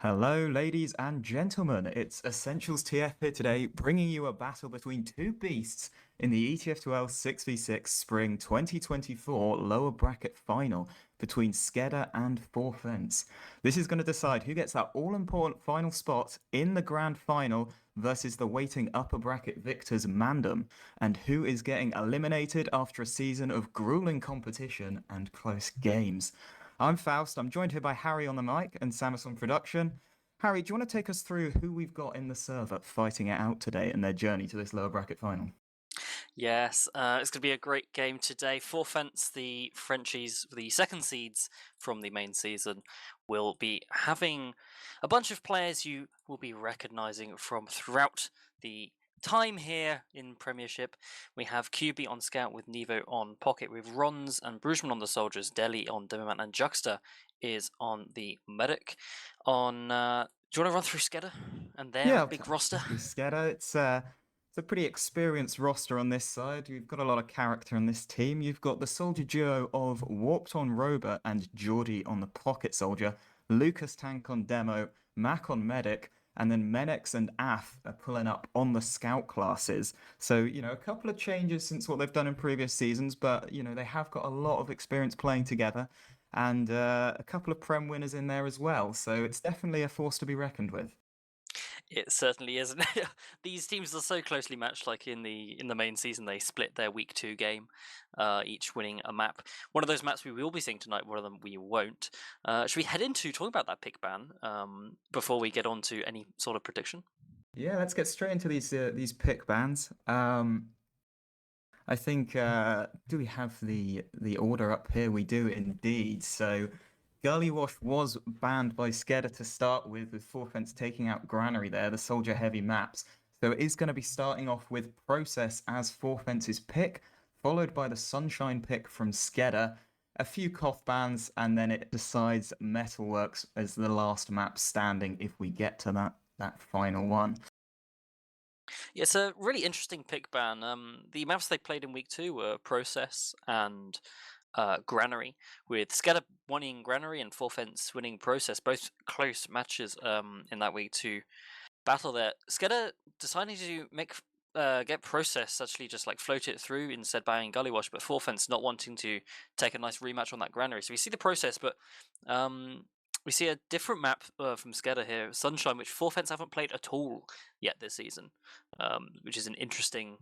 Hello, ladies and gentlemen. It's Essentials TF here today, bringing you a battle between two beasts in the ETF2L 6v6 Spring 2024 lower bracket final between SKEDDA and Forfence. This is going to decide who gets that all-important final spot in the grand final versus the waiting upper bracket victors Mandem, and who is getting eliminated after a season of grueling competition and close games. I'm Faust. I'm joined here by Harry on the mic and Samus on production. Harry, do you want to take us through who we've got in the server fighting it out today in their journey to this lower bracket final? Yes, it's going to be a great game today. Forfence, the Frenchies, the second seeds from the main season, will be having a bunch of players you will be recognizing from throughout the time here in Premiership. We have QB on Scout with Nevo on Pocket, with Rons and Brugman on the Soldiers, Deli on Demoman, and Juxta is on the Medic. On do you want to run through SKEDDA and their Yeah, big I'll roster? take you, SKEDDA. It's a pretty experienced roster on this side. You've got a lot of character in this team. You've got the soldier duo of Warped on Robot and Geordie on the Pocket Soldier, Lucas Tank on Demo, Mac on Medic, and then Menex and Ath are pulling up on the Scout classes. So, a couple of changes since what they've done in previous seasons, but, they have got a lot of experience playing together and a couple of Prem winners in there as well. So it's definitely a force to be reckoned with. It certainly is. These teams are so closely matched. Like in the main season, they split their week 2 game, each winning a map. One of those maps we will be seeing tonight. One of them we won't. Should we head into talking about that pick ban before we get on to any sort of prediction? Yeah, let's get straight into these pick bans. I think do we have the order up here? We do indeed. So Gullywash was banned by SKEDDA to start with Forfence taking out Granary there, the soldier heavy maps. So it is going to be starting off with Process as Forfence's pick, followed by the Sunshine pick from SKEDDA, a few Koth bans, and then it decides Metalworks as the last map standing if we get to that final one. Yeah, it's a really interesting pick ban. The maps they played in week 2 were Process and Granary, with SKEDDA winning Granary and Forfence winning Process, both close matches in that week 2 battle there. SKEDDA deciding to get Process actually just like float it through instead buying Gullywash, but Forfence not wanting to take a nice rematch on that Granary. So we see the Process, but we see a different map from SKEDDA here, Sunshine, which Forfence haven't played at all yet this season, which is an interesting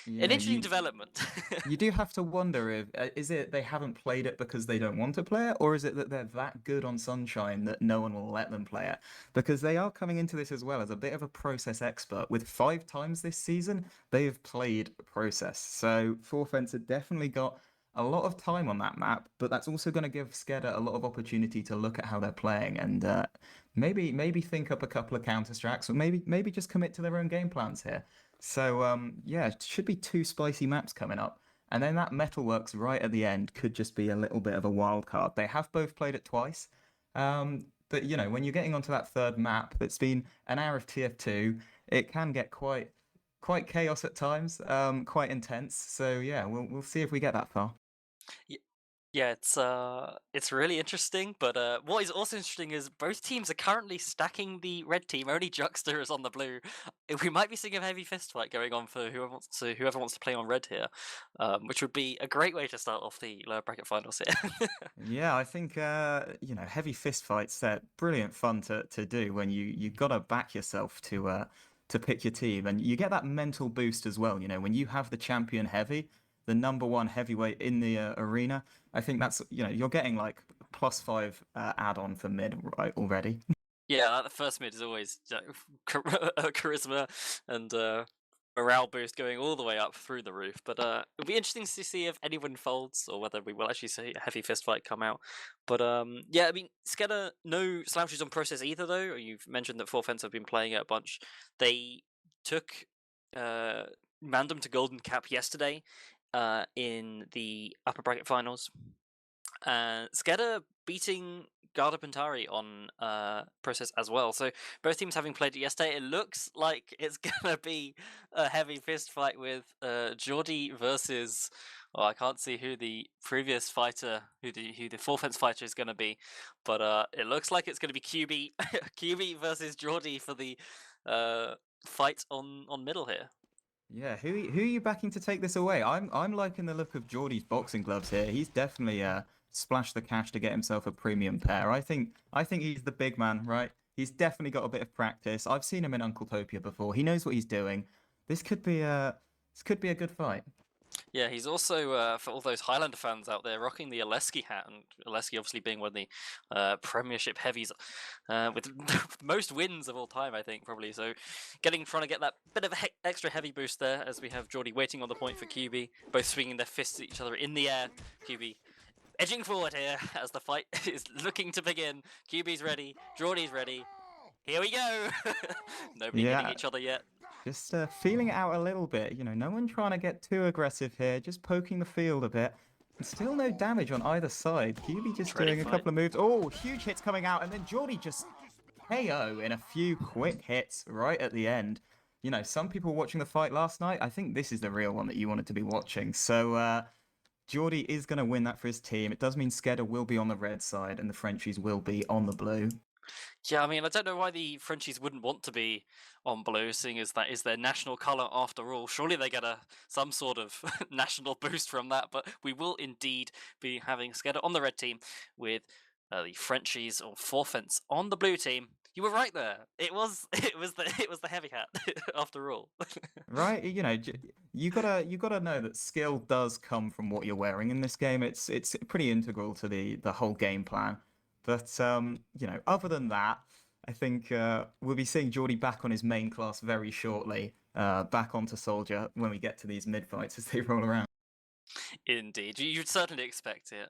Yeah, development. you do have to wonder if is it they haven't played it because they don't want to play it, or is it that they're that good on Sunshine that no one will let them play it? Because they are coming into this as well as a bit of a process expert. With 5 times this season, they have played process. So Forfence have definitely got a lot of time on that map, but that's also going to give SKEDDA a lot of opportunity to look at how they're playing and maybe think up a couple of counter strats, or maybe just commit to their own game plans here. So yeah, it should be 2 spicy maps coming up. And then that Metalworks right at the end could just be a little bit of a wild card. They have both played it twice. But when you're getting onto that third map, it's been an hour of TF2. It can get quite chaos at times, quite intense. So yeah, we'll see if we get that far. Yeah, it's really interesting, but what is also interesting is both teams are currently stacking the red team. Only Juxta is on the blue. We might be seeing a heavy fist fight going on for whoever wants to play on red here, which would be a great way to start off the lower bracket finals here. Yeah, I think heavy fist fights, they're brilliant fun to do when you gotta back yourself to pick your team, and you get that mental boost as well. When you have the champion heavy, the #1 heavyweight in the arena. I think that's you're getting like +5 add-on for mid right already. Yeah, the first mid is always charisma and morale boost going all the way up through the roof. But it'll be interesting to see if anyone folds or whether we will actually see a heavy fist fight come out. But yeah, I mean, SKEDDA, no slouches on process either, though. You've mentioned that Forfence have been playing it a bunch. They took Random to Golden Cap yesterday in the upper bracket finals. SKEDDA beating Garda Pintari on process as well. So both teams having played it yesterday, it looks like it's gonna be a heavy fist fight with Geordie versus. Oh, I can't see who the previous fighter, who the four-fence fighter is going to be, but it looks like it's going to be QB QB versus Geordie for the fight on middle here. Yeah, who are you backing to take this away? I'm liking the look of Geordie's boxing gloves here. He's definitely splashed the cash to get himself a premium pair. I think he's the big man, right? He's definitely got a bit of practice. I've seen him in Uncle Topia before. He knows what he's doing. This could be a good fight. Yeah, he's also for all those Highlander fans out there rocking the Oleski hat, and Oleski obviously being one of the Premiership heavies with most wins of all time, I think probably. So, trying to get that bit of extra heavy boost there as we have Geordie waiting on the point for QB, both swinging their fists at each other in the air. QB edging forward here as the fight is looking to begin. QB's ready, Geordie's ready. Here we go. Nobody hitting each other yet. Just feeling it out a little bit. No one trying to get too aggressive here. Just poking the field a bit. And still no damage on either side. QB just doing a couple of moves. Oh, huge hits coming out. And then Geordie just KO in a few quick hits right at the end. Some people watching the fight last night, I think this is the real one that you wanted to be watching. So Geordie is going to win that for his team. It does mean SKEDDA will be on the red side and the Frenchies will be on the blue. Yeah, I mean, I don't know why the Frenchies wouldn't want to be on blue, seeing as that is their national colour after all. Surely they get some sort of national boost from that, but we will indeed be having SKEDDA on the red team with the Frenchies or four-fence on the blue team. You were right there. It was the heavy hat after all. Right? You gotta know that skill does come from what you're wearing in this game. It's pretty integral to the whole game plan. But other than that, I think we'll be seeing Geordie back on his main class very shortly, back onto Soldier when we get to these mid-fights as they roll around. Indeed, you'd certainly expect it.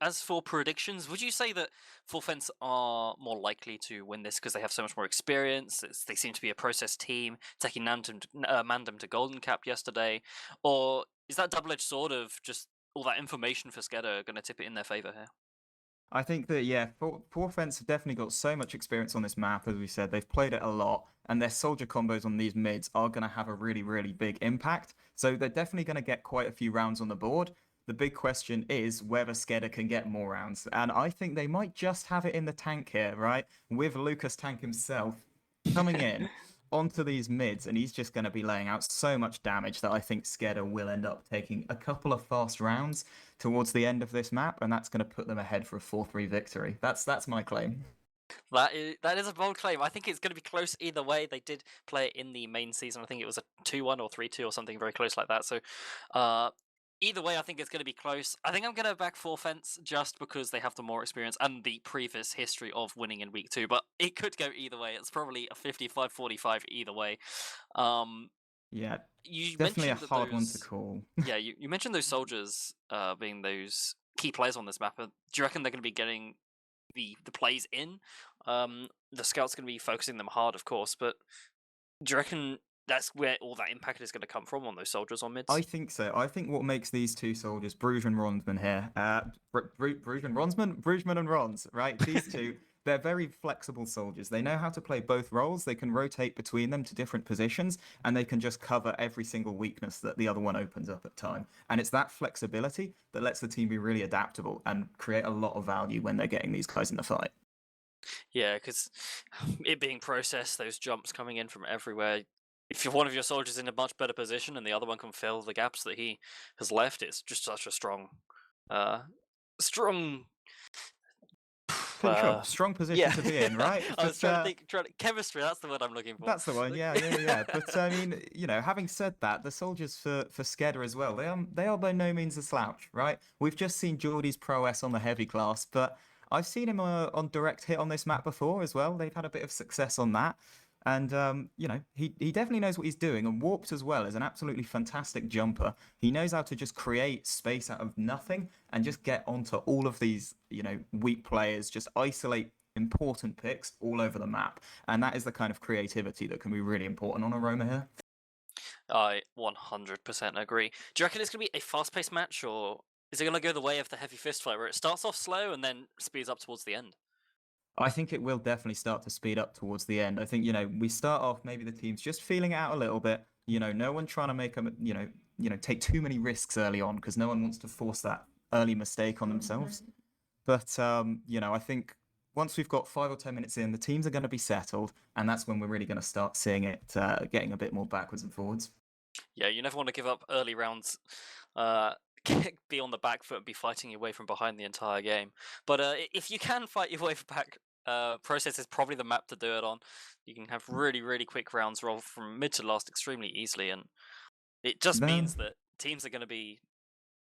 As for predictions, would you say that Full Fence are more likely to win this because they have so much more experience? They seem to be a process team, taking Mandem to Golden Cap yesterday, or is that double-edged sword of just all that information for SKEDDA going to tip it in their favour here? I think that, yeah, Four Fence have definitely got so much experience on this map, as we said. They've played it a lot, and their soldier combos on these mids are going to have a really, really big impact. So they're definitely going to get quite a few rounds on the board. The big question is whether SKEDDA can get more rounds. And I think they might just have it in the tank here, right? With Lucas Tank himself coming in onto these mids, and he's just going to be laying out so much damage that I think SKEDDA will end up taking a couple of fast rounds towards the end of this map, and that's going to put them ahead for a 4-3 victory. That's my claim. That is a bold claim. I think it's going to be close either way. They did play it in the main season. I think it was a 2-1 or 3-2 or something very close like that. So either way, I think it's going to be close. I think I'm going to back Four Fence just because they have the more experience and the previous history of winning in week 2. But it could go either way. It's probably a 55-45 either way. Yeah, you definitely a mentioned hard one to call. Yeah, you mentioned those soldiers being those key players on this map. Do you reckon they're going to be getting the plays in? The scouts going to be focusing them hard, of course, but do you reckon that's where all that impact is going to come from on those soldiers on mids? I think so. I think what makes these two soldiers, Bruges and Ronsman here, Bruges and Ronsman? Brugesman and Rons, right? These two, they're very flexible soldiers. They know how to play both roles. They can rotate between them to different positions, and they can just cover every single weakness that the other one opens up at time. And it's that flexibility that lets the team be really adaptable and create a lot of value when they're getting these guys in the fight. Yeah, because it being processed, those jumps coming in from everywhere. If you're one of your soldiers in a much better position and the other one can fill the gaps that he has left, it's just such a strong Strong position to be in, right? I was trying to think, chemistry, that's the word I'm looking for. That's the one, yeah. But I mean, having said that, the soldiers for SKEDDA as well, they are by no means a slouch, right? We've just seen Geordie's prowess on the heavy class, but I've seen him on direct hit on this map before as well. They've had a bit of success on that. And, he definitely knows what he's doing. And Warped as well is an absolutely fantastic jumper. He knows how to just create space out of nothing and just get onto all of these, weak players, just isolate important picks all over the map. And that is the kind of creativity that can be really important on Aroma here. I 100% agree. Do you reckon it's going to be a fast-paced match, or Is it going to go the way of the heavy fist fight, where it starts off slow and then speeds up towards the end? I think it will definitely start to speed up towards the end. I think, we start off, maybe the team's just feeling it out a little bit. No one trying to make them, take too many risks early on, because no one wants to force that early mistake on themselves. But, I think once we've got 5 or 10 minutes in, the teams are going to be settled, and that's when we're really going to start seeing it getting a bit more backwards and forwards. Yeah, you never want to give up early rounds. Be on the back foot and be fighting your way from behind the entire game. But if you can fight your way back, Process is probably the map to do it on. You can have really, really quick rounds roll from mid to last extremely easily, and it just means that teams are going to be...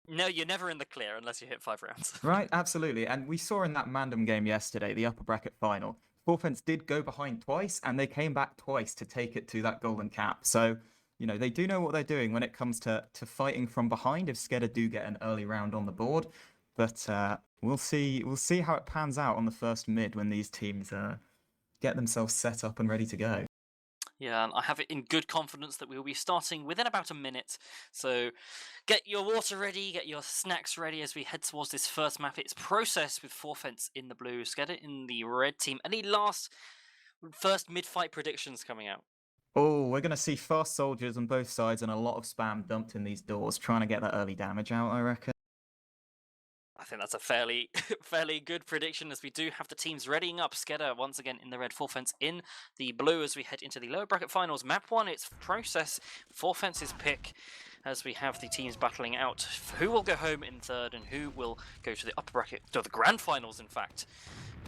No, you're never in the clear unless you hit 5 rounds. Right, absolutely. And we saw in that Mandem game yesterday, the upper bracket final, Forfence did go behind twice, and they came back twice to take it to that golden cap. So, they do know what they're doing when it comes to fighting from behind if SKEDDA do get an early round on the board. But we'll see how it pans out on the first mid when these teams get themselves set up and ready to go. Yeah, and I have it in good confidence that we'll be starting within about a minute. So get your water ready, get your snacks ready as we head towards this first map. It's Process with Forfence in the blue, SKEDDA in the red team. Any first mid-fight predictions coming out? Oh, we're going to see fast soldiers on both sides and a lot of spam dumped in these doors, trying to get that early damage out, I reckon. I think that's a fairly good prediction, as we do have the teams readying up. SKEDDA once again in the red, Forfence in the blue as we head into the lower bracket finals. Map 1, it's Process, Forfence's pick, as we have the teams battling out who will go home in third and who will go to the upper bracket, to the grand finals in fact,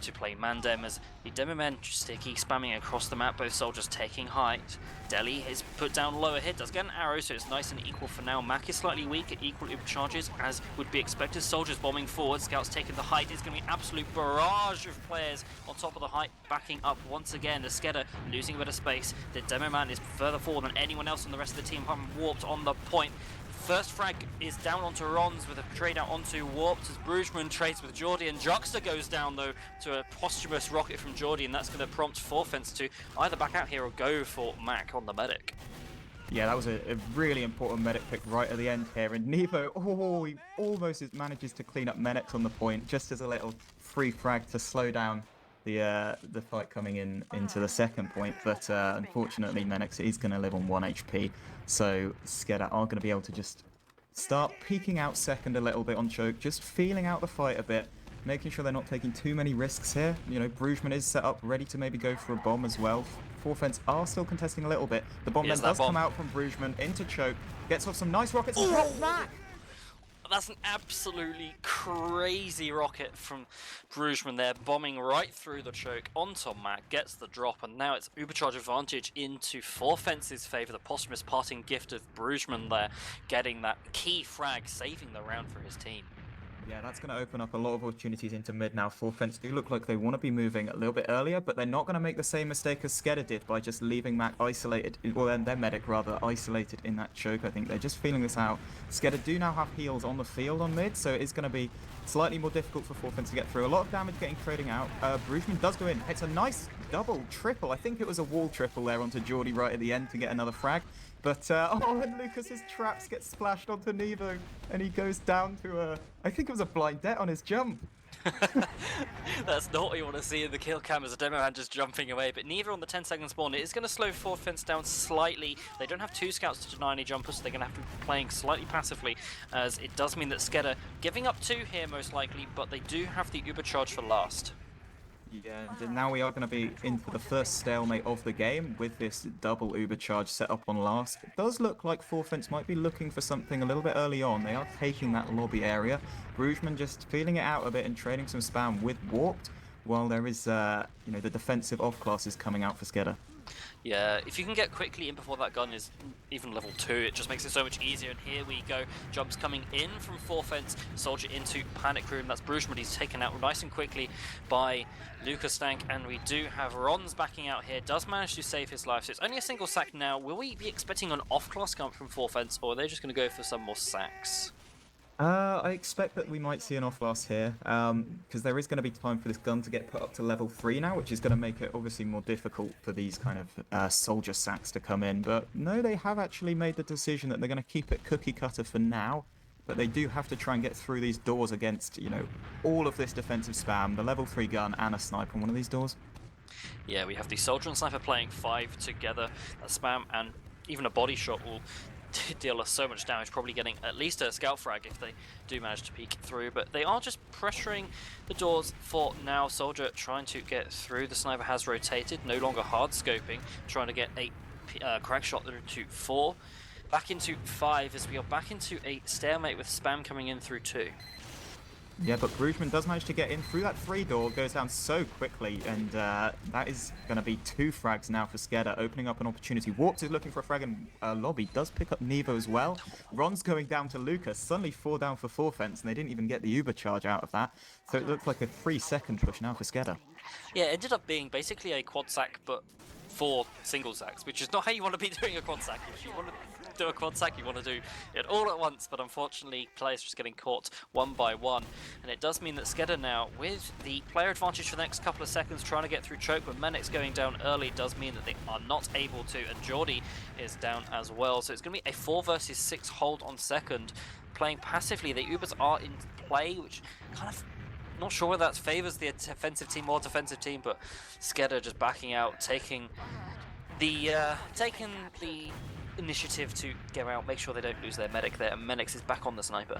to play Mandem, as the demo men sticky spamming across the map, both soldiers taking height. Deli is put down lower hit, does get an arrow, so it's nice and equal for now. Mac is slightly weak at equal charges, as would be expected. Soldiers bombing forward, scouts taking the height. It's going to be an absolute barrage of players on top of the height, backing up once again. The SKEDDA losing a bit of space. The demo man is further forward than anyone else on the rest of the team, warped on the point. First frag is down onto Rons with a trade out onto Warped as Brugman trades with Geordie, and Juxta goes down though to a posthumous rocket from Geordie, and that's going to prompt Forfence to either back out here or go for Mac on the medic. Yeah, that was a really important medic pick right at the end here, and Nevo, he almost manages to clean up Menix on the point, just as a little free frag to slow down the fight coming into the second point, but unfortunately Menix is going to live on 1 HP, so SKEDDA are going to be able to just start peeking out second a little bit on choke, just feeling out the fight a bit, making sure they're not taking too many risks here. Brugman is set up, ready to maybe go for a bomb as well. Forfence are still contesting a little bit. The bomb then does come out from Brugman into choke, gets off some nice rockets and drops Mac! That's an absolutely crazy rocket from Brugman there, bombing right through the choke onto Mac, gets the drop, and now it's Ubercharge advantage into Forfence's favour. The posthumous parting gift of Brugman there, getting that key frag, saving the round for his team. Yeah, that's going to open up a lot of opportunities into mid now. Forfence do look like they want to be moving a little bit earlier, but they're not going to make the same mistake as SKEDDA did by just leaving Mac isolated, or their medic rather, isolated in that choke. I think they're just feeling this out. SKEDDA do now have heals on the field on mid, so it's going to be slightly more difficult for Forfence to get through. A lot of damage getting trading out. Brugman does go in. It's a nice double, triple. I think it was a wall triple there onto Geordie right at the end to get another frag. But, and Lucas's traps get splashed onto Nevo, and he goes down to I think it was a blind debt on his jump. That's not what you want to see in the kill cam, as a demo hand just jumping away, but neither on the 10-second spawn. It is going to slow Forfence down slightly. They don't have 2 scouts to deny any jumpers, so they're going to have to be playing slightly passively, as it does mean that SKEDDA giving up 2 here most likely, but they do have the Uber charge for last. Yeah, and now we are going to be into the first stalemate of the game with this double Uber charge set up on last. It does look like Forfence might be looking for something a little bit early on. They are taking that lobby area. Brugman just feeling it out a bit and trading some spam with Warped, while there is, the defensive off classes coming out for SKEDDA. Yeah, if you can get quickly in before that gun is even level 2, it just makes it so much easier. And here we go, jumps coming in from Forfence, soldier into panic room. That's Brugman. He's taken out nice and quickly by Lucas Stank, and we do have Rons backing out here. Does manage to save his life, so it's only a single sack now. Will we be expecting an off-class gun from Forfence, or are they just going to go for some more sacks? I expect that we might see an off-last here, because there is going to be time for this gun to get put up to level 3 now, which is going to make it obviously more difficult for these kind of soldier sacks to come in. But no, they have actually made the decision that they're going to keep it cookie cutter for now. but they do have to try and get through these doors against, you know, all of this defensive spam, the level 3 gun and a sniper on one of these doors. Yeah, we have the soldier and sniper playing 5 together. That spam and even a body shot will deal us so much damage, probably getting at least a scout frag if they do manage to peek through, but they are just pressuring the doors for now. Soldier trying to get through, the sniper has rotated, no longer hard scoping, trying to get a crack shot through to 4, back into 5 as we are back into a stalemate with spam coming in through 2. Yeah, but Brugman does manage to get in through that 3 door, goes down so quickly, and that is going to be 2 frags now for SKEDDA, opening up an opportunity. Warped is looking for a frag in lobby, does pick up Nevo as well. Ron's going down to Lucas, suddenly 4 down for 4 fence, and they didn't even get the Uber charge out of that, so it looks like a 3-second push now for SKEDDA. Yeah, it ended up being basically a quad sack, but 4 single sacks, which is not how you want to be doing a quad sack. If you want to do a quad sack, you want to do it all at once, but unfortunately players just getting caught one by one, and it does mean that SKEDDA now, with the player advantage for the next couple of seconds, trying to get through choke, but Menix going down early does mean that they are not able to, and Geordie is down as well, so it's going to be a 4 versus 6 hold on second. Playing passively, the Ubers are in play, which kind of not sure whether that favors the offensive team or defensive team, but SKEDDA just backing out, taking the initiative to get out, make sure they don't lose their medic there, and Menix is back on the sniper.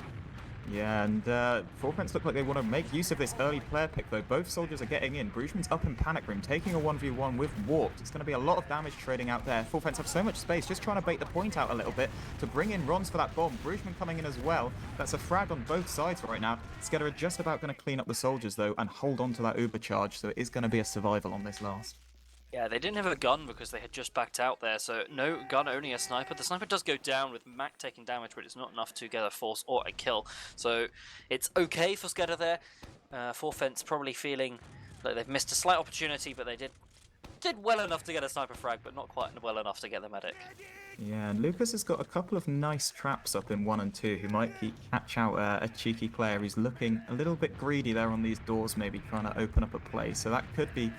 Yeah, and 4fence look like they want to make use of this early player pick, though. Both soldiers are getting in. Brugman's up in panic room, taking a 1v1 with Warped. It's going to be a lot of damage trading out there. 4fence have so much space, just trying to bait the point out a little bit to bring in Rons for that bomb. Brugman coming in as well. That's a frag on both sides right now. SKEDDA are just about going to clean up the soldiers, though, and hold on to that Uber charge, so it is going to be a survival on this last. Yeah, they didn't have a gun because they had just backed out there, so no gun, only a sniper. The sniper does go down with Mac taking damage, but it's not enough to get a force or a kill. So it's okay for SKEDDA there. 4fence probably feeling like they've missed a slight opportunity, but they did well enough to get a sniper frag, but not quite well enough to get the medic. Yeah, and Lucas has got a couple of nice traps up in 1 and 2 who might catch out a cheeky player who's looking a little bit greedy there on these doors, maybe trying to open up a play. So that could be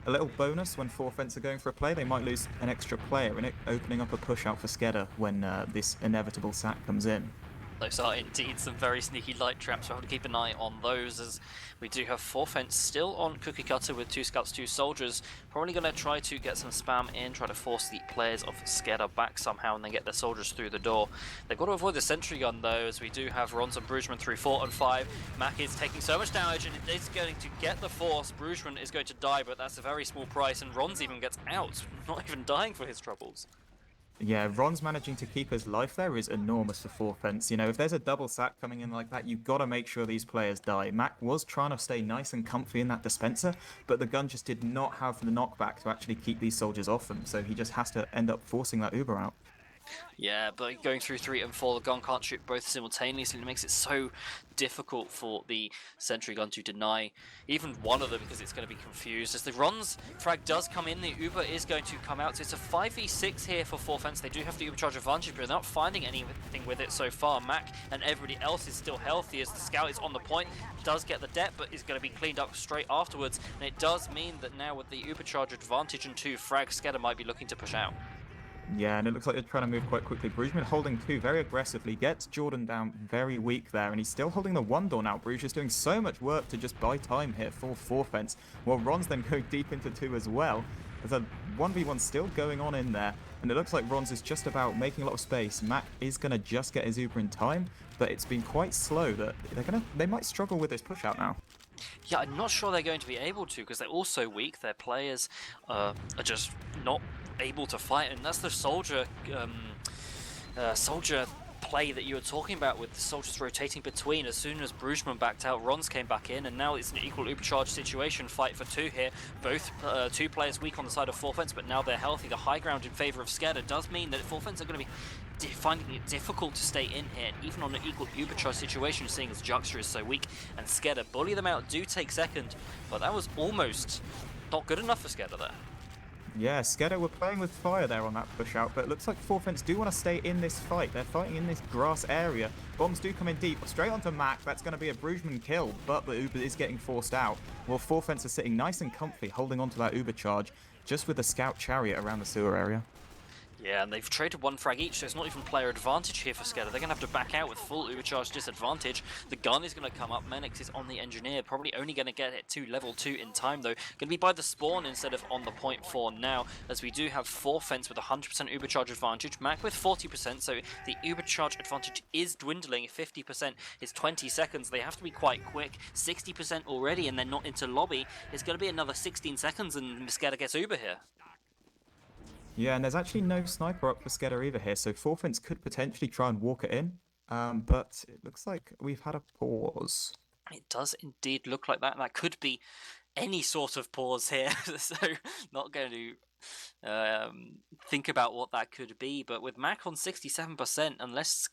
a little bonus when 4fence are going for a play. They might lose an extra player in it, opening up a push out for SKEDDA when this inevitable sack comes in. Those are indeed some very sneaky light traps. We'll have to keep an eye on those, as we do have 4fence still on cookie cutter with 2 scouts, 2 soldiers. Probably going to try to get some spam in, try to force the players of SKEDDA back somehow and then get their soldiers through the door. They've got to avoid the sentry gun though, as we do have Rons and Brugman through 4 and 5. Mac is taking so much damage and it is going to get the force. Brugman is going to die, but that's a very small price, and Rons even gets out, not even dying for his troubles. Yeah, Ron's managing to keep his life there is enormous for 4fence. You know, if there's a double sack coming in like that, you've got to make sure these players die. Mac was trying to stay nice and comfy in that dispenser, but the gun just did not have the knockback to actually keep these soldiers off him, so he just has to end up forcing that Uber out. Yeah, but going through 3 and 4, the gun can't shoot both simultaneously, and it makes it so difficult for the sentry gun to deny even one of them, because it's going to be confused. As the Rons frag does come in, the Uber is going to come out. So it's a 5v6 here for 4fence. They do have the Uber charge advantage, but they're not finding anything with it so far. Mac and everybody else is still healthy, as the scout is on the point, does get the depth, but is going to be cleaned up straight afterwards. And it does mean that now with the Uber charge advantage and 2 frags, SKEDDA might be looking to push out. Yeah, and it looks like they're trying to move quite quickly. Brugman holding 2 very aggressively, gets Jordan down very weak there, and he's still holding the 1 door now. Bruges is doing so much work to just buy time here for 4fence, while Ron's then going deep into 2 as well. There's a 1v1 still going on in there, and it looks like Rons is just about making a lot of space. Mac is going to just get his Uber in time, but it's been quite slow that they might struggle with this push out now. Yeah, I'm not sure they're going to be able to, because they're all so weak. Their players are just not able to fight, and that's the soldier play that you were talking about, with the soldiers rotating between. As soon as Brugman backed out, Rons came back in, and now it's an equal Uber-charge situation. Fight for 2 here. Both 2 players weak on the side of 4fence, but now they're healthy. The high ground in favour of SKEDDA does mean that 4fence are going to be finding it difficult to stay in here, even on an equal Uber-charge situation, seeing as Juxter is so weak, and SKEDDA bully them out, do take second, but that was almost not good enough for SKEDDA there. Yeah, SKEDDA were playing with fire there on that push out, but it looks like 4fence do want to stay in this fight. They're fighting in this grass area. Bombs do come in deep, straight onto Mac. That's going to be a Brugman kill, but the Uber is getting forced out. While 4fence are sitting nice and comfy, holding onto that Uber charge, just with the scout chariot around the sewer area. Yeah, and they've traded one frag each, so it's not even player advantage here for SKEDDA. They're going to have to back out with full overcharge disadvantage. The gun is going to come up. Menix is on the engineer, probably only going to get it to level 2 in time, though. Going to be by the spawn instead of on the point for now, as we do have 4fence with 100% overcharge advantage, Mac with 40%, so the overcharge advantage is dwindling. 50% is 20 seconds. They have to be quite quick. 60% already, and then not into lobby. It's going to be another 16 seconds, and SKEDDA gets Uber here. Yeah, and there's actually no sniper up for SKEDDA either here, so 4fence could potentially try and walk it in, but it looks like we've had a pause. It does indeed look like that. That could be any sort of pause here, so not going to think about what that could be. But with Mac on 67%, unless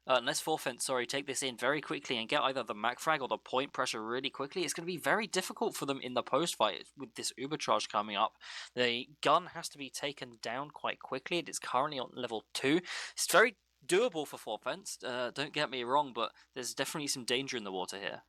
4fence, sorry, take this in very quickly and get either the Mac frag or the point pressure really quickly, it's going to be very difficult for them in the post fight with this Uber charge coming up. The gun has to be taken down quite quickly. It is currently on level 2. It's very doable for 4fence, don't get me wrong, but there's definitely some danger in the water here.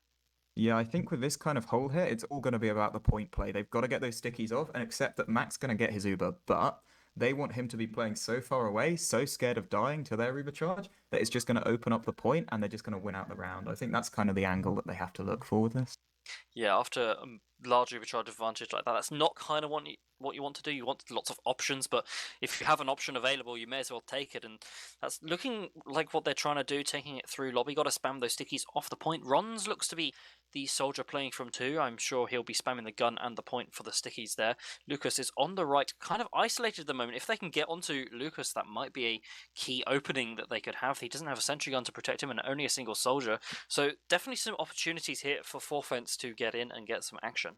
Yeah, I think with this kind of hole here, it's all going to be about the point play. They've got to get those stickies off and accept that Mac's going to get his Uber, but they want him to be playing so far away, so scared of dying to their Uber charge, that it's just going to open up the point and they're just going to win out the round. I think that's kind of the angle that they have to look for with this. Yeah, after a large overcharge advantage like that, that's not kind of what you want to do. You want lots of options, but if you have an option available, you may as well take it. And that's looking like what they're trying to do, taking it through lobby. Got to spam those stickies off the point. Rons looks to be the soldier playing from 2. I'm sure he'll be spamming the gun and the point for the stickies there. Lucas is on the right, kind of isolated at the moment. If they can get onto Lucas, that might be a key opening that they could have. He doesn't have a sentry gun to protect him and only a single soldier. So definitely some opportunities here for 4fence to get in and get some action.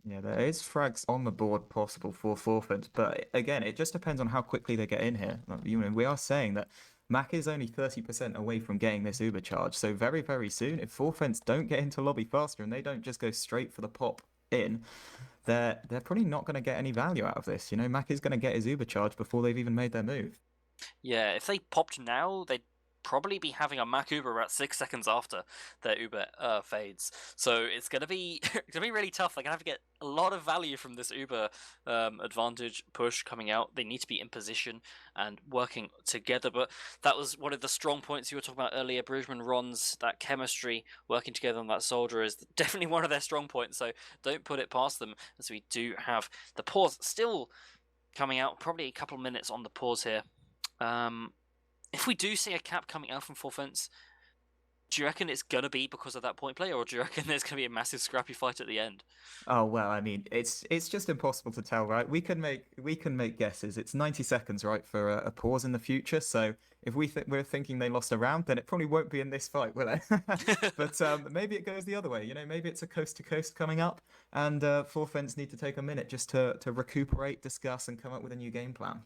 Yeah, there is frags on the board possible for 4fence, but again, it just depends on how quickly they get in here. We are saying that Mac is only 30% away from getting this Uber charge, so very, very soon, if 4fence don't get into lobby faster and they don't just go straight for the pop in, they're probably not going to get any value out of this. Mac is going to get his Uber charge before they've even made their move. Yeah, if they popped now, they'd probably be having a Mac Uber about 6 seconds after their Uber fades. So it's gonna be really tough. They're gonna have to get a lot of value from this Uber advantage push coming out. They need to be in position and working together. But that was one of the strong points you were talking about earlier. Brugman, Rons, that chemistry working together on that soldier is definitely one of their strong points. So don't put it past them, as we do have the pause still coming out. Probably a couple of minutes on the pause here. If we do see a cap coming out from 4fence, do you reckon it's gonna be because of that point play, or do you reckon there's gonna be a massive scrappy fight at the end? Oh well, I mean, it's just impossible to tell, right? We can make guesses. It's 90 seconds, right, for a pause in the future. So if we're thinking they lost a round, then it probably won't be in this fight, will it? But maybe it goes the other way. Maybe it's a coast to coast coming up, and 4fence need to take a minute just to recuperate, discuss, and come up with a new game plan.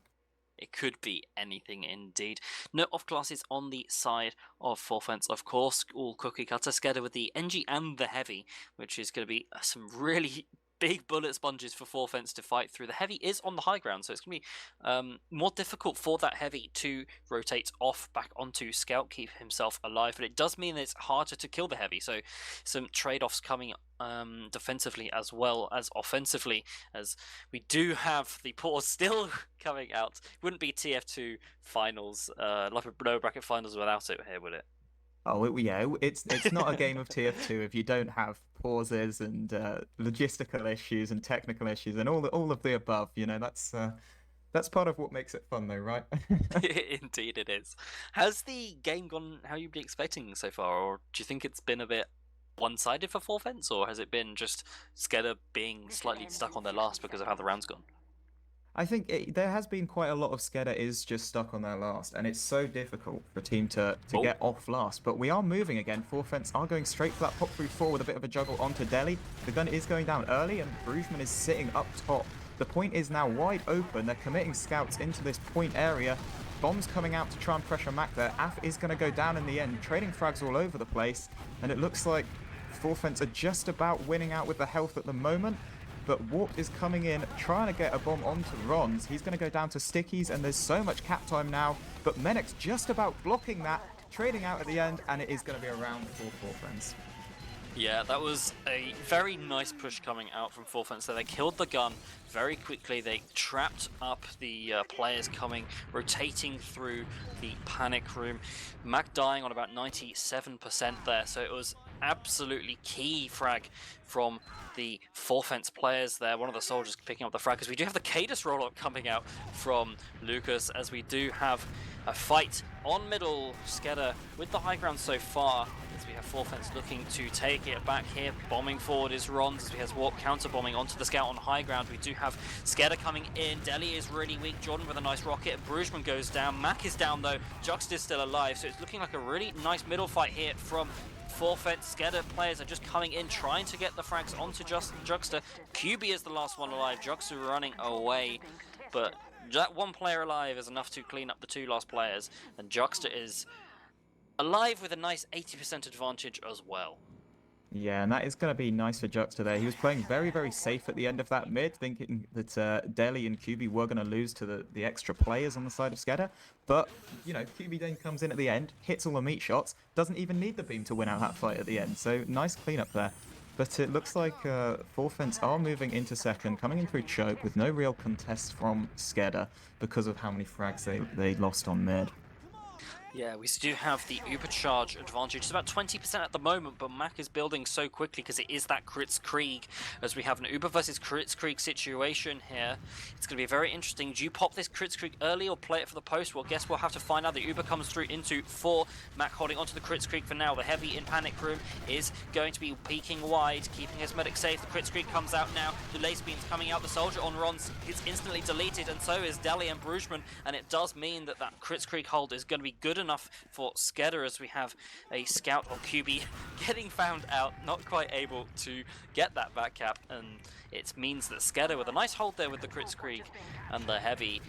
It could be anything indeed. No off classes on the side of 4fence, of course. All cookie cutter SKEDDA with the NG and the heavy, which is going to be some really big bullet sponges for 4fence to fight through. The heavy is on the high ground, so it's going to be more difficult for that heavy to rotate off back onto Scout, keep himself alive. But it does mean it's harder to kill the heavy, so some trade-offs coming defensively as well as offensively, as we do have the pause still coming out. Wouldn't be TF2 finals, like a lower bracket finals without it here, would it? Oh, yeah, it's not a game of TF2 if you don't have pauses and logistical issues and technical issues and all of the above. That's part of what makes it fun, though, right? Indeed, it is. Has the game gone how you'd be expecting so far, or do you think it's been a bit one-sided for 4fence, or has it been just SKEDDA being slightly stuck on their last because of how the round's gone? I think there has been quite a lot of SKEDDA is just stuck on their last, and it's so difficult for a team to get off last. But we are moving again. 4fence are going straight for that pop through 4 with a bit of a juggle onto Delhi. The gun is going down early, and Brugman is sitting up top. The point is now wide open. They're committing scouts into this point area. Bombs coming out to try and pressure Mac there. Af is going to go down in the end, trading frags all over the place, and it looks like 4fence are just about winning out with the health at the moment. But Warp is coming in, trying to get a bomb onto Rons. He's going to go down to stickies, and there's so much cap time now. But Menix just about blocking that, trading out at the end, and it is going to be a round for 4fence. Yeah, that was a very nice push coming out from Forfence. So they killed the gun very quickly. They trapped up the players coming, rotating through the panic room. Mac dying on about 97% there, so it was absolutely key frag from the Forfence players there. One of the soldiers picking up the frag, because we do have the Cadus roll-up coming out from Lucas, as we do have a fight on middle. SKEDDA with the high ground so far, as we have Forfence looking to take it back here. Bombing forward is Rons, as we have Warp counter-bombing onto the scout on high ground. We do have SKEDDA coming in. Deli is really weak. Jordan with a nice rocket. Brugman goes down. Mac is down though. Juxta is still alive, so it's looking like a really nice middle fight here from Forfence. SKEDDA players are just coming in, trying to get the frags onto Juxta. QB is the last one alive. Juxta running away, but that one player alive is enough to clean up the two last players, and Juxta is alive with a nice 80% advantage as well. Yeah, and that is going to be nice for Juxta there. He was playing very, very safe at the end of that mid, thinking that Deli and QB were going to lose to the extra players on the side of SKEDDA. But, you know, QB then comes in at the end, hits all the meat shots, doesn't even need the beam to win out that fight at the end. So, nice cleanup there. But it looks like Forfence are moving into second, coming in through choke with no real contest from SKEDDA because of how many frags they lost on mid. Yeah, we do have the Ubercharge advantage. It's about 20% at the moment, but Mac is building so quickly because it is that Crits Krieg, as we have an Uber versus Crits Krieg situation here. It's going to be very interesting. Do you pop this Crits Krieg early or play it for the post? Well, guess we'll have to find out. The Uber comes through into 4. Mac holding onto the Crits Krieg for now. The Heavy in panic room is going to be peeking wide, keeping his medic safe. The Crits Krieg comes out now. The lace beam's coming out. The soldier on Rons is instantly deleted, and so is Deli and Brugman, and it does mean that that Crits Krieg hold is going to be good enough for SKEDDA, as we have a scout on QB getting found out, not quite able to get that back cap, and it means that SKEDDA with a nice hold there with the Crits Krieg and the Heavy.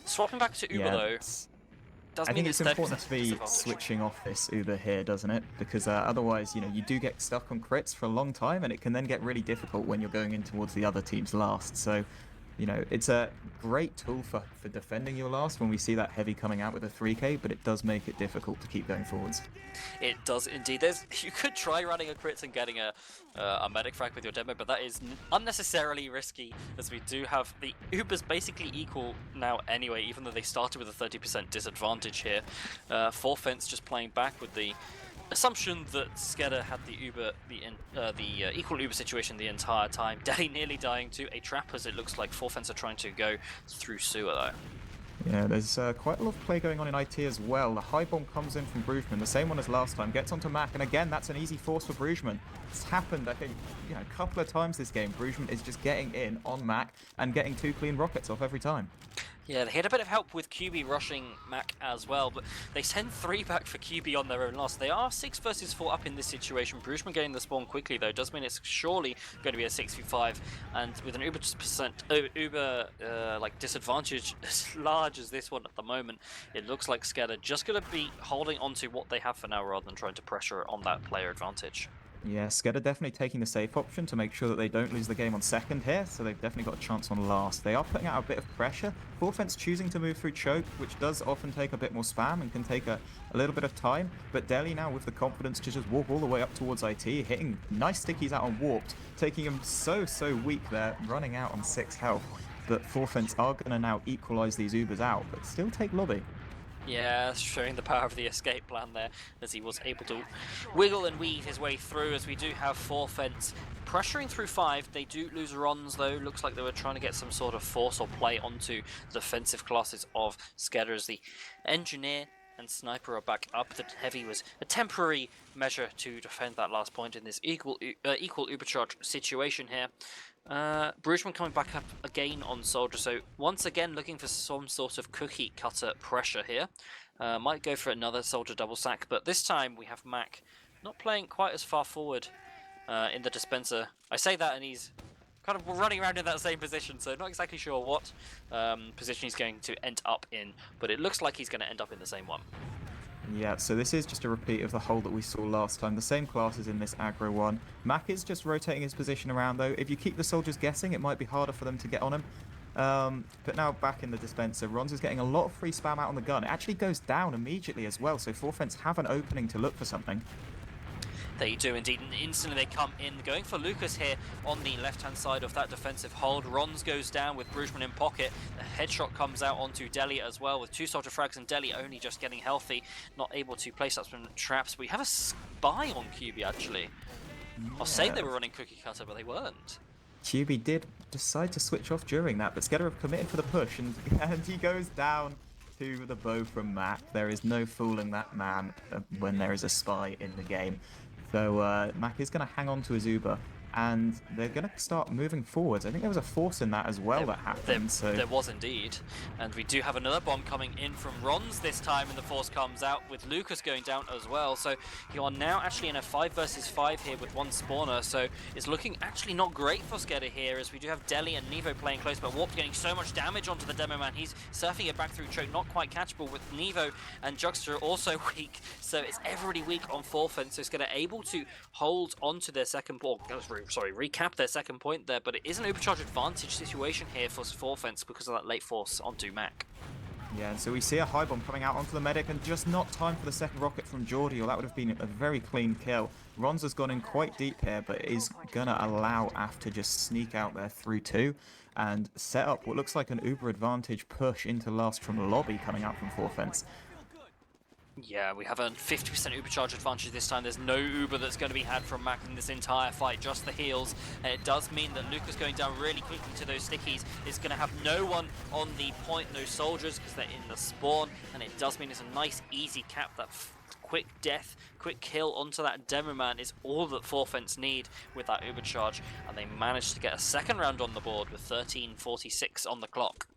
Swapping back to Uber though, does I mean think it's important to be switching off this Uber here, doesn't it? Because otherwise, you know, you do get stuck on crits for a long time, and it can then get really difficult when you're going in towards the other team's last. So, you know, it's a great tool for defending your last when we see that Heavy coming out with a 3k, but it does make it difficult to keep going forwards. It does indeed. You could try running a crits and getting a medic frag with your demo, but that is unnecessarily risky, as we do have the Ubers basically equal now anyway, even though they started with a 30% disadvantage here. Forfence just playing back with the assumption that SKEDDA had the equal Uber situation the entire time. Deli nearly dying to a trap, as it looks like Forfence are trying to go through sewer though. Yeah, there's quite a lot of play going on in IT as well. The high bomb comes in from Brugman, the same one as last time, gets onto Mac, and again, that's an easy force for Brugman. It's happened, I think, you know, a couple of times this game. Brugman is just getting in on Mac and getting 2 clean rockets off every time. Yeah, they had a bit of help with QB rushing Mac as well, but they send 3 back for QB on their own loss. They are 6 versus 4 up in this situation. Brugman getting the spawn quickly though does mean it's surely going to be a 6v5, and with an Uber like disadvantage as large as this one at the moment, it looks like SKEDDA just going to be holding on to what they have for now rather than trying to pressure on that player advantage. Yeah, SKEDDA definitely taking the safe option to make sure that they don't lose the game on second here, so they've definitely got a chance on last. They are putting out a bit of pressure. Forfence choosing to move through choke, which does often take a bit more spam and can take a little bit of time, but Deli now with the confidence to just walk all the way up towards IT, hitting nice stickies out on Warped, taking him so weak there, running out on 6 health. But Forfence are going to now equalize these Ubers out, but still take lobby. Yeah, showing the power of the escape plan there, as he was able to wiggle and weave his way through, as we do have Forfence pressuring through 5. They do lose Rons though. Looks like they were trying to get some sort of force or play onto the defensive classes of SKEDDA, as the Engineer and Sniper are back up. The Heavy was a temporary measure to defend that last point in this equal Ubercharge situation here. Brugman coming back up again on Soldier, so once again looking for some sort of cookie cutter pressure here. Might go for another Soldier double sack, but this time we have Mac not playing quite as far forward in the dispenser. I say that and he's kind of running around in that same position, so not exactly sure what position he's going to end up in, but it looks like he's going to end up in the same one. Yeah, so this is just a repeat of the hold that we saw last time. The same classes in this aggro one. Mac is just rotating his position around though. If you keep the soldiers guessing, it might be harder for them to get on him. But now back in the dispenser, Rons is getting a lot of free spam out on the gun. It actually goes down immediately as well, so Forfence have an opening to look for something. They do indeed, and instantly they come in, going for Lucas here on the left-hand side of that defensive hold. Rons goes down with Brugman in pocket. The headshot comes out onto Deli as well, with 2 soldier frags, and Deli only just getting healthy, not able to place up some traps. We have a spy on QB, actually. I was saying they were running cookie cutter, but they weren't. QB did decide to switch off during that, but SKEDDA have committed for the push, and he goes down to the bow from Mac. There is no fooling that man when there is a spy in the game. So Mac is going to hang on to his Uber, and they're going to start moving forwards. I think there was a force in that as well that happened. There was indeed. And we do have another bomb coming in from Rons this time, and the force comes out with Lucas going down as well. So you are now actually in a 5 versus 5 here with 1 spawner. So it's looking actually not great for SKEDDA here, as we do have Deli and Nevo playing close, but Warp getting so much damage onto the demo man. He's surfing it back through choke, not quite catchable, with Nevo and Jugster also weak. So it's everybody weak on forefence. So SKEDDA able to hold onto their second ball. Recap their second point there, but it is an overcharge advantage situation here for forefence because of that late force onto Mac. Yeah, and so we see a high bomb coming out onto the medic, and just not time for the second rocket from Geordie, or that would have been a very clean kill. Rons has gone in quite deep here, but is going to allow AF to just sneak out there through 2 and set up what looks like an uber advantage push into last from lobby coming out from forefence. Yeah, we have a 50% Uber charge advantage this time. There's no Uber that's going to be had from Mac in this entire fight, just the heals. And it does mean that Lucas going down really quickly to those stickies is going to have no one on the point, no soldiers, because they're in the spawn. And it does mean it's a nice, easy cap. That quick death, quick kill onto that demo man is all that forefence need with that Uber charge. And they managed to get a second round on the board with 13:46 on the clock.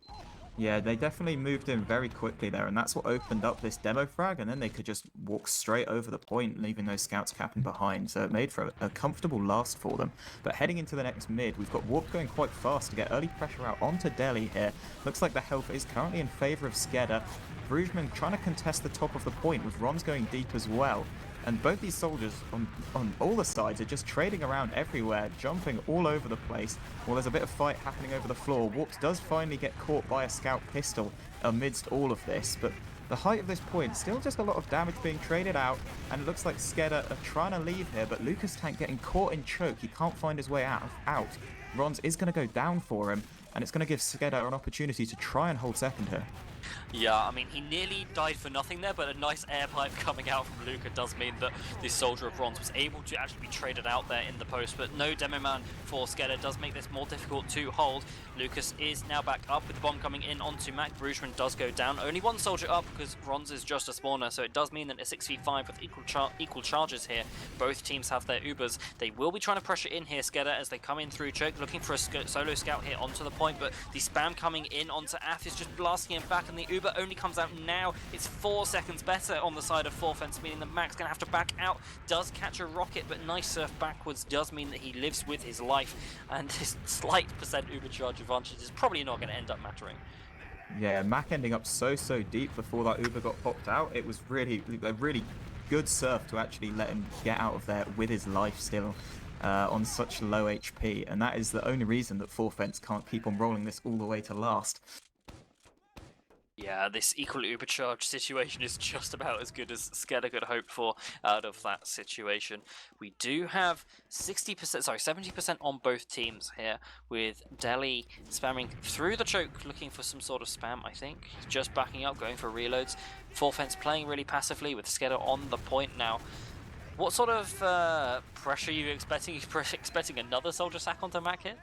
Yeah, they definitely moved in very quickly there, and that's what opened up this demo frag, and then they could just walk straight over the point, leaving those scouts capping behind, so it made for a comfortable last for them. But heading into the next mid, we've got Warp going quite fast to get early pressure out onto Deli here. Looks like the health is currently in favour of SKEDDA. Brugman trying to contest the top of the point, with Rons going deep as well. And both these soldiers on all the sides are just trading around everywhere, jumping all over the place. Well, there's a bit of fight happening over the floor. Warps does finally get caught by a scout pistol amidst all of this, but the height of this point, still just a lot of damage being traded out, and it looks like SKEDDA are trying to leave here, but Lucas Tank getting caught in choke. He can't find his way out. Rons is going to go down for him, and it's going to give SKEDDA an opportunity to try and hold second here. Yeah, I mean, he nearly died for nothing there, but a nice air pipe coming out from Luca does mean that this Soldier of Bronze was able to actually be traded out there in the post, but no demo man for SKEDDA does make this more difficult to hold. Lucas is now back up with the bomb coming in onto Mac. Brugman does go down. Only 1 soldier up because Rons is just a spawner, so it does mean that a 6v5 with equal charges here. Both teams have their Ubers. They will be trying to pressure in here, SKEDDA, as they come in through choke, looking for a solo scout here onto the point, but the spam coming in onto Ath is just blasting him back, and the Uber only comes out now. It's 4 seconds better on the side of forefence, meaning that Mac's gonna have to back out. Does catch a rocket, but nice surf backwards does mean that he lives with his life, and his slight percent Uber charge advantage is probably not going to end up mattering. Yeah, Mac ending up so deep before that Uber got popped out. It was really a really good surf to actually let him get out of there with his life still on such low HP, and that is the only reason that forefence can't keep on rolling this all the way to last. Yeah, this equal Uber charge situation is just about as good as SKEDDA could hope for out of that situation. We do have 70% on both teams here, with Deli spamming through the choke, looking for some sort of spam, I think. He's just backing up, going for reloads. Forefence playing really passively with SKEDDA on the point now. What sort of pressure are you expecting? Are you expecting another soldier sack onto Mac here?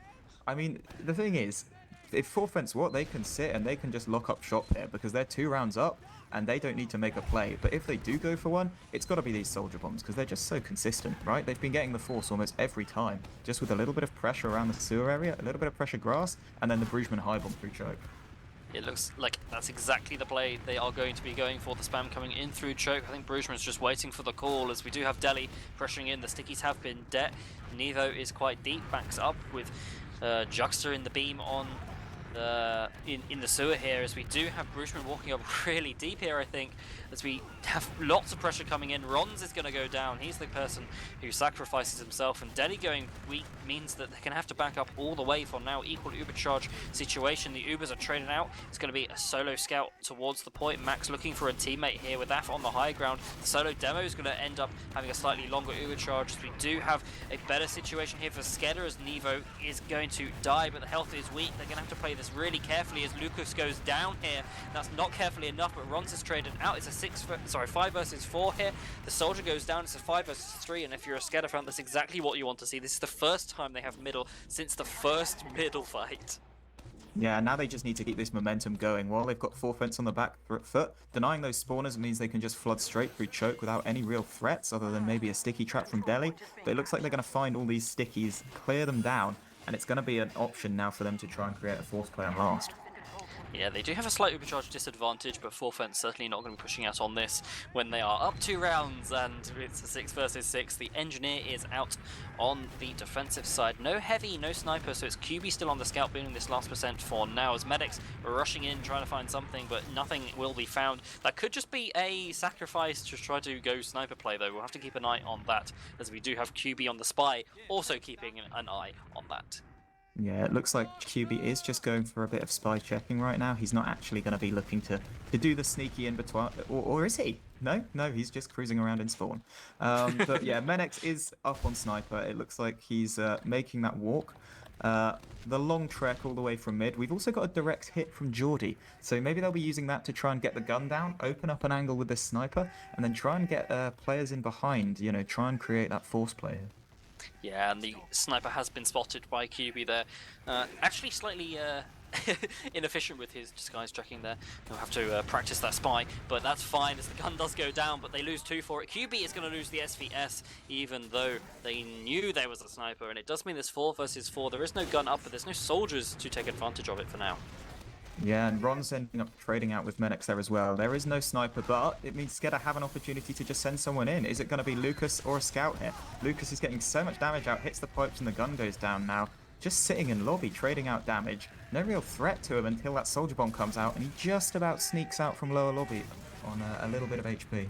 I mean, the thing is, if forefence they can sit and they can just lock up shop here because they're 2 rounds up and they don't need to make a play. But if they do go for one, it's got to be these soldier bombs because they're just so consistent, right? They've been getting the force almost every time, just with a little bit of pressure around the sewer area, a little bit of pressure grass, and then the Brugman high bomb through choke. It looks like that's exactly the play they are going to be going for. The spam coming in through choke. I think Brugman's just waiting for the call, as we do have Deli pressuring in. The stickies have been dead. Nevo is quite deep, backs up with Juxter in the beam on in the sewer here, as we do have Bruchman walking up really deep here, I think, as we have lots of pressure coming in. Rons is going to go down. He's the person who sacrifices himself, and Delhi going weak means that they're going to have to back up all the way for now. Equal Uber charge situation. The Ubers are trading out. It's going to be a solo scout towards the point. Max looking for a teammate here with Af on the high ground. The solo demo is going to end up having a slightly longer Uber charge, as we do have a better situation here for SKEDDA, as Nevo is going to die, but the health is weak. They're going to have to play this really carefully as Lucas goes down here. That's not carefully enough, but Rons is traded out. It's a 5 versus 4 here. The soldier goes down. It's a 5 versus 3, and if you're a SKEDDA fan, that's exactly what you want to see. This is the first time they have middle since the first middle fight. Yeah, now they just need to keep this momentum going. While they've got 4 fence on the back foot, denying those spawners means they can just flood straight through choke without any real threats other than maybe a sticky trap from Delhi. But it looks like they're going to find all these stickies, clear them down, and it's going to be an option now for them to try and create a force play on last. Yeah, they do have a slight overcharge disadvantage, but 4 fence certainly not going to be pushing out on this when they are up 2 rounds, and it's a 6 versus 6. The engineer is out on the defensive side. No heavy, no sniper, so it's QB still on the scout building this last percent for now, as medics are rushing in, trying to find something, but nothing will be found. That could just be a sacrifice to try to go sniper play, though. We'll have to keep an eye on that, as we do have QB on the spy, also keeping an eye on that. Yeah, it looks like QB is just going for a bit of spy checking right now. He's not actually going to be looking to do the sneaky in between, or is he? No, he's just cruising around in spawn. But yeah, Menex is up on sniper. It looks like he's making that walk. The long trek all the way from mid. We've also got a direct hit from Geordie, so maybe they'll be using that to try and get the gun down, open up an angle with this sniper, and then try and get players in behind, you know, try and create that force play. Yeah, and the sniper has been spotted by QB there. Actually slightly inefficient with his disguise tracking there. He'll have to practice that spy, but that's fine as the gun does go down, but they lose 2 for it. QB is going to lose the SVS, even though they knew there was a sniper, and it does mean there's 4 versus 4. There is no gun up, but there's no soldiers to take advantage of it for now. Yeah, and Ron's ending up trading out with Menex there as well. There is no sniper, but it means SKEDDA have an opportunity to just send someone in. Is it going to be Lucas or a scout here? Lucas is getting so much damage out, hits the pipes, and the gun goes down now. Just sitting in lobby, trading out damage. No real threat to him until that soldier bomb comes out, and he just about sneaks out from lower lobby on a little bit of HP.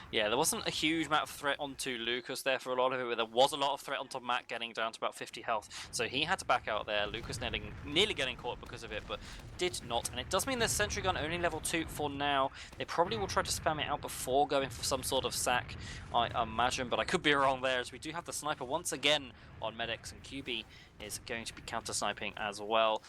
Yeah, there wasn't a huge amount of threat onto Lucas there for a lot of it, but there was a lot of threat onto Matt getting down to about 50 health. So he had to back out there. Lucas nearly getting caught because of it, but did not. And it does mean the sentry gun only level 2 for now. They probably will try to spam it out before going for some sort of sack, I imagine, but I could be wrong there, as we do have the sniper once again on Medics, and QB is going to be counter-sniping as well.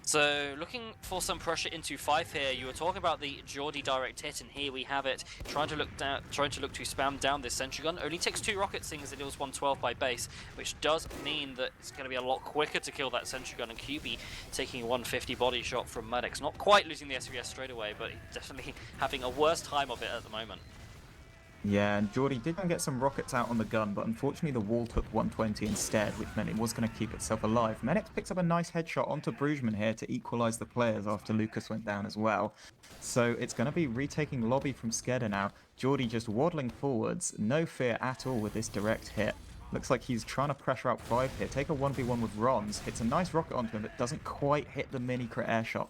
So, looking for some pressure into 5 here. You were talking about the Geordie direct hit, and here we have it. Trying to look to spam down this sentry gun. Only takes 2 rockets, seeing as it deals 112 by base, which does mean that it's going to be a lot quicker to kill that sentry gun. And QB taking 150 body shot from Maddox. Not quite losing the SVS straight away, but definitely having a worse time of it at the moment. Yeah, and Geordie did get some rockets out on the gun, but unfortunately the wall took 120 instead, which meant it was going to keep itself alive. Menex picks up a nice headshot onto Bruchman here to equalise the players after Lucas went down as well. So it's going to be retaking lobby from SKEDDA now. Geordie just waddling forwards, no fear at all with this direct hit. Looks like he's trying to pressure out 5 here, take a 1v1 with Rons, hits a nice rocket onto him, but doesn't quite hit the mini crit air shot.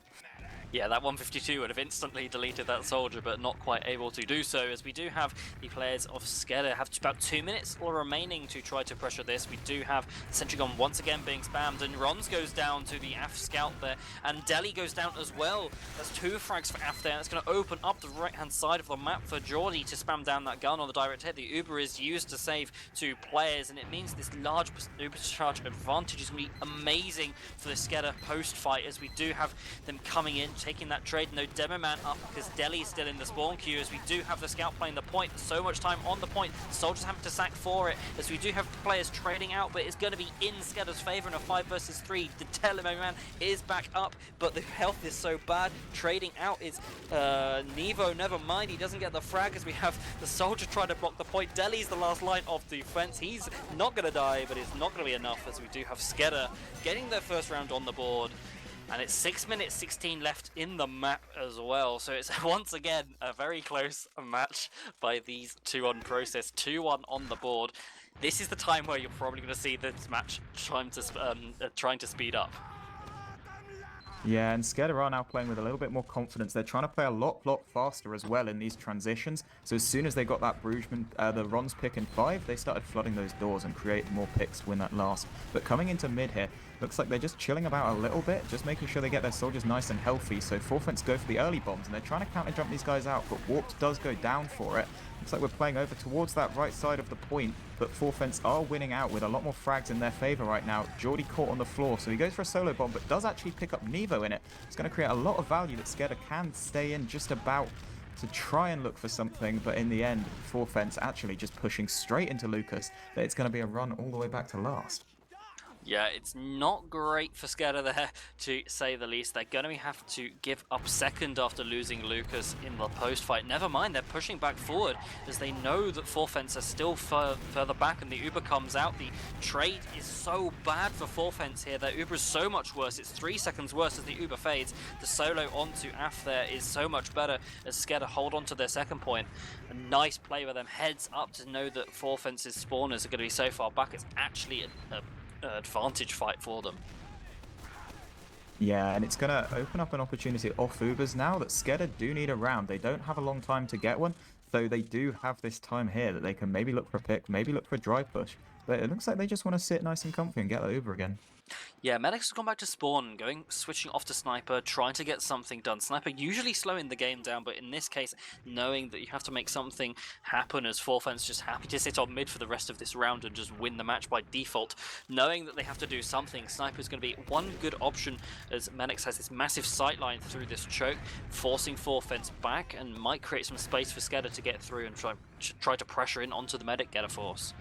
Yeah, that 152 would have instantly deleted that soldier, but not quite able to do so, as we do have the players of SKEDDA have about 2 minutes all remaining to try to pressure this. We do have Sentry Gun once again being spammed, and Rons goes down to the AF scout there, and Delhi goes down as well. That's 2 frags for AF there. That's going to open up the right-hand side of the map for Geordie to spam down that gun on the direct hit. The Uber is used to save 2 players, and it means this large Uber charge advantage is going to be amazing for the SKEDDA post-fight, as we do have them coming in, taking that trade. No demo man up because Delhi is still in the spawn queue, as we do have the scout playing the point. So much time on the point. Soldiers having to sack for it, as we do have players trading out, but it's going to be in SKEDDA's favor in a 5 versus 3. The demo man is back up, but the health is so bad. Trading out is Nevo. Never mind, he doesn't get the frag, as we have the soldier trying to block the point. Delhi's the last line of defense. He's not going to die, but it's not going to be enough, as we do have SKEDDA getting their first round on the board. And it's 6 minutes 16 left in the map as well. So it's once again a very close match by these 2 on process. 2-1 on the board. This is the time where you're probably going to see this match trying to speed up. Yeah, and SKEDDA are now playing with a little bit more confidence. They're trying to play a lot faster as well in these transitions. So as soon as they got that Brugesman, the Ron's pick in 5, they started flooding those doors and creating more picks to win that last. But coming into mid here, looks like they're just chilling about a little bit, just making sure they get their soldiers nice and healthy. So Forfence go for the early bombs, and they're trying to counter jump these guys out, but Warped does go down for it. Looks like we're playing over towards that right side of the point, but Forfence are winning out with a lot more frags in their favor right now. Jordy caught on the floor, so he goes for a solo bomb, but does actually pick up Nevo in it. It's going to create a lot of value that SKEDDA can stay in just about to try and look for something, but in the end, Forfence actually just pushing straight into Lucas, that it's going to be a run all the way back to last. Yeah, it's not great for SKEDDA there, to say the least. They're going to have to give up second after losing Lucas in the post fight. Never mind, they're pushing back forward as they know that Forfence are still further back, and the Uber comes out. The trade is so bad for Forfence here. Their Uber is so much worse. It's 3 seconds worse as the Uber fades. The solo onto Af there is so much better as SKEDDA hold on to their second point. A nice play with them heads up to know that Forfence's spawners are going to be so far back. It's actually a advantage fight for them. Yeah, and it's going to open up an opportunity off Ubers now that SKEDDA do need a round. They don't have a long time to get one, so they do have this time here that they can maybe look for a pick, maybe look for a dry push. But it looks like they just want to sit nice and comfy and get that Uber again. Yeah, Medics has gone back to spawn, switching off to Sniper, trying to get something done. Sniper usually slowing the game down, but in this case, knowing that you have to make something happen as Forfence just happy to sit on mid for the rest of this round and just win the match by default. Knowing that they have to do something, Sniper is going to be one good option as Medics has this massive sightline through this choke, forcing Forfence back and might create some space for SKEDDA to get through and try to pressure in onto the Medic Getter Force.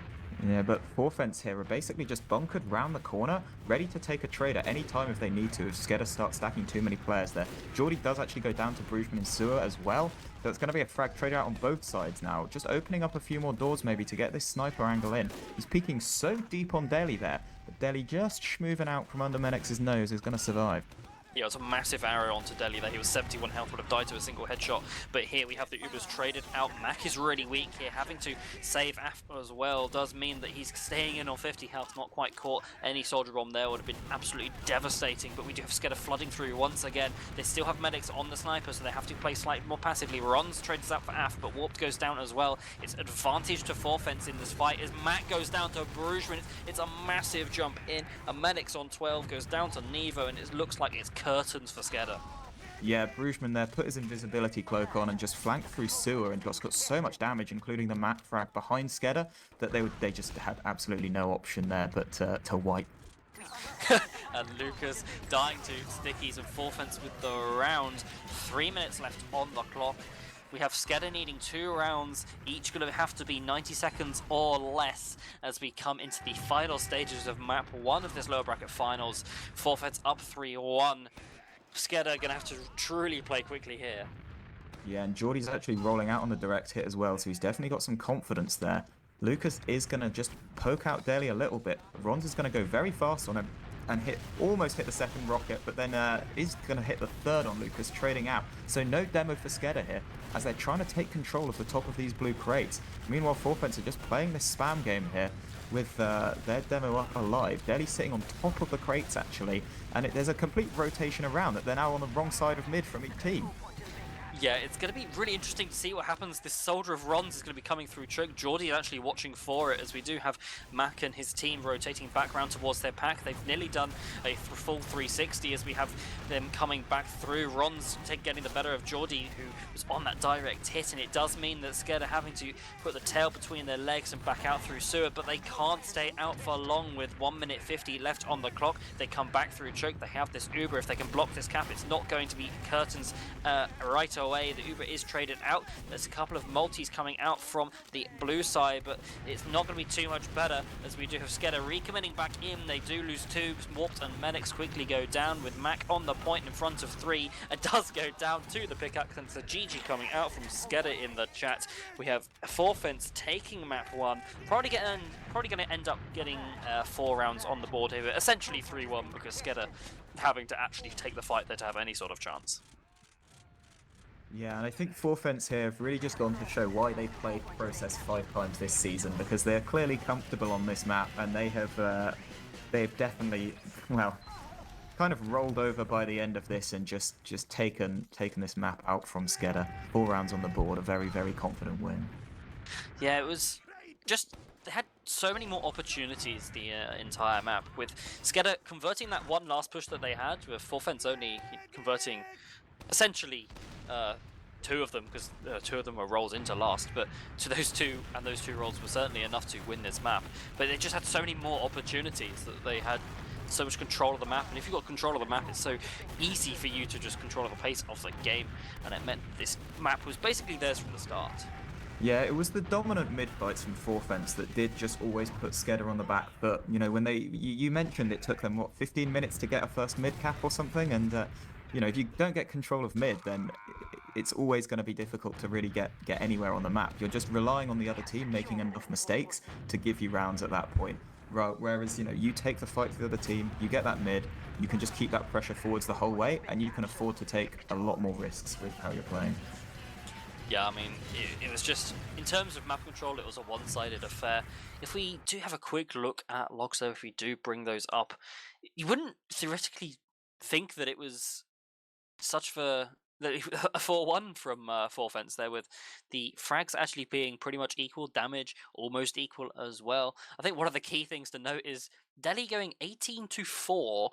Yeah, but Forfence here are basically just bunkered round the corner, ready to take a trade at any time if they need to, if SKEDDA starts stacking too many players there. Jordy does actually go down to Brugesman and Sewer as well, so it's going to be a frag trade out on both sides now, just opening up a few more doors maybe to get this sniper angle in. He's peeking so deep on Deli there, but Deli just schmoving out from under Menex's nose is going to survive. Yeah, it was a massive arrow onto Deli there. He was 71 health, would have died to a single headshot. But here we have the Ubers traded out. Mac is really weak here. Having to save Af as well does mean that he's staying in on 50 health. Not quite caught. Any soldier bomb there would have been absolutely devastating. But we do have SKEDDA flooding through once again. They still have medics on the sniper, so they have to play slightly more passively. Runs trades out for Af, but Warped goes down as well. It's advantage to Forfence in this fight as Mac goes down to Brugesman. It's a massive jump in. A medics on 12 goes down to Nevo, and it looks like it's curtains for SKEDDA. Yeah, Brugesman there put his invisibility cloak on and just flanked through Sewer and just got so much damage, including the mat frag behind SKEDDA, that they just had absolutely no option there but to wipe. And Lucas dying to stickies and Forfence with the round. 3 minutes left on the clock. We have SKEDDA needing 2 rounds, each going to have to be 90 seconds or less as we come into the final stages of map 1 of this lower bracket finals. Forfeits up 3-1. SKEDDA going to have to truly play quickly here. Yeah, and Jordy's actually rolling out on the direct hit as well, so he's definitely got some confidence there. Lucas is going to just poke out Daly a little bit. Ronz is going to go very fast on him and almost hit the second rocket, but then is going to hit the third on Lucas, trading out. So no demo for SKEDDA here, as they're trying to take control of the top of these blue crates. Meanwhile, Forfence are just playing this spam game here with their demo up alive. Daly's sitting on top of the crates, actually, and there's a complete rotation around that they're now on the wrong side of mid from each team. Yeah, it's going to be really interesting to see what happens. This Soldier of Ronz is going to be coming through choke. Geordie actually watching for it, as we do have Mac and his team rotating back round towards their pack. They've nearly done a full 360 as we have them coming back through. Ronz getting the better of Geordie, who was on that direct hit, and it does mean that SKEDDA having to put the tail between their legs and back out through Sewer, but they can't stay out for long with 1 minute 50 left on the clock. They come back through choke. They have this Uber. If they can block this cap, it's not going to be curtains right away. The Uber is traded out. There's a couple of multis coming out from the blue side, but it's not going to be too much better as we do have SKEDDA recommitting back in. They do lose 2. Warped and Medics quickly go down with Mac on the point in front of 3. It does go down to the pickaxe, and it's a GG coming out from SKEDDA in the chat. We have Forfence taking map 1. Probably going to end up getting 4 rounds on the board here, but essentially 3-1 because SKEDDA having to actually take the fight there to have any sort of chance. Yeah, and I think Forfence here have really just gone to show why they played Process 5 times this season, because they're clearly comfortable on this map, and they've definitely, well, kind of rolled over by the end of this and just taken this map out from SKEDDA. 4 rounds on the board, a very, very confident win. Yeah, it was just they had so many more opportunities the entire map, with SKEDDA converting that one last push that they had, with Forfence only converting essentially 2 of them, because 2 of them were rolls into last, but to those 2, and those 2 rolls were certainly enough to win this map. But they just had so many more opportunities that they had so much control of the map, and if you've got control of the map, it's so easy for you to just control the pace of the game, and it meant this map was basically theirs from the start. Yeah, it was the dominant mid fights from Forfence that did just always put SKEDDA on the back foot. You know, when you mentioned it took them, what, 15 minutes to get a first mid cap or something, and you know, if you don't get control of mid, then it's always going to be difficult to really get anywhere on the map. You're just relying on the other team making enough mistakes to give you rounds at that point. Whereas, you know, you take the fight to the other team, you get that mid, you can just keep that pressure forwards the whole way, and you can afford to take a lot more risks with how you're playing. Yeah, I mean, it was just, in terms of map control, it was a one-sided affair. If we do have a quick look at logs, though, if we do bring those up, you wouldn't theoretically think that it was such a 4-1 from Forfence there, with the frags actually being pretty much equal, damage almost equal as well. I think one of the key things to note is Delhi going 18-4,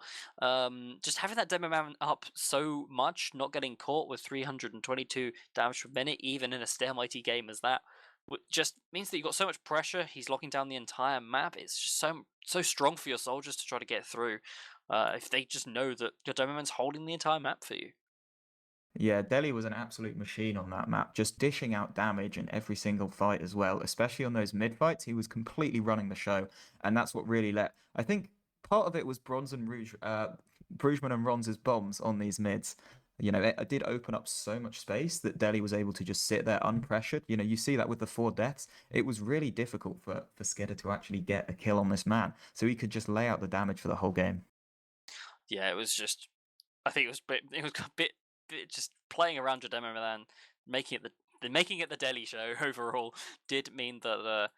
just having that demo man up so much, not getting caught with 322 damage per minute, even in a stalematy game as that, just means that you've got so much pressure. He's locking down the entire map. It's just so strong for your soldiers to try to get through, if they just know that your demo man's holding the entire map for you. Yeah, Delhi was an absolute machine on that map, just dishing out damage in every single fight as well, especially on those mid fights. He was completely running the show, and that's what really let. I think part of it was Brugman and Ronz's bombs on these mids. You know, it did open up so much space that Delhi was able to just sit there unpressured. You know, you see that with the 4 deaths. It was really difficult for SKEDDA to actually get a kill on this man, so he could just lay out the damage for the whole game. Yeah, it was just. I think it was a bit just playing around your demo man, making it the Delhi show overall did mean that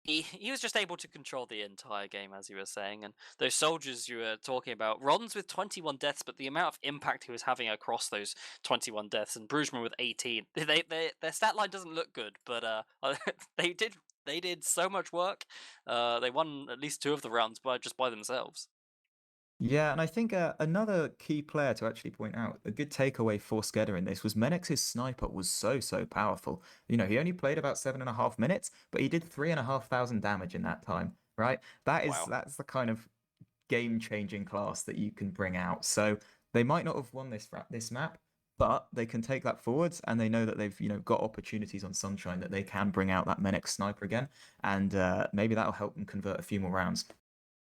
he was just able to control the entire game, as you were saying. And those soldiers you were talking about, Ron's with 21 deaths, but the amount of impact he was having across those 21 deaths, and Brugman with 18, their stat line doesn't look good, but they did so much work. They won at least 2 of the rounds by themselves. Yeah, and I think another key player to actually point out, a good takeaway for SKEDDA in this was Menex's sniper was so powerful. You know, he only played about 7.5 minutes, but he did 3,500 damage in that time, right? Wow. That's the kind of game-changing class that you can bring out. So they might not have won this map, but they can take that forwards, and they know that they've, you know, got opportunities on Sunshine that they can bring out that Menex sniper again, and maybe that'll help them convert a few more rounds.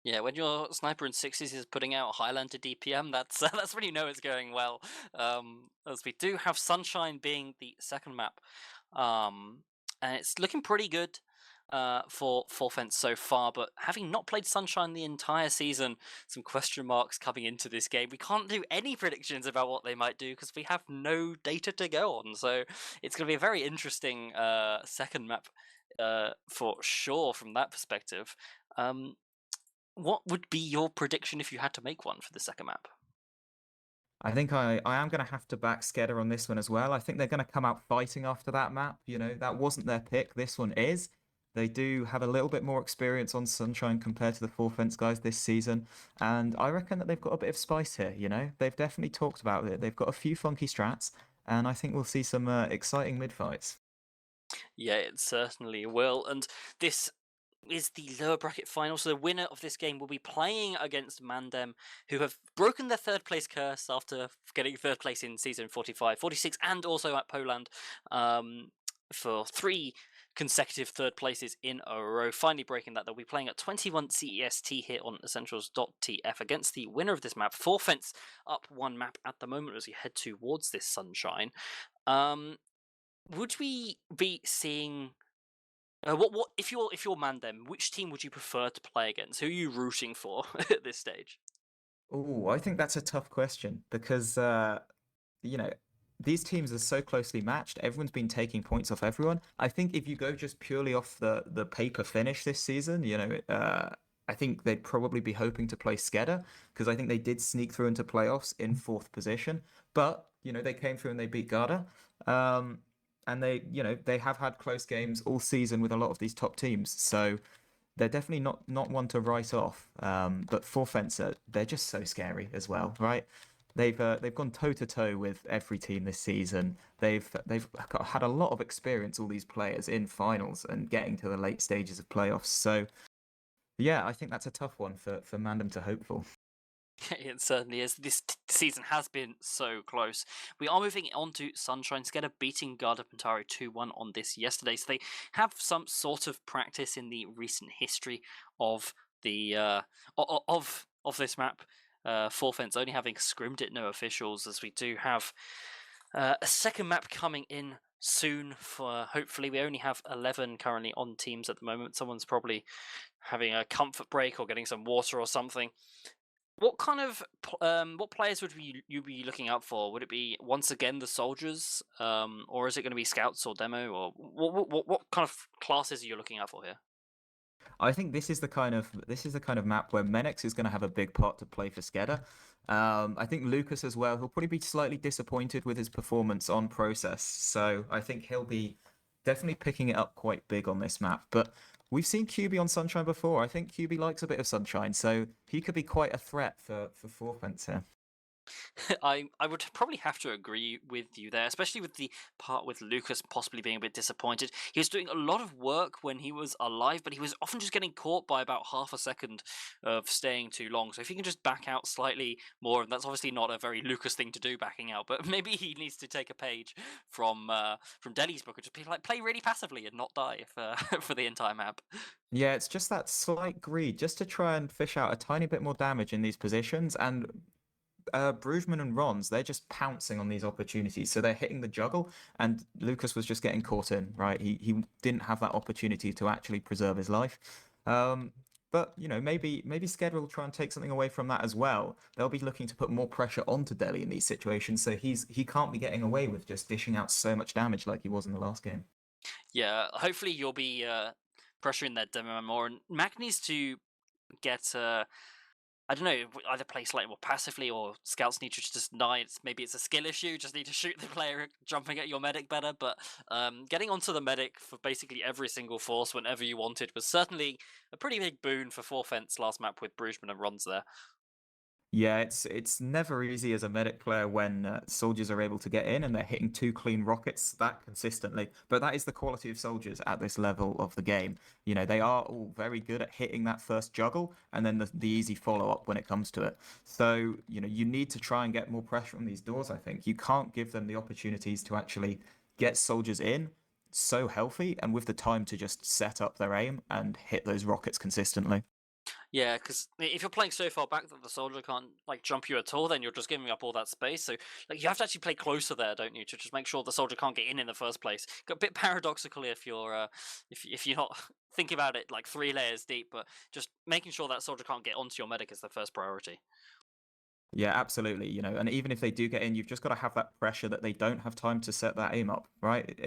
Yeah, when your sniper in 60s is putting out Highlander DPM, that's that's when you know it's going well. As we do have Sunshine being the second map, and it's looking pretty good for Forfence so far. But having not played Sunshine the entire season, some question marks coming into this game. We can't do any predictions about what they might do because we have no data to go on. So it's going to be a very interesting second map for sure from that perspective. Um, what would be your prediction if you had to make one for the second map? I think I am going to have to back SKEDDA on this one as well. I think they're going to come out fighting after that map. You know, that wasn't their pick. This one is. They do have a little bit more experience on Sunshine compared to the Forfence guys this season. And I reckon that they've got a bit of spice here, you know? They've definitely talked about it. They've got a few funky strats, and I think we'll see some exciting mid-fights. Yeah, it certainly will. And this is the lower bracket final. So the winner of this game will be playing against Mandem, who have broken their third place curse after getting third place in season 45, 46, and also at Poland, for 3 consecutive third places in a row. Finally breaking that, they'll be playing at 21 CEST here on essentials.tf against the winner of this map. Forfence up 1 map at the moment as we head towards this Sunshine. Would we be seeing what if you're Mandem? Which team would you prefer to play against? Who are you rooting for at this stage? Oh, I think that's a tough question because, you know, these teams are so closely matched. Everyone's been taking points off everyone. I think if you go just purely off the paper finish this season, you know, I think they'd probably be hoping to play SKEDDA because I think they did sneak through into playoffs in fourth position. But, they came through and they beat Garda. Um, and they have had close games all season with a lot of these top teams. So they're definitely not one to write off. But Forfencer, they're just so scary as well, right? They've gone toe to toe with every team this season. They've had a lot of experience, all these players in finals and getting to the late stages of playoffs. So yeah, I think that's a tough one for Mandem to hope for. It certainly is. This season has been so close. We are moving on to Sunshine. SKEDDA beating Garda Pantari 2-1 on this yesterday, so they have some sort of practice in the recent history of the of this map. Forfence only having scrimmed it, no officials, as we do have a second map coming in soon. For hopefully, we only have 11 currently on teams at the moment. Someone's probably having a comfort break or getting some water or something. What kind of what players would you be looking out for? Would it be once again the soldiers, or is it going to be scouts or demo, or what kind of classes are you looking out for here? I think this is the kind of map where Menex is going to have a big part to play for SKEDDA. I think Lucas as well. He'll probably be slightly disappointed with his performance on Process, so I think he'll be definitely picking it up quite big on this map. But we've seen QB on Sunshine before. I think QB likes a bit of Sunshine, so he could be quite a threat for Forfence here. I would probably have to agree with you there, especially with the part with Lucas possibly being a bit disappointed. He was doing a lot of work when he was alive, but he was often just getting caught by about half a second of staying too long. So if he can just back out slightly more, and that's obviously not a very Lucas thing to do, backing out, but maybe he needs to take a page from Delhi's book and just be like, play really passively and not die for the entire map. Yeah, it's just that slight greed, just to try and fish out a tiny bit more damage in these positions. And Brugman and Rons, they're just pouncing on these opportunities. So they're hitting the juggle, and Lucas was just getting caught in, right? He didn't have that opportunity to actually preserve his life. But maybe Sked will try and take something away from that as well. They'll be looking to put more pressure onto Delhi in these situations, so he can't be getting away with just dishing out so much damage like he was in the last game. Yeah, hopefully you'll be pressuring that demo more, and Mac needs to get I don't know, either play slightly more passively, or scouts need to just deny maybe it's a skill issue, just need to shoot the player jumping at your medic better. But getting onto the medic for basically every single force whenever you wanted was certainly a pretty big boon for Forfence last map with Brugman and Rons there. Yeah, it's never easy as a medic player when soldiers are able to get in and they're hitting two clean rockets that consistently. But that is the quality of soldiers at this level of the game. They are all very good at hitting that first juggle and then the easy follow-up when it comes to it. So, you need to try and get more pressure on these doors, I think. You can't give them the opportunities to actually get soldiers in so healthy and with the time to just set up their aim and hit those rockets consistently. Yeah, because if you're playing so far back that the soldier can't jump you at all, then you're just giving up all that space. So you have to actually play closer there, don't you, to just make sure the soldier can't get in the first place. A bit paradoxical if you're if you're not thinking about it like 3 layers deep, but just making sure that soldier can't get onto your medic is the first priority. Yeah, absolutely. And even if they do get in, you've just got to have that pressure that they don't have time to set that aim up, right?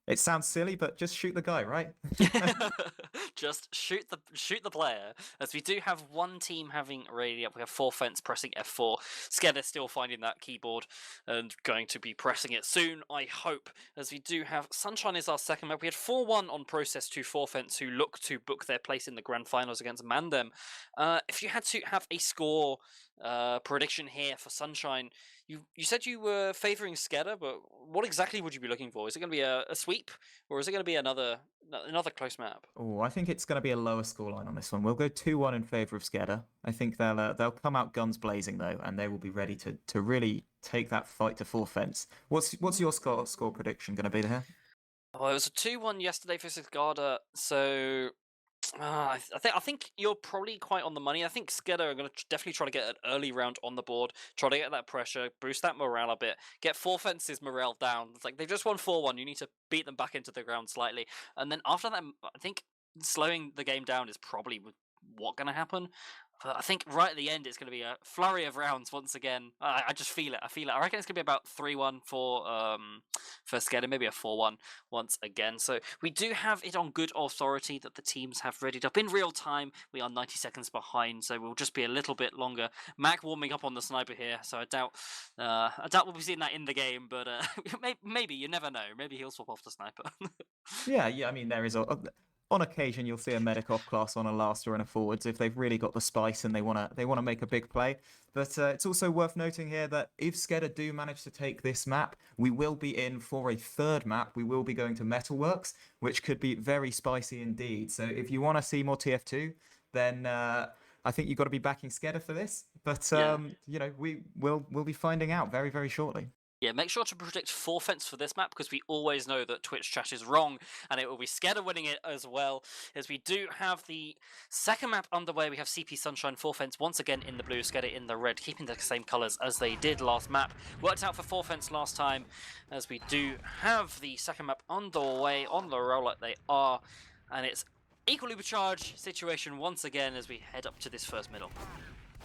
It sounds silly, but just shoot the guy, right? Just shoot the player. As we do have one team having raided up, we have Forfence pressing F4. SKEDDA still finding that keyboard and going to be pressing it soon, I hope. As we do have Sunshine is our second map. We had 4-1 on Process to Forfence, who look to book their place in the grand finals against Mandem. If you had to have a score prediction here for Sunshine, you said you were favouring SKEDDA, but what exactly would you be looking for? Is it going to be a sweep, or is it going to be another close map? Oh, I think it's going to be a lower scoreline on this one. We'll go 2-1 in favor of SKEDDA. I think they'll come out guns blazing though, and they will be ready to really take that fight to full fence. What's your score prediction going to be there? Oh, it was a 2-1 yesterday for SKEDDA, so I think you're probably quite on the money. I think SKEDDA are going to definitely try to get an early round on the board, try to get that pressure, boost that morale a bit, get Forfence's morale down. It's like they've just won 4-1. You need to beat them back into the ground slightly, and then after that, I think slowing the game down is probably what's going to happen. But I think right at the end, it's going to be a flurry of rounds once again. I just feel it. I feel it. I reckon it's going to be about 3-1 for SKEDDA, maybe a 4-1 once again. So we do have it on good authority that the teams have readied up in real time. We are 90 seconds behind, so we'll just be a little bit longer. Mac warming up on the sniper here, so I doubt we'll be seeing that in the game. But maybe you never know. Maybe he'll swap off the sniper. Yeah, I mean, there is on occasion you'll see a medic off class on a last or in a forwards if they've really got the spice and they wanna make a big play. But it's also worth noting here that if SKEDDA do manage to take this map, we will be in for a third map. We will be going to Metalworks, which could be very spicy indeed. So if you want to see more TF2, then I think you've got to be backing SKEDDA for this. But you know, we'll be finding out very, very shortly. Yeah, make sure to predict 4 fence for this map, because we always know that Twitch chat is wrong, and it will be SKEDDA winning it as well, as we do have the second map underway. We have CP Sunshine 4 fence once again in the blue, SKEDDA in the red, keeping the same colours as they did last map. Worked out for 4 fence last time, as we do have the second map underway on the roll like they are, and it's equally charged situation once again as we head up to this first middle.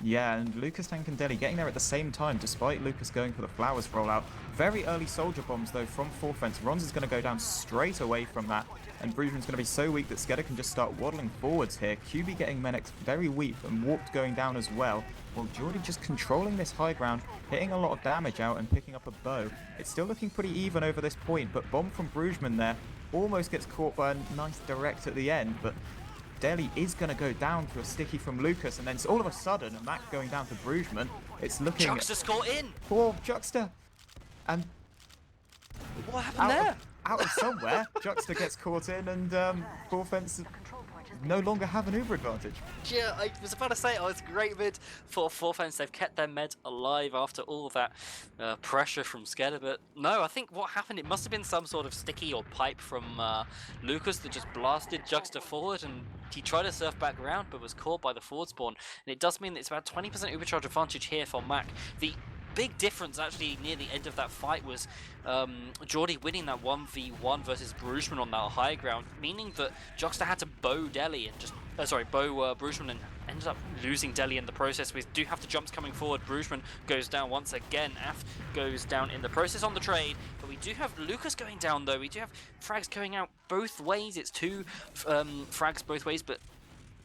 Yeah, and Lucas Tank and Deli getting there at the same time, despite Lucas going for the flowers rollout. Very early soldier bombs, though, from 4 fence. Ronz is going to go down straight away from that, and Brugeman's going to be so weak that SKEDDA can just start waddling forwards here. QB getting Menix very weak, and Warped going down as well, while Geordie just controlling this high ground, hitting a lot of damage out and picking up a bow. It's still looking pretty even over this point, but bomb from Brugeman there almost gets caught by a nice direct at the end, but Deli is going to go down to a sticky from Lucas, and then all of a sudden, a Mac going down to Brugeman. It's looking... Juxta's caught in! Poor Juxta! And... What happened there? Out of somewhere, Juxta gets caught in, and 4 fence no longer have an Uber advantage. Yeah, I was about to say, it's great mid for 4 fence. They've kept their med alive after all of that pressure from SKEDDA, but no, I think what happened, it must have been some sort of sticky or pipe from Lucas that just blasted Juxta forward, and he tried to surf back around but was caught by the forward spawn, and it does mean that it's about 20% overcharge advantage here for Mac. The big difference actually near the end of that fight was Geordie winning that 1v1 versus Brugeman on that high ground, meaning that Juxta had to bow Deli and just bow Brugeman, and ended up losing Deli in the process. We do have the jumps coming forward. Brugeman goes down once again. Aft goes down in the process on the trade, but we do have Lucas going down though. We do have frags going out both ways. It's 2 frags both ways, but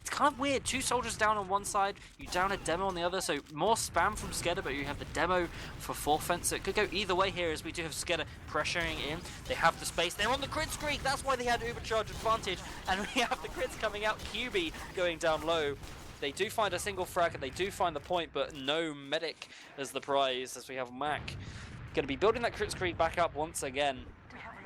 it's kind of weird. 2 soldiers down on one side, you down a demo on the other, so more spam from SKEDDA, but you have the demo for 4 fence, so it could go either way here, as we do have SKEDDA pressuring in. They have the space, they're on the crit streak, that's why they had overcharge advantage, and we have the crits coming out. QB going down low. They do find a single frag, and they do find the point, but no medic as the prize, as we have Mac going to be building that crit streak back up once again.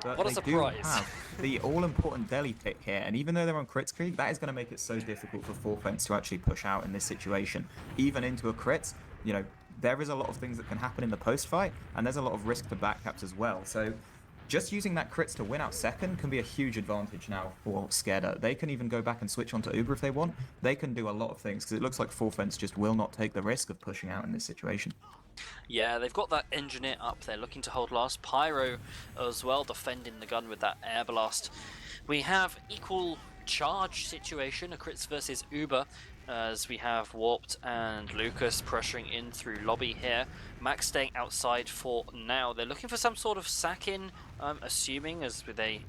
But what a surprise. Do have the all-important Deli pick here, and even though they're on crit creek, that is going to make it so difficult for 4 fence to actually push out in this situation. Even into a crit, you know, there is a lot of things that can happen in the post-fight, and there's a lot of risk to backcaps as well. So just using that crits to win out second can be a huge advantage now for SKEDDA. They can even go back and switch onto Uber if they want. They can do a lot of things, because it looks like 4 fence just will not take the risk of pushing out in this situation. Yeah, they've got that engineer up there looking to hold last. Pyro as well, defending the gun with that air blast. We have equal charge situation, a crits versus Uber, as we have Warped and Lucas pressuring in through lobby here. Max staying outside for now. They're looking for some sort of sack in, assuming, as they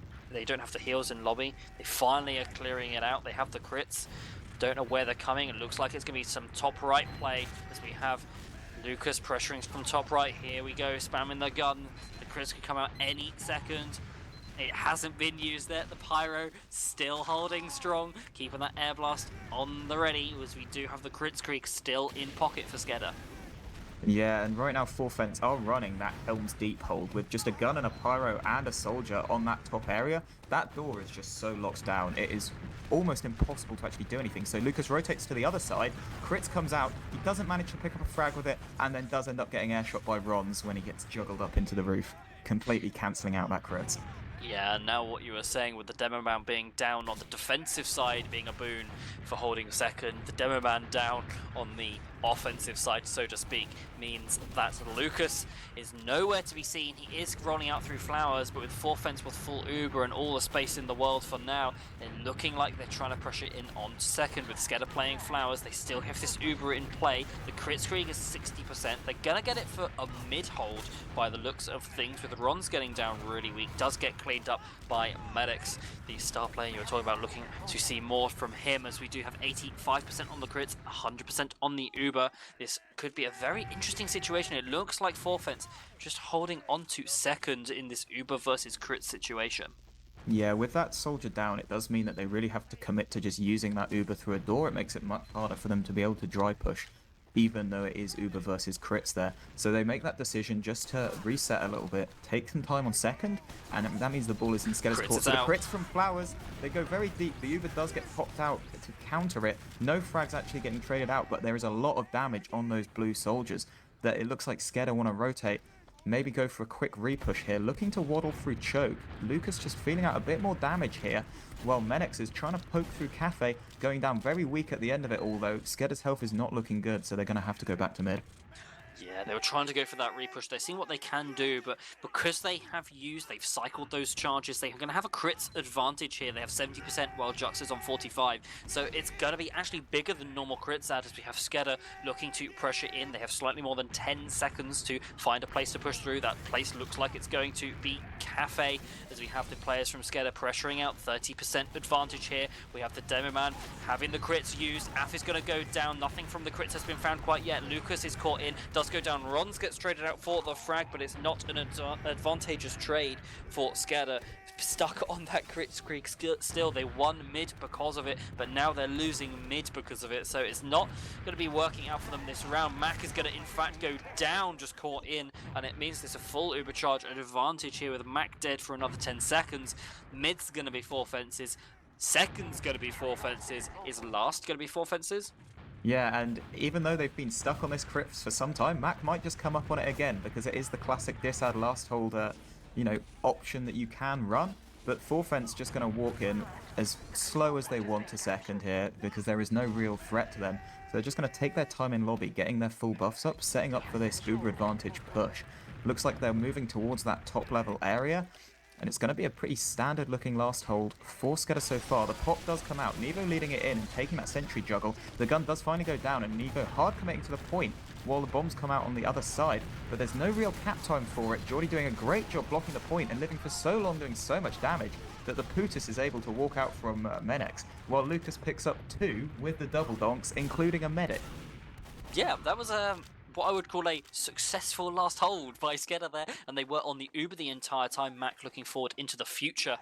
don't have the heals in lobby. They finally are clearing it out. They have the crits. Don't know where they're coming. It looks like it's going to be some top right play, as we have Lucas pressuring from top right. Here we go, spamming the gun. The crits could come out any second. It hasn't been used there. The Pyro still holding strong, keeping that air blast on the ready, as we do have the crit streak still in pocket for SKEDDA. Yeah, and right now 4 fence are running that Helm's Deep hold with just a gun and a Pyro and a soldier on that top area. That door is just so locked down. It is almost impossible to actually do anything. So Lucas rotates to the other side, crits comes out, he doesn't manage to pick up a frag with it, and then does end up getting airshot by Ronz when he gets juggled up into the roof, completely cancelling out that crit. Yeah, now what you were saying with the demo man being down on the defensive side being a boon for holding second, the demo man down on the offensive side, so to speak, means that Lucas is nowhere to be seen. He is rolling out through flowers, but with 4 fence with full Uber and all the space in the world for now, they're looking like they're trying to pressure in on second. With SKEDDA playing flowers, they still have this Uber in play. The crit streak is 60%. They're gonna get it for a mid hold by the looks of things, with Ron's getting down really weak. Does get cleaned up by Medics, the star player you were talking about, looking to see more from him, as we do have 85% on the crits, 100% on the Uber. This could be a very interesting situation. It looks like 4 fence just holding on to second in this Uber versus crit situation. Yeah, with that soldier down, it does mean that they really have to commit to just using that Uber through a door. It makes it much harder for them to be able to dry push, even though it is Uber versus crits there. So they make that decision just to reset a little bit, take some time on second, and that means the ball is in SKEDDA's court. So the crits from flowers, they go very deep. The Uber does get popped out to counter it. No frags actually getting traded out, but there is a lot of damage on those blue soldiers that it looks like SKEDDA want to rotate. Maybe go for a quick repush here, looking to waddle through choke. Lucas just feeling out a bit more damage here, while Menix is trying to poke through Cafe, going down very weak at the end of it, although SKEDDA's health is not looking good, so they're going to have to go back to mid. Yeah, they were trying to go for that repush. They're seeing what they can do, but because they've cycled those charges, they're going to have a crit advantage here. They have 70% while Jux is on 45. So it's going to be actually bigger than normal crits out, as we have SKEDDA looking to pressure in. They have slightly more than 10 seconds to find a place to push through. That place looks like it's going to be Cafe, as we have the players from SKEDDA pressuring out. 30% advantage here. We have the Demo Man having the crits used. Af is going to go down. Nothing from the crits has been found quite yet. Lucas is caught in. Does go down. Rons gets traded out for the frag, but it's not an advantageous trade for SKEDDA. Stuck on that crit streak still. They won mid because of it, but now they're losing mid because of it, so it's not going to be working out for them this round. Mac is going to in fact go down, just caught in, and it means there's a full Uber charge advantage here with Mac dead for another 10 seconds. Mid's going to be 4 fences. Second's going to be 4 fences. Is last going to be 4 fences? Yeah, and even though they've been stuck on this crit for some time, Mac might just come up on it again, because it is the classic disad last holder, option that you can run. But 4 fence just going to walk in as slow as they want to second here, because there is no real threat to them. So they're just going to take their time in lobby, getting their full buffs up, setting up for this Uber advantage push. Looks like they're moving towards that top level area, and it's going to be a pretty standard looking last hold for SKEDDA so far. The pop does come out, Nevo leading it in and taking that sentry juggle. The gun does finally go down, and Nevo hard committing to the point while the bombs come out on the other side, but there's no real cap time for it. Geordie doing a great job blocking the point and living for so long, doing so much damage that the Putus is able to walk out from Menex, while Lucas picks up 2 with the double donks, including a medic. Yeah, that was what I would call a successful last hold by SKEDDA there, and they were on the Uber the entire time. Mac looking forward into the future,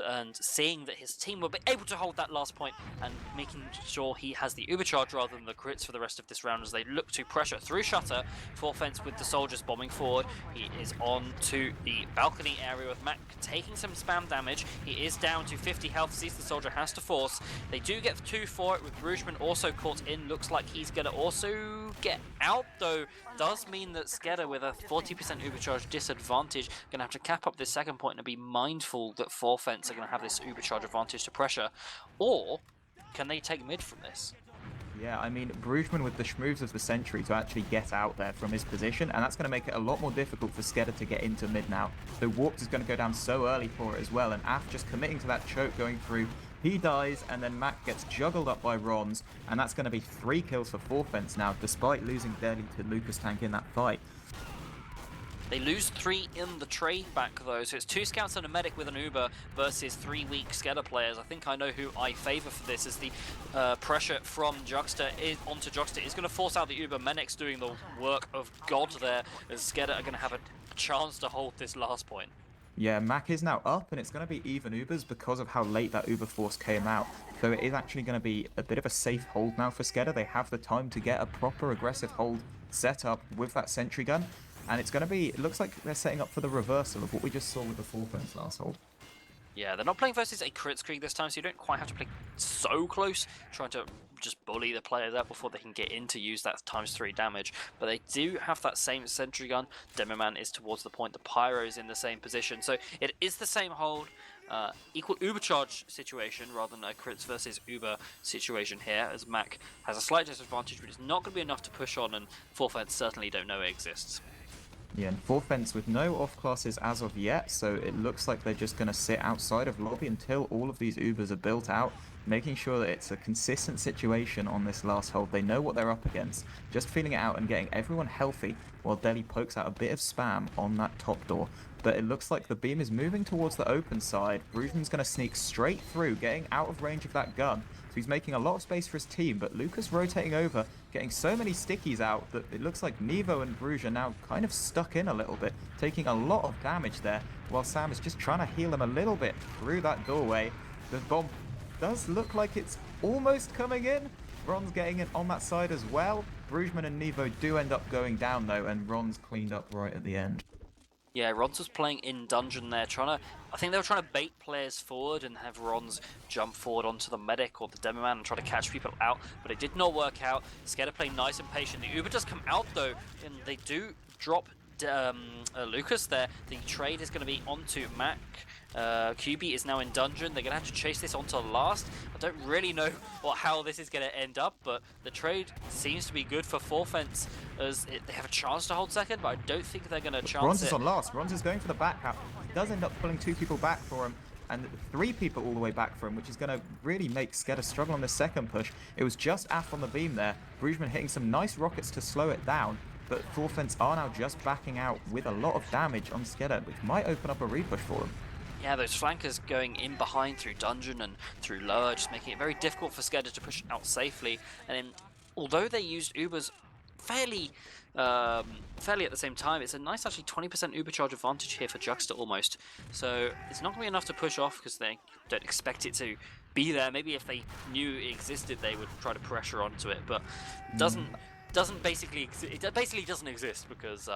and seeing that his team will be able to hold that last point and making sure he has the Uber charge rather than the crits for the rest of this round, as they look to pressure through Shutter. 4 fence with the soldiers bombing forward. He is on to the balcony area with Mac taking some spam damage. He is down to 50 health, sees the soldier has to force. They do get 2 for it, with Brugman also caught in. Looks like he's going to also get out though. Does mean that SKEDDA, with a 40% Uber charge disadvantage, going to have to cap up this second point and be mindful that 4 fence are going to have this Uber charge advantage to pressure. Or can they take mid from this? Yeah, I mean, Brugman with the schmoves of the Sentry to actually get out there from his position, and that's going to make it a lot more difficult for SKEDDA to get into mid now. So Warped is going to go down so early for it as well, and Af just committing to that choke going through. He dies, and then Mac gets juggled up by Rons, and that's going to be 3 kills for 4 fence now, despite losing dearly to Lucas Tank in that fight. They lose 3 in the trade back though, so it's 2 scouts and a medic with an Uber versus 3 weak SKEDDA players. I think I know who I favour for this, as the pressure from Juxta onto Juxta is going to force out the Uber. Menix doing the work of God there, as SKEDDA are going to have a chance to hold this last point. Yeah, Mac is now up, and it's going to be even Ubers because of how late that Uber force came out. So it is actually going to be a bit of a safe hold now for SKEDDA. They have the time to get a proper aggressive hold set up with that sentry gun. And it's going to be, it looks like they're setting up for the reversal of what we just saw with the 4 fence last hold. Yeah, they're not playing versus a crit streak this time, so you don't quite have to play so close, trying to just bully the players out before they can get in to use that ×3 damage. But they do have that same sentry gun. Demoman is towards the point. The Pyro is in the same position. So it is the same hold. Equal Ubercharge situation rather than a crits versus Uber situation here, as Mac has a slight disadvantage, but it's not going to be enough to push on, and Forfeit certainly don't know it exists. Yeah, and Forfence with no off classes as of yet, so it looks like they're just going to sit outside of lobby until all of these Ubers are built out, making sure that it's a consistent situation on this last hold. They know what they're up against, just feeling it out and getting everyone healthy while Deli pokes out a bit of spam on that top door. But it looks like the beam is moving towards the open side. Brugman's going to sneak straight through, getting out of range of that gun. So he's making a lot of space for his team, but Lucas rotating over, getting so many stickies out that it looks like Nevo and Bruges are now kind of stuck in a little bit, taking a lot of damage there, while Sam is just trying to heal them a little bit through that doorway. The bomb does look like it's almost coming in. Ron's getting it on that side as well. Brugman and Nevo do end up going down though, and Ron's cleaned up right at the end. Yeah, Rons was playing in dungeon there, I think they were trying to bait players forward and have Rons jump forward onto the medic or the demo man and try to catch people out, but it did not work out. SKEDDA playing nice and patient. The Uber does come out though, and they do drop Lucas there. The trade is going to be onto Mac. QB is now in dungeon. They're going to have to chase this onto last. I don't really know how this is going to end up, but the trade seems to be good for Forfence, as they have a chance to hold second, but I don't think they're going to chance Ronz it. is on last. Ronz is going for the back cap. He does end up pulling 2 people back for him, and 3 people all the way back for him, which is going to really make SKEDDA struggle on the second push. It was just Af on the beam there. Brugman hitting some nice rockets to slow it down, but Forfence are now just backing out with a lot of damage on SKEDDA, which might open up a repush for them. Yeah, those flankers going in behind through dungeon and through lower, just making it very difficult for SKEDDA to push out safely. And then, although they used Ubers fairly at the same time, it's a nice actually 20% Uber charge advantage here for Juxta almost. So it's not going to be enough to push off because they don't expect it to be there. Maybe if they knew it existed, they would try to pressure onto it, but it basically doesn't exist because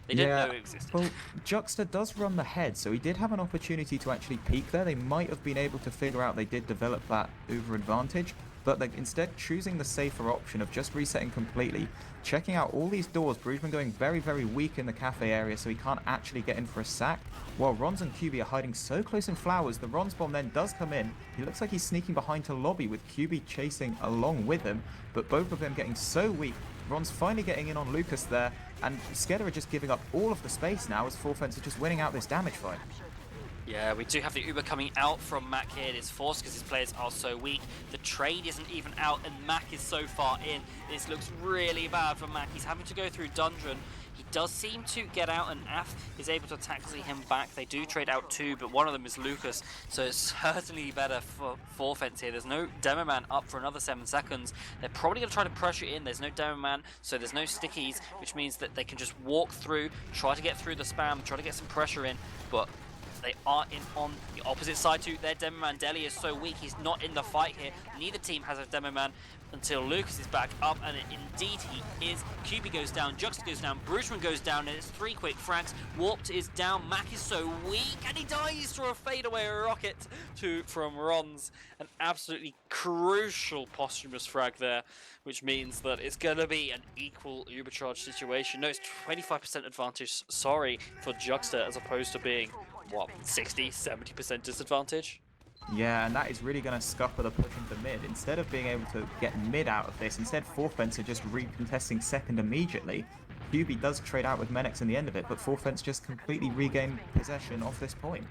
they didn't know it existed. Well, Juxta does run the head, so he did have an opportunity to actually peek there. They might have been able to figure out they did develop that Uber advantage, but they're instead choosing the safer option of just resetting completely, checking out all these doors. Brugman going very, very weak in the cafe area, so he can't actually get in for a sack, while Ronz and QB are hiding so close in flowers. The Ronz bomb then does come in. He looks like he's sneaking behind to lobby with QB chasing along with him, but both of them getting so weak. Ron's finally getting in on Lucas there, and SKEDDA are just giving up all of the space now as Forfence are just winning out this damage fight. Yeah, we do have the Uber coming out from Mac here. It is forced because his players are so weak. The trade isn't even out, and Mac is so far in. This looks really bad for Mac. He's having to go through dungeon. He does seem to get out, and Af is able to taxi him back. They do trade out 2, but one of them is Lucas, so it's certainly better for Forfence here. There's no Demo Man up for another 7 seconds. They're probably going to try to pressure in. There's no Demo Man, so there's no stickies, which means that they can just walk through, try to get through the spam, try to get some pressure in, but they are in on the opposite side too. Their Demo Man Deli is so weak, he's not in the fight here. Neither team has a Demo Man until Lucas is back up, and indeed he is. QB goes down, Juxta goes down, Brugman goes down, and it's 3 quick frags. Warped is down, Mac is so weak, and he dies through a fadeaway rocket from Ronz. An absolutely crucial posthumous frag there, which means that it's going to be an equal Ubercharge situation. No, it's 25% advantage, sorry, for Juxta, as opposed to being, what, 60, 70% disadvantage? Yeah, and that is really going to scupper the push into mid. Instead of being able to get mid out of this, instead Forfence are just recontesting second immediately. QB does trade out with Menix in the end of it, but Forfence just completely regained possession off this point.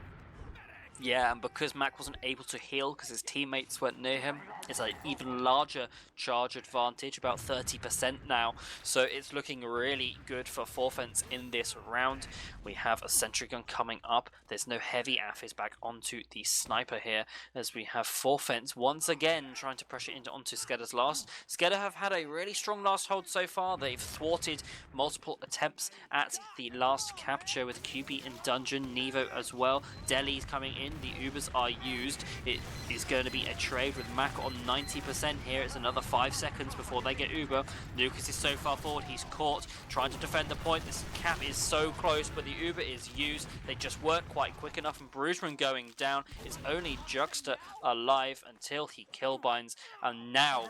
Yeah, and because Mac wasn't able to heal because his teammates weren't near him, it's an even larger charge advantage, about 30% now. So it's looking really good for Forfence in this round. We have a sentry gun coming up. There's no heavy AF is back onto the sniper here, as we have Forfence once again trying to pressure onto SKEDDA's last. SKEDDA have had a really strong last hold so far. They've thwarted multiple attempts at the last capture with QB in dungeon, Nevo as well. Deli's coming in. The Ubers are used. It is going to be a trade with Mac on 90% here. It's another 5 seconds before they get Uber. Lucas is so far forward, he's caught, trying to defend the point. This cap is so close, but the Uber is used. They just weren't quite quick enough, and Bruisman going down. It's only Juxta alive until he killbinds, and now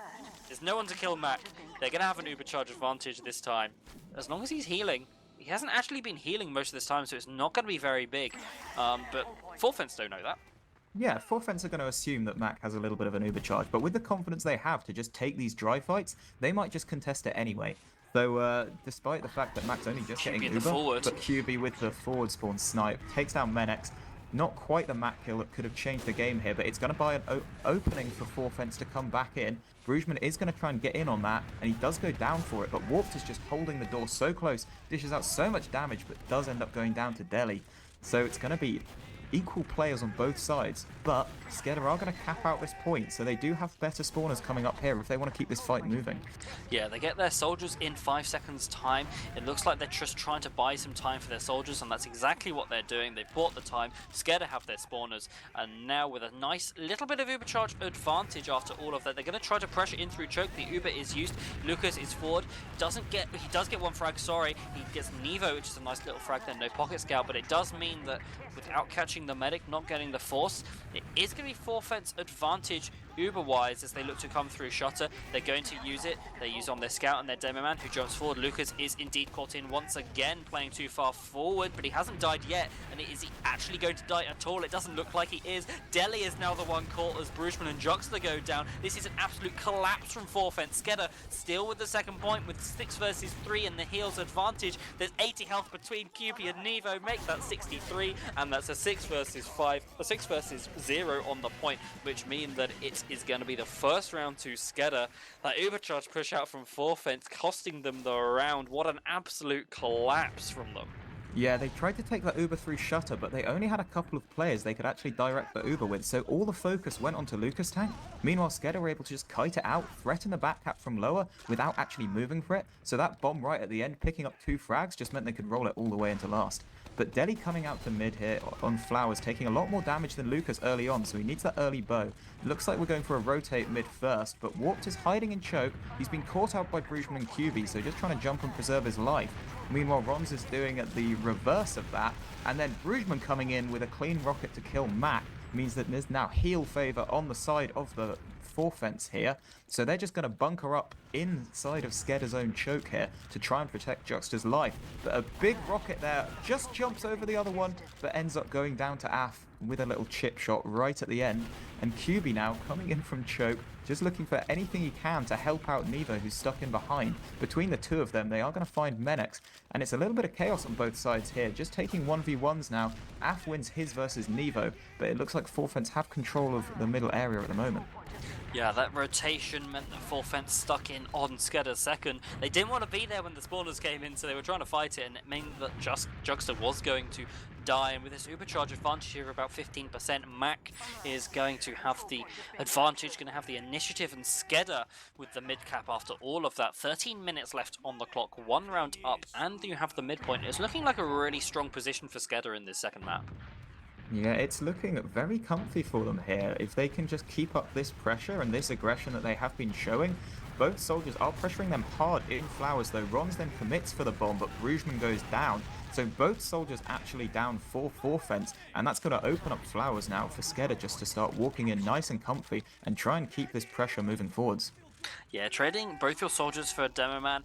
there's no one to kill Mac. They're going to have an Uber charge advantage this time. As long as he's healing. He hasn't actually been healing most of this time, so it's not going to be very big. But Full Fence don't know that. Yeah, Forfence are going to assume that Mac has a little bit of an Uber charge, but with the confidence they have to just take these dry fights, they might just contest it anyway. So, despite the fact that Mac's only just getting Uber, but QB with the forward spawn snipe takes down Menex. Not quite the Mac kill that could have changed the game here, but it's going to buy an opening for Forfence to come back in. Bruisman is going to try and get in on that, and he does go down for it, but Warped is just holding the door so close, dishes out so much damage, but does end up going down to Delhi. So it's going to be equal players on both sides, but SKEDDA are going to cap out this point, so they do have better spawners coming up here if they want to keep this fight moving. Yeah, they get their soldiers in 5 seconds time. It looks like they're just trying to buy some time for their soldiers, and that's exactly what they're doing. They've bought the time. SKEDDA have their spawners, and now with a nice little bit of Uber charge advantage after all of that, they're going to try to pressure in through choke. The Uber is used. Lucas is forward. He does get one frag, sorry. He gets Nevo, which is a nice little frag there, no pocket scout, but it does mean that without catching the medic, not getting the force, it is going to be Forfence advantage Uber-wise as they look to come through Shutter. They're going to use it. They use on their scout and their demo man who jumps forward. Lucas is indeed caught in once again, playing too far forward, but he hasn't died yet. And is he actually going to die at all? It doesn't look like he is. Delhi is now the one caught as Bruisman and Juxta go down. This is an absolute collapse from Forfence. SKEDDA still with the second point with 6 versus 3 and the heals advantage. There's 80 health between QB and Nevo, make that 63, and that's a 6 versus 0 on the point, which means that it is going to be the first round to SKEDDA. That Uber charge push out from Forfence costing them the round. What an absolute collapse from them. Yeah, they tried to take that Uber through Shutter, but they only had a couple of players they could actually direct the Uber with, so all the focus went onto Lucas Tank. Meanwhile, SKEDDA were able to just kite it out, threaten the back cap from lower without actually moving for it, so that bomb right at the end, picking up 2 frags, just meant they could roll it all the way into last. But Delhi coming out to mid here on Flowers, taking a lot more damage than Lucas early on, so he needs that early bow. It looks like we're going for a rotate mid first, but Warped is hiding in choke. He's been caught out by Bruisman and QB, so just trying to jump and preserve his life. Meanwhile, Rons is doing the reverse of that, and then Bruisman coming in with a clean rocket to kill Mac means that there's now heal favor on the side of the Forfence here, so they're just going to bunker up inside of SKEDDA's own choke here to try and protect Juxta's life. But a big rocket there just jumps over the other one, but ends up going down to Af with a little chip shot right at the end. And QB now coming in from choke, just looking for anything he can to help out Nevo, who's stuck in behind. Between the two of them, they are going to find Menex, and it's a little bit of chaos on both sides here, just taking 1v1s now. Af wins his versus Nevo, but it looks like Forfence have control of the middle area at the moment. Yeah, that rotation meant that Forfence stuck in on SKEDDA's second. They didn't want to be there when the spawners came in, so they were trying to fight it, and it meant that Juxta was going to die. And with this Uber charge advantage here of about 15%, Mac is going to have the advantage, going to have the initiative, and SKEDDA with the mid cap after all of that. 13 minutes left on the clock, 1 round up, and you have the midpoint. It's looking like a really strong position for SKEDDA in this second map. Yeah, it's looking very comfy for them here. If they can just keep up this pressure and this aggression that they have been showing, both soldiers are pressuring them hard in Flowers, though Rons then commits for the bomb, but Bruisman goes down. So both soldiers actually down for Forfence, and that's going to open up Flowers now for SKEDDA just to start walking in nice and comfy and try and keep this pressure moving forwards. Yeah, trading both your soldiers for a demo man,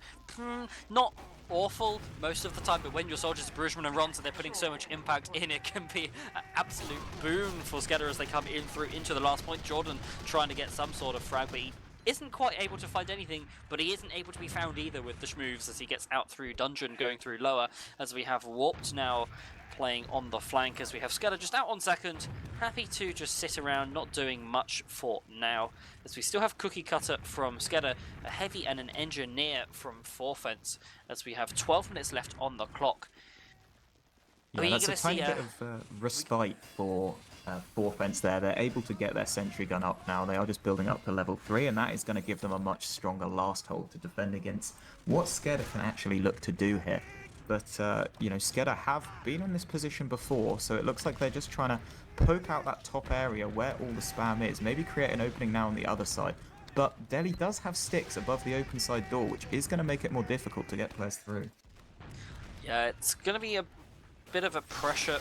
not awful most of the time, but when your soldiers are Bruisman and Rons and they're putting so much impact in, it can be an absolute boon for SKEDDA as they come in through into the last point. Jordan trying to get some sort of frag, but he isn't quite able to find anything, but he isn't able to be found either with the schmoves as he gets out through dungeon, going through lower, as we have Warped now playing on the flank, as we have SKEDDA just out on second, happy to just sit around, not doing much for now, as we still have Cookie Cutter from SKEDDA, a heavy and an engineer from Forfence, as we have 12 minutes left on the clock. Yeah, that's a tiny bit of respite for Forfence there. They're able to get their sentry gun up now. They are just building up to level 3, and that is going to give them a much stronger last hold to defend against what SKEDDA can actually look to do here. But, you know, SKEDDA have been in this position before, so it looks like they're just trying to poke out that top area where all the spam is. Maybe create an opening now on the other side. But Delhi does have sticks above the open side door, which is going to make it more difficult to get players through. Yeah, it's going to be a bit of a pressure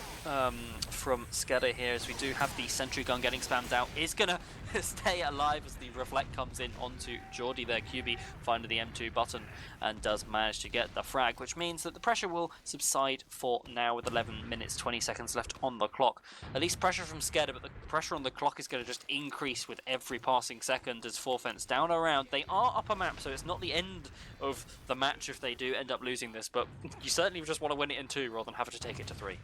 from SKEDDA here, as we do have the sentry gun getting spammed out. Is going to stay alive as the reflect comes in onto Geordie there. QB finding the M2 button and does manage to get the frag, which means that the pressure will subside for now with 11 minutes 20 seconds left on the clock. At least pressure from SKEDDA, but the pressure on the clock is going to just increase with every passing second as Forfence down around. They are up a map, so it's not the end of the match if they do end up losing this, but you certainly just want to win it in 2 rather than having to take it to 3.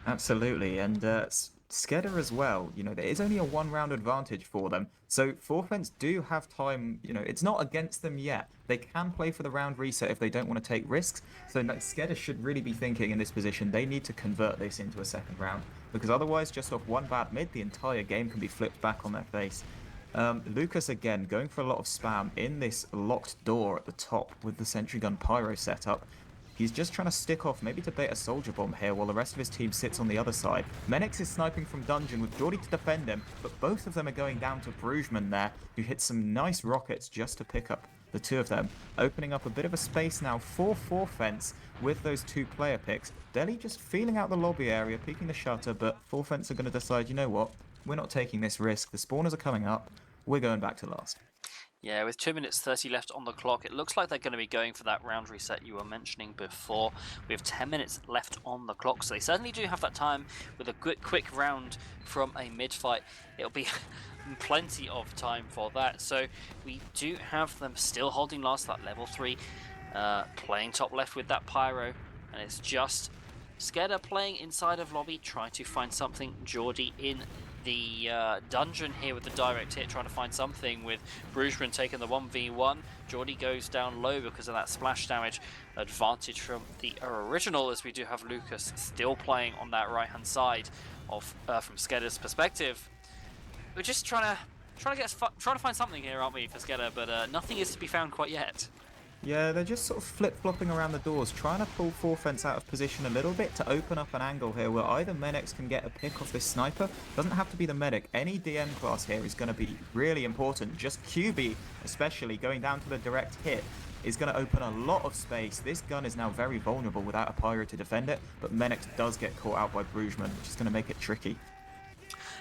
Absolutely, and SKEDDA as well, you know, there is only a 1-round advantage for them, so Forfence do have time, you know, it's not against them yet. They can play for the round reset if they don't want to take risks, so SKEDDA should really be thinking in this position they need to convert this into a second round, because otherwise just off one bad mid, the entire game can be flipped back on their face. Lucas again going for a lot of spam in this locked door at the top with the sentry gun pyro setup. He's just trying to stick off, maybe to bait a soldier bomb here while the rest of his team sits on the other side. Menix is sniping from dungeon with Geordie to defend him, but both of them are going down to Brugman there, who hits some nice rockets just to pick up the two of them, opening up a bit of a space now for Forfence with those 2 player picks. Delhi just feeling out the lobby area, peeking the shutter, but Forfence are going to decide, you know what, we're not taking this risk, the spawners are coming up, we're going back to last. Yeah, with 2 minutes 30 left on the clock, it looks like they're going to be going for that round reset you were mentioning before. We have 10 minutes left on the clock, so they certainly do have that time with a quick round from a mid-fight. It'll be plenty of time for that. So we do have them still holding last, that level 3, playing top left with that pyro, and it's just SKEDDA playing inside of lobby, trying to find something. Geordie in the dungeon here with the direct hit, trying to find something with Brugman taking the 1v1. Geordie goes down low because of that splash damage. Advantage from the original, as we do have Lucas still playing on that right hand side of from SKEDDA's perspective. We're just trying to find something here, aren't we, for SKEDDA? But nothing is to be found quite yet. Yeah, they're just sort of flip-flopping around the doors, trying to pull Forfence out of position a little bit to open up an angle here where either Menix can get a pick off this sniper. Doesn't have to be the medic. Any DM class here is going to be really important. Just QB, especially, going down to the direct hit, is going to open a lot of space. This gun is now very vulnerable without a pyro to defend it, but Menix does get caught out by Brugman, which is going to make it tricky.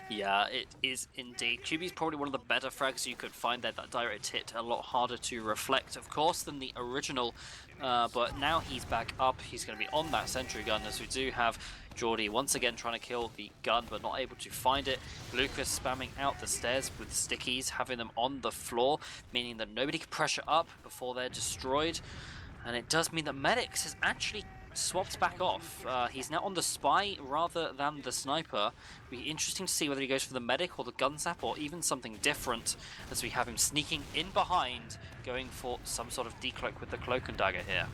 Yeah, it is indeed. QB is probably one of the better frags you could find there. That direct hit a lot harder to reflect, of course, than the original. But now he's back up. He's going to be on that sentry gun, as we do have Geordie once again trying to kill the gun, but not able to find it. Lucas spamming out the stairs with stickies, having them on the floor, meaning that nobody can pressure up before they're destroyed. And it does mean that Medics has actually swapped back off. He's now on the spy rather than the sniper. It'll be interesting to see whether he goes for the medic or the gun zap or even something different, as we have him sneaking in behind, going for some sort of decloak with the cloak and dagger here.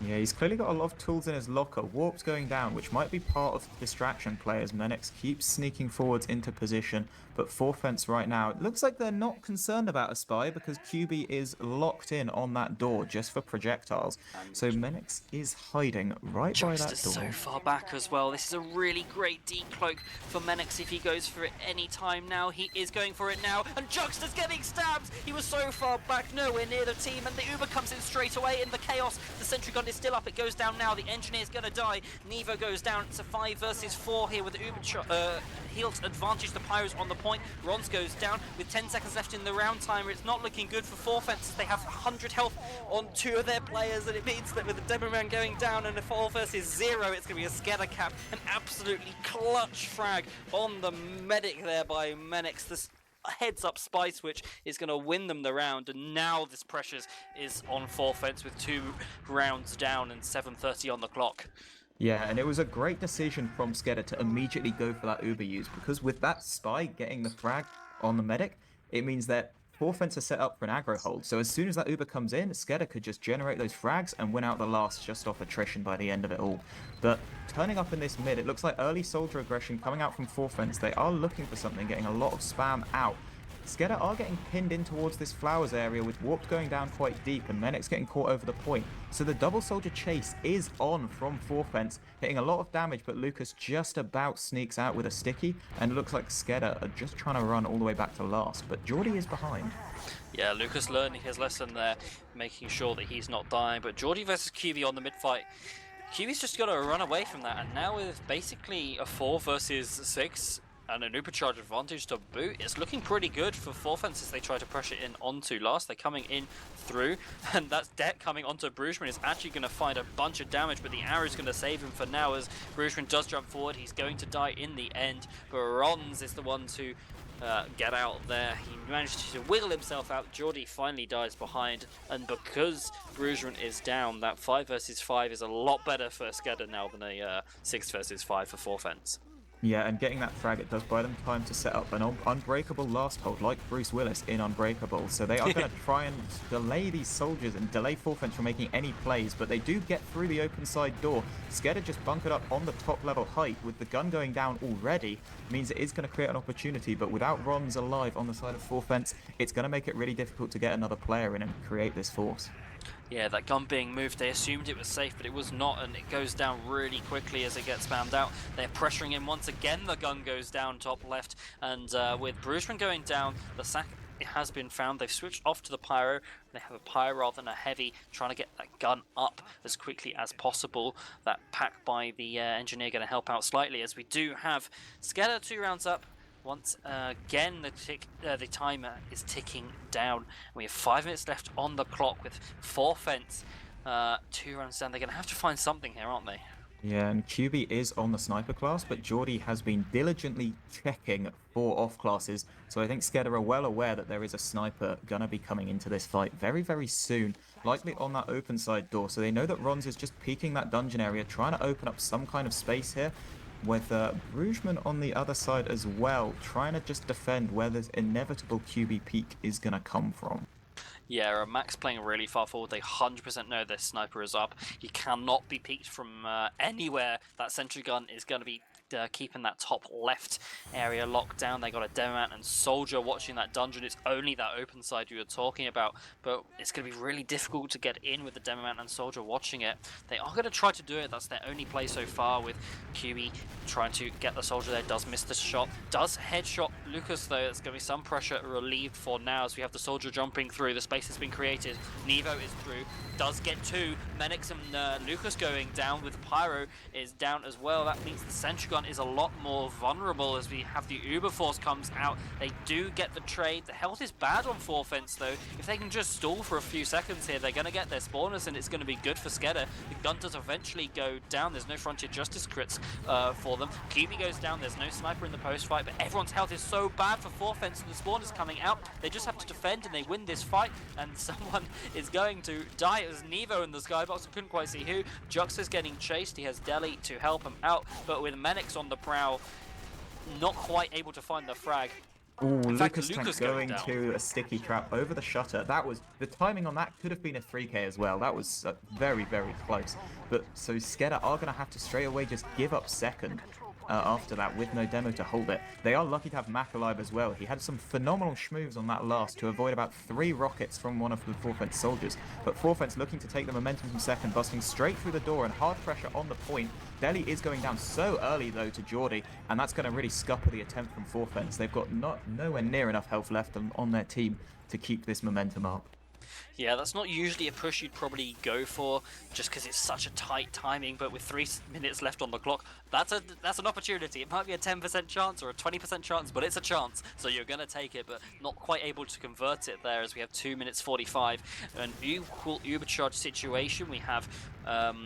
Yeah, he's clearly got a lot of tools in his locker. Warp's going down, which might be part of the distraction play as Menix keeps sneaking forwards into position. But Forfence right now, it looks like they're not concerned about a spy because QB is locked in on that door just for projectiles. So Menix is hiding right by that door. So far back as well. This is a really great decloak for Menix if he goes for it any time now. He is going for it now, and Juxta's getting stabbed. He was so far back, nowhere near the team, and the Uber comes in straight away in the chaos. The sentry gun is still up. It goes down now. The engineer's going to die. Nevo goes down. It's a 5 versus 4 here with the Uber Heal's advantage. The Pyro's on the point. Rons goes down with 10 seconds left in the round timer. It's not looking good for Forfence. They have 100 health on 2 of their players, and it means that with the Demo Man going down and the 4 versus 0, it's going to be a SKEDDA cap. An absolutely clutch frag on the medic there by Menix. This heads up spy switch is going to win them the round, and now this pressure is on Forfence with 2 rounds down and 7:30 on the clock. Yeah, and it was a great decision from SKEDDA to immediately go for that Uber use, because with that spy getting the frag on the medic, it means that Forfence are set up for an aggro hold. So as soon as that Uber comes in, SKEDDA could just generate those frags and win out the last just off attrition by the end of it all. But turning up in this mid, it looks like early soldier aggression coming out from Forfence. They are looking for something, getting a lot of spam out. SKEDDA are getting pinned in towards this flowers area with Warp going down quite deep and Menix getting caught over the point. So the double soldier chase is on from Forfence, hitting a lot of damage, but Lucas just about sneaks out with a sticky, and it looks like SKEDDA are just trying to run all the way back to last, but Geordie is behind. Yeah, Lucas learning his lesson there, making sure that he's not dying, but Geordie versus QB on the mid-fight. QB's just got to run away from that, and now with basically a 4 versus 6 and an supercharge advantage to boot, it's looking pretty good for Forfence as they try to pressure in onto last. They're coming in through, and that's Det coming onto Brugman is actually going to find a bunch of damage, but the arrow is going to save him for now as Brugman does jump forward. He's going to die in the end, but Rons is the one to get out there. He managed to wiggle himself out. Geordie finally dies behind, and because Brugman is down, that 5 versus 5 is a lot better for SKEDDA now than a 6 versus 5 for Forfence. Yeah, and getting that frag, it does buy them time to set up an unbreakable last hold like Bruce Willis in Unbreakable. So they are going to try and delay these soldiers and delay Forfence from making any plays, but they do get through the open side door. SKEDDA just bunkered up on the top level height with the gun going down already, means it is going to create an opportunity, but without Rons alive on the side of Forfence, it's going to make it really difficult to get another player in and create this force. Yeah, that gun being moved, they assumed it was safe, but it was not, and it goes down really quickly as it gets spammed out. They're pressuring him once again, the gun goes down top left, and with Brugman going down, the sack has been found. They've switched off to the pyro. They have a pyro rather than a heavy, trying to get that gun up as quickly as possible. That pack by the engineer going to help out slightly, as we do have SKEDDA 2 rounds up. Once again, the timer is ticking down. We have 5 minutes left on the clock with Forfence 2 rounds down. They're going to have to find something here, aren't they? Yeah, and QB is on the sniper class, but Geordie has been diligently checking for off classes. So I think SKEDDA are well aware that there is a sniper gonna be coming into this fight very, very soon, likely on that open side door. So they know that Rons is just peeking that dungeon area, trying to open up some kind of space here, with Brugman on the other side as well, trying to just defend where this inevitable QB peak is gonna come from. Yeah, Max playing really far forward. They 100% know their sniper is up. He cannot be peeked from anywhere. That sentry gun is going to be keeping that top left area locked down. They got a Demoman and Soldier watching that dungeon. It's only that open side you were talking about, but it's going to be really difficult to get in with the Demoman and Soldier watching it. They are going to try to do it. That's their only play so far, with QB trying to get the Soldier there. Does miss the shot. Does headshot Lucas though. There's going to be some pressure relieved for now as we have the Soldier jumping through. The space has been created. Nevo is through. Does get 2. Menix and Lucas going down, with Pyro is down as well. That means the sentry gun is a lot more vulnerable as we have the Uber Force comes out. They do get the trade. The health is bad on Forfence though. If they can just stall for a few seconds here, they're going to get their spawners, and it's going to be good for SKEDDA. The gun does eventually go down. There's no Frontier Justice crits for them. QB goes down. There's no sniper in the post fight, but everyone's health is so bad for Forfence, and the spawners coming out. They just have to defend, and they win this fight, and someone is going to die. It was Nevo in the skybox. I couldn't quite see who. Jux is getting chased. He has Deli to help him out, but with Menix on the prowl, not quite able to find the frag. Ooh, Lucas going to a sticky trap over the shutter. That was, the timing on that could have been a 3k as well. That was very, very close. But so SKEDDA are going to have to straight away just give up second. After that, with no demo to hold it. They are lucky to have Mac alive as well. He had some phenomenal schmoves on that last to avoid about 3 rockets from one of the Forfence soldiers. But Forfence looking to take the momentum from second, busting straight through the door and hard pressure on the point. Deli is going down so early though to Geordie, and that's going to really scupper the attempt from Forfence. They've got nowhere near enough health left on their team to keep this momentum up. Yeah, that's not usually a push you'd probably go for, just because it's such a tight timing, but with 3 minutes left on the clock, that's an opportunity. It might be a 10% chance or a 20% chance, but it's a chance, so you're going to take it, but not quite able to convert it there, as we have 2 minutes 45. An equal Ubercharge situation. We have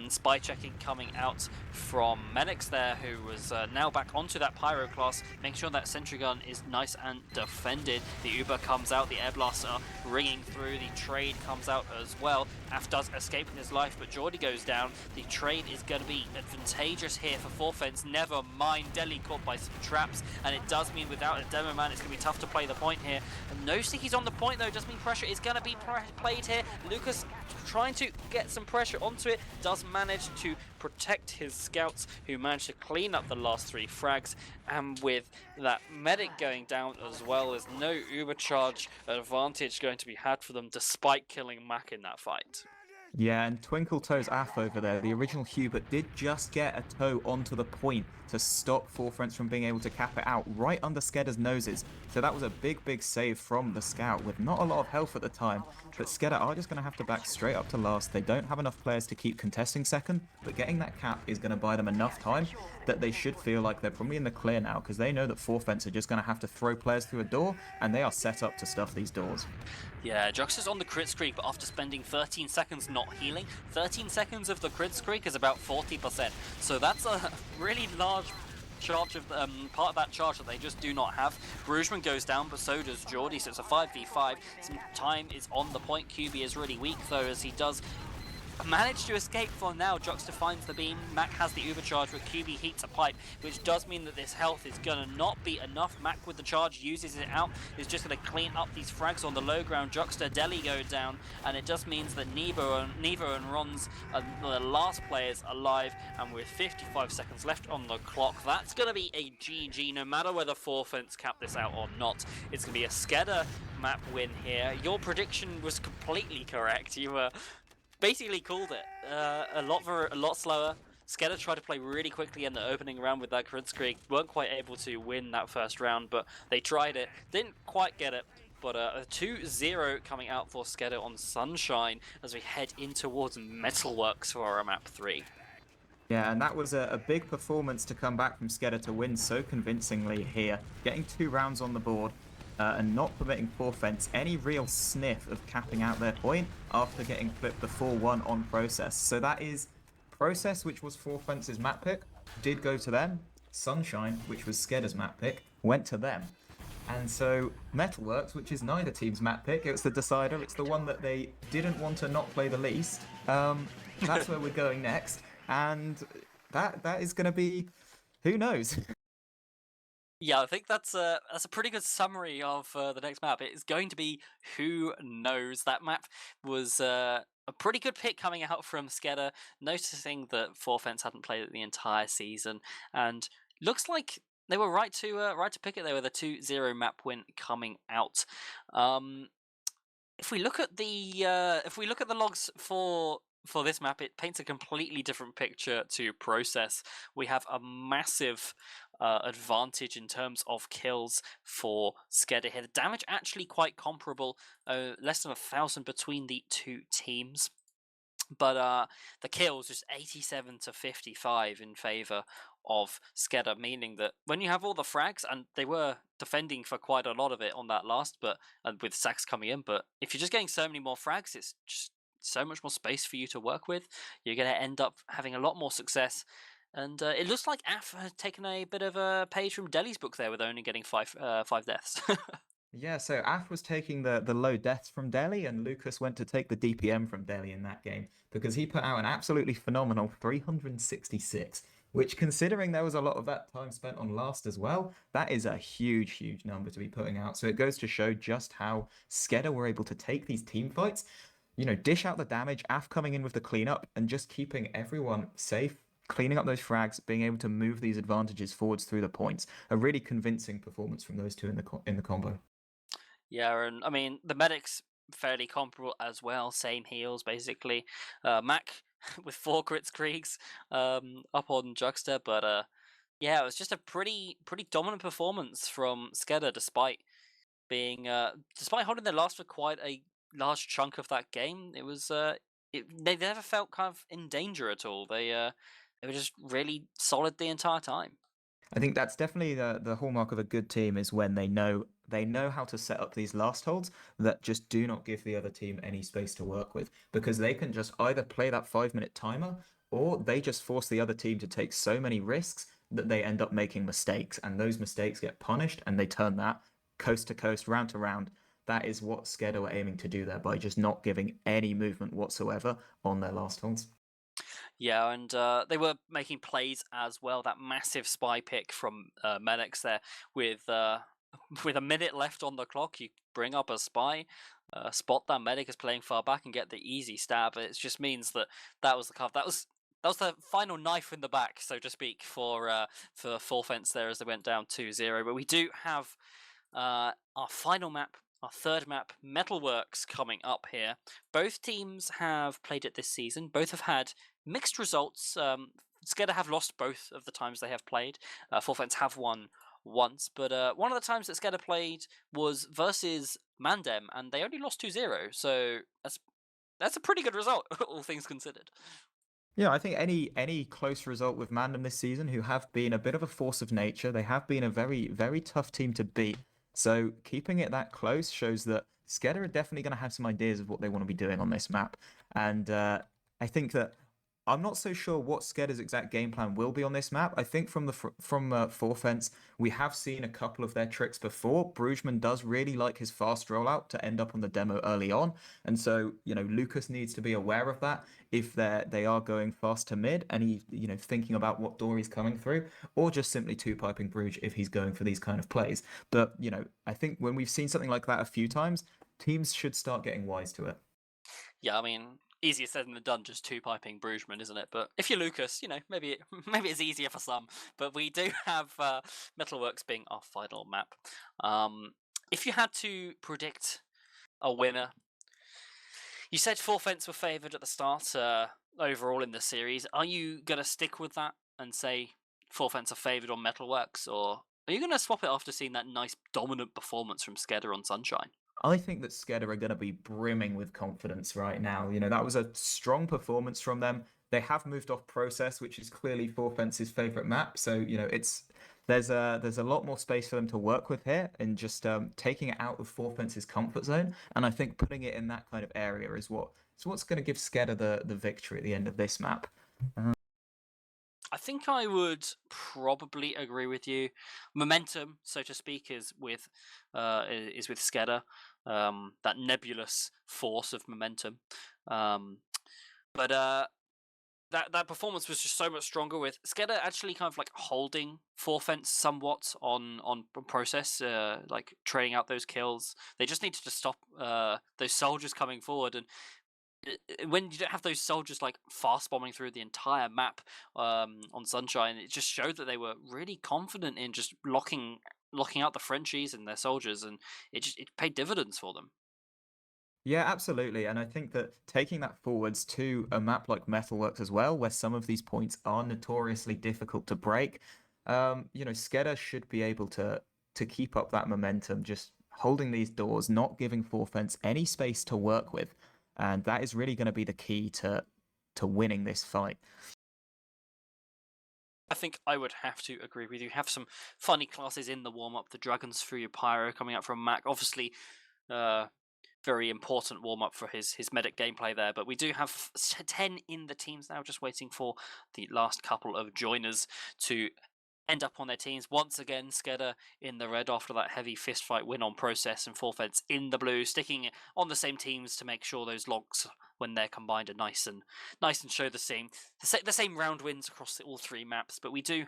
spy checking coming out from Menix there, who was now back onto that Pyro class, making sure that sentry gun is nice and defended. The Uber comes out, the air blasts are ringing through, the trade comes out as well. Af does escape in his life, but Geordie goes down. The trade is going to be advantageous here for Forfence. Never mind Deli caught by some traps, and it does mean without a demo man it's going to be tough to play the point here. And no stickies on the point though, does mean pressure is going to be played here. Lucas trying to get some pressure onto it. does manage to protect his scouts, who managed to clean up the last 3 frags, and with that medic going down as well, there's no overcharge advantage going to be had for them despite killing Mac in that fight. Yeah, and Twinkle Toes Aff over there, the original Hubert, did just get a toe onto the point to stop Forefronts from being able to cap it out right under SKEDDA's noses. So that was a big, big save from the scout with not a lot of health at the time. But SKEDDA are just going to have to back straight up to last. They don't have enough players to keep contesting second, but getting that cap is going to buy them enough time that they should feel like they're probably in the clear now, because they know that Forefronts are just going to have to throw players through a door, and they are set up to stuff these doors. Yeah, Jux is on the crit streak, but after spending 13 seconds not healing, 13 seconds of the crit streak is about 40%. So that's a really large charge of part of that charge that they just do not have. Brugeman goes down, but so does Geordie, so it's a 5v5. Some time is on the point. QB is really weak, though, as he does manage to escape for now. Juxta finds the beam. Mac has the overcharge, but QB heats a pipe, which does mean that this health is going to not be enough. Mac with the charge uses it out, is just going to clean up these frags on the low ground. Juxta, Deli go down, and it just means that Nevo and Ron's are the last players alive, and with 55 seconds left on the clock, that's going to be a GG, no matter whether Forefronts cap this out or not. It's going to be a SKEDDA map win here. Your prediction was completely correct. You were basically called it. A lot slower. SKEDDA tried to play really quickly in the opening round with that crit streak. Weren't quite able to win that first round, but they tried it. Didn't quite get it. But a 2-0 coming out for SKEDDA on Sunshine as we head in towards Metalworks for our map 3. Yeah, and that was a big performance to come back from SKEDDA to win so convincingly here. Getting 2 rounds on the board. And not permitting Forefronts any real sniff of capping out their point after getting flipped the 4-1 on Process. So that is Process, which was Forefronts' map pick, did go to them. Sunshine, which was SKEDDA's map pick, went to them. And so Metalworks, which is neither team's map pick, it's the decider, it's the one that they didn't want to not play the least. That's where we're going next. And that is going to be, who knows? Yeah, I think that's a pretty good summary of the next map. It is going to be Who Knows. That map was a pretty good pick coming out from SKEDDA, noticing that Forefronts hadn't played it the entire season, and looks like they were right to pick it there with a 2-0 map win coming out. If we look at the logs for this map, it paints a completely different picture to Process. We have a massive advantage in terms of kills for SKEDDA here. The damage actually quite comparable, less than 1,000 between the two teams. But the kills just 87 to 55 in favor of SKEDDA, meaning that when you have all the frags, and they were defending for quite a lot of it on that last, but with sacks coming in, but if you're just getting so many more frags, it's just so much more space for you to work with. You're going to end up having a lot more success. And it looks like Aff had taken a bit of a page from Deli's book there with only getting five deaths. Yeah, so Aff was taking the low deaths from Deli, and Lucas went to take the DPM from Deli in that game, because he put out an absolutely phenomenal 366, which, considering there was a lot of that time spent on last as well, that is a huge, huge number to be putting out. So it goes to show just how SKEDDA were able to take these team fights, dish out the damage, Aff coming in with the cleanup, and just keeping everyone safe, cleaning up those frags, being able to move these advantages forwards through the points. A really convincing performance from those two in the combo. Yeah, and I mean, the medic's fairly comparable as well, same heals basically. Mac with 4 crit streaks up on Juxta, but yeah, it was just a pretty dominant performance from SKEDDA despite holding their last for quite a large chunk of that game. It was they never felt kind of in danger at all. They were just really solid the entire time. I think that's definitely the hallmark of a good team, is when they know how to set up these last holds that just do not give the other team any space to work with, because they can just either play that 5-minute timer, or they just force the other team to take so many risks that they end up making mistakes, and those mistakes get punished, and they turn that coast to coast, round to round. That is what SKEDDA were aiming to do there, by just not giving any movement whatsoever on their last holds. Yeah, and they were making plays as well. That massive spy pick from Medex there with with a minute left on the clock. You bring up a spy. spot that Medic is playing far back and get the easy stab. It just means that that was the carve. That was the final knife in the back, so to speak, for Full Fence there as they went down 2-0. But we do have our final map, our third map, Metalworks, coming up here. Both teams have played it this season. Both have had mixed results. SKEDDA have lost both of the times they have played. Full Fence have won once, but one of the times that SKEDDA played was versus Mandem, and they only lost 2-0. So that's a pretty good result, all things considered. Yeah, I think any close result with Mandem this season, who have been a bit of a force of nature, they have been a very, very tough team to beat. So keeping it that close shows that SKEDDA are definitely going to have some ideas of what they want to be doing on this map. And I think that I'm not so sure what SKEDDA's exact game plan will be on this map. I think from Full Fence, we have seen a couple of their tricks before. Brugman does really like his fast rollout to end up on the demo early on. And so, Lucas needs to be aware of that if they are going fast to mid and he, thinking about what door he's coming through, or just simply two-piping Bruges if he's going for these kind of plays. But, I think when we've seen something like that a few times, teams should start getting wise to it. Yeah, I mean, easier said than done, just two-piping Brugman, isn't it? But if you're Lucas, maybe it's easier for some. But we do have Metalworks being our final map. If you had to predict a winner, you said Full Fence were favoured at the start overall in the series. Are you going to stick with that and say Full Fence are favoured on Metalworks, or are you going to swap it after seeing that nice dominant performance from SKEDDA on Sunshine? I think that SKEDDA are going to be brimming with confidence right now. That was a strong performance from them. They have moved off Process, which is clearly Full Fence's favourite map. So, there's a lot more space for them to work with here, and just taking it out of Full Fence's comfort zone. And I think putting it in that kind of area is what's going to give SKEDDA the victory at the end of this map. I think I would probably agree with you. Momentum, so to speak, is with SKEDDA. That nebulous force of momentum. But that performance was just so much stronger with SKEDDA actually kind of like holding Full Fence somewhat on Process, like trading out those kills. They just needed to stop those soldiers coming forward, and when you don't have those soldiers like fast bombing through the entire map on Sunshine, it just showed that they were really confident in just locking out the Frenchies and their soldiers, and it paid dividends for them. Yeah, absolutely. And I think that taking that forwards to a map like Metalworks as well, where some of these points are notoriously difficult to break, SKEDDA should be able to keep up that momentum, just holding these doors, not giving Full Fence any space to work with. And that is really going to be the key to winning this fight. I think I would have to agree with you. Have some funny classes in the warm-up. The Dragon's Fury Pyro coming out from Mac. Obviously, very important warm-up for his medic gameplay there. But we do have 10 in the teams now, just waiting for the last couple of joiners to end up on their teams. Once again, SKEDDA in the red after that heavy fistfight win on Process, and Full Fence in the blue, sticking on the same teams to make sure those logs, when they're combined, are nice and show the same round wins across all three maps. But we do